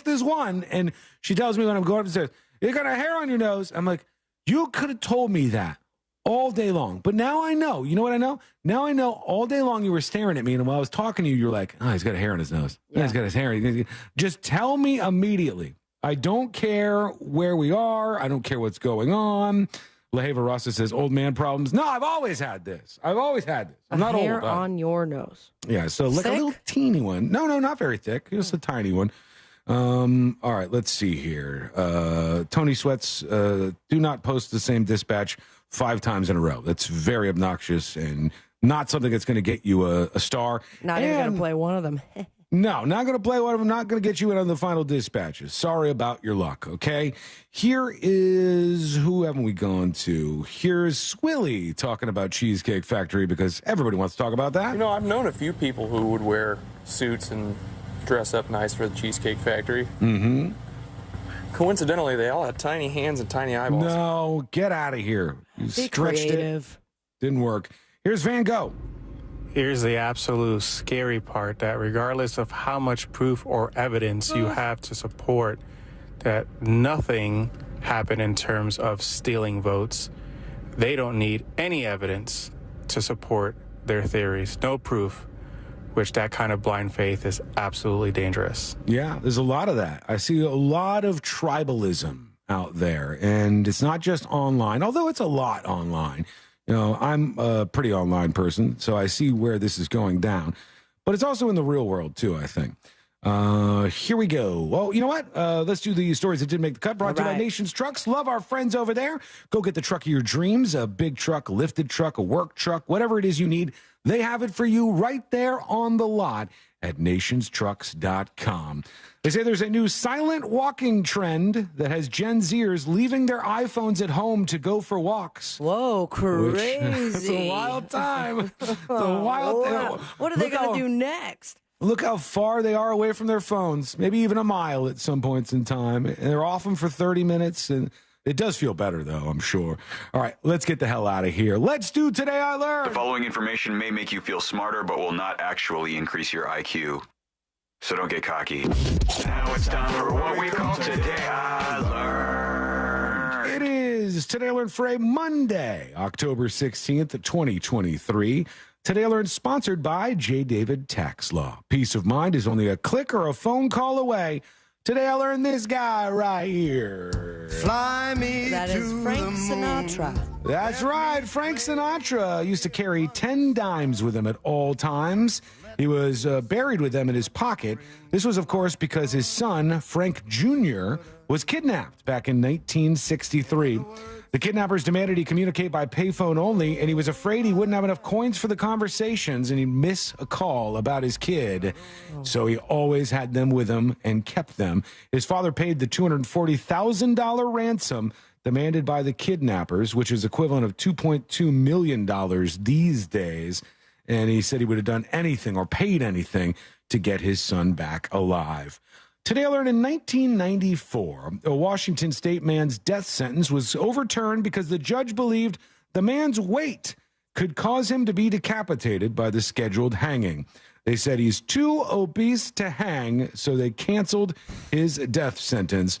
this one. And she tells me when I'm going upstairs, you got a hair on your nose. I'm like, you could have told me that all day long. But now I know. You know what I know? Now I know all day long you were staring at me. And while I was talking to you, you're like, oh, he's got a hair on his nose. Yeah. He's got his hair. Just tell me immediately. I don't care where we are. I don't care what's going on. Laheva Rasa says, old man problems. No, I've always had this. I'm not old. Hair on your nose. Yeah, so like a little teeny one. No, not very thick. Just a tiny one. All right, let's see here. Tony Sweats, do not post the same dispatch 5 times in a row. That's very obnoxious and not something that's going to get you a star. Not even going to play one of them. No, not going to play one of them. Not going to get you in on the final dispatches. Sorry about your luck, okay? Here is, who haven't we gone to? Here's Swilly talking about Cheesecake Factory because everybody wants to talk about that. You know, I've known a few people who would wear suits and dress up nice for the Cheesecake Factory. Mm-hmm. Coincidentally, they all had tiny hands and tiny eyeballs. No, get out of here. You stretched creative. It. Didn't work. Here's Van Gogh. Here's the absolute scary part, that regardless of how much proof or evidence you have to support that nothing happened in terms of stealing votes, they don't need any evidence to support their theories. No proof. which that kind of blind faith is absolutely dangerous. Yeah, there's a lot of that. I see a lot of tribalism out there, and it's not just online, although it's a lot online. You know, I'm a pretty online person, so I see where this is going down. But it's also in the real world, too, I think. Here we go. Well, you know what? Let's do the stories that didn't make the cut. Brought to you by Nation's Trucks. Love our friends over there. Go get the truck of your dreams, a big truck, a lifted truck, a work truck, whatever it is you need. They have it for you right there on the lot at nationstrucks.com. They say there's a new silent walking trend that has Gen Zers leaving their iPhones at home to go for walks. Whoa, crazy. It's a wild time. It's a wild time. What are they going to do next? Look how far they are away from their phones, maybe even a mile at some points in time. And they're off them for 30 minutes, and it does feel better, though, I'm sure. All right, let's get the hell out of here. Let's do Today I Learned. The following information may make you feel smarter, but will not actually increase your IQ. So don't get cocky. Now it's time for what we call Today I Learned. It is Today I Learned for a Monday, October 16th, 2023. Today I Learned sponsored by J. David Tax Law. Peace of mind is only a click or a phone call away. Today I learned this guy right here. Fly me That is Frank Sinatra. That's right. Frank Sinatra used to carry 10 dimes with him at all times. He was buried with them in his pocket. This was, of course, because his son, Frank Jr., was kidnapped back in 1963. The kidnappers demanded he communicate by payphone only, and he was afraid he wouldn't have enough coins for the conversations and he'd miss a call about his kid. So he always had them with him and kept them. His father paid the $240,000 ransom demanded by the kidnappers, which is equivalent of $2.2 million these days. And he said he would have done anything or paid anything to get his son back alive. Today I learned in 1994, a Washington state man's death sentence was overturned because the judge believed the man's weight could cause him to be decapitated by the scheduled hanging. They said he's too obese to hang, so they canceled his death sentence.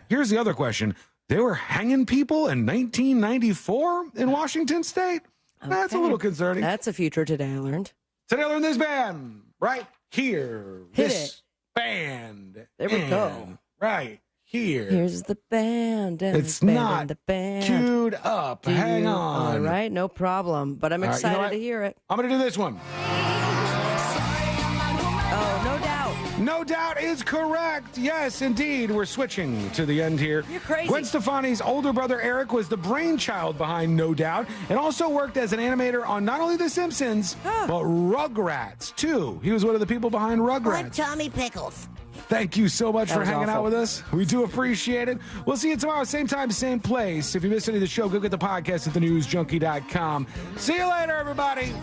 Here's the other question. They were hanging people in 1994 in Washington state? Okay. That's a little concerning. That's a future Today I Learned. Today I learned this band right here. Hit this it. Band. There we go. Right here. Here's the band. It's band not and the band. queued up. Hang on. All right, no problem. But I'm All right, excited you know what? to hear it. I'm going to do this one. Oh, no doubt. No doubt is correct. Yes, indeed. We're switching to the end here. You're crazy. Gwen Stefani's older brother Eric was the brainchild behind No Doubt and also worked as an animator on not only The Simpsons, but Rugrats, too. He was one of the people behind Rugrats. I'm Tommy Pickles. Thank you so much That for was hanging awful. out with us. We do appreciate it. We'll see you tomorrow, same time, same place. If you missed any of the show, go get the podcast at thenewsjunkie.com. See you later, everybody.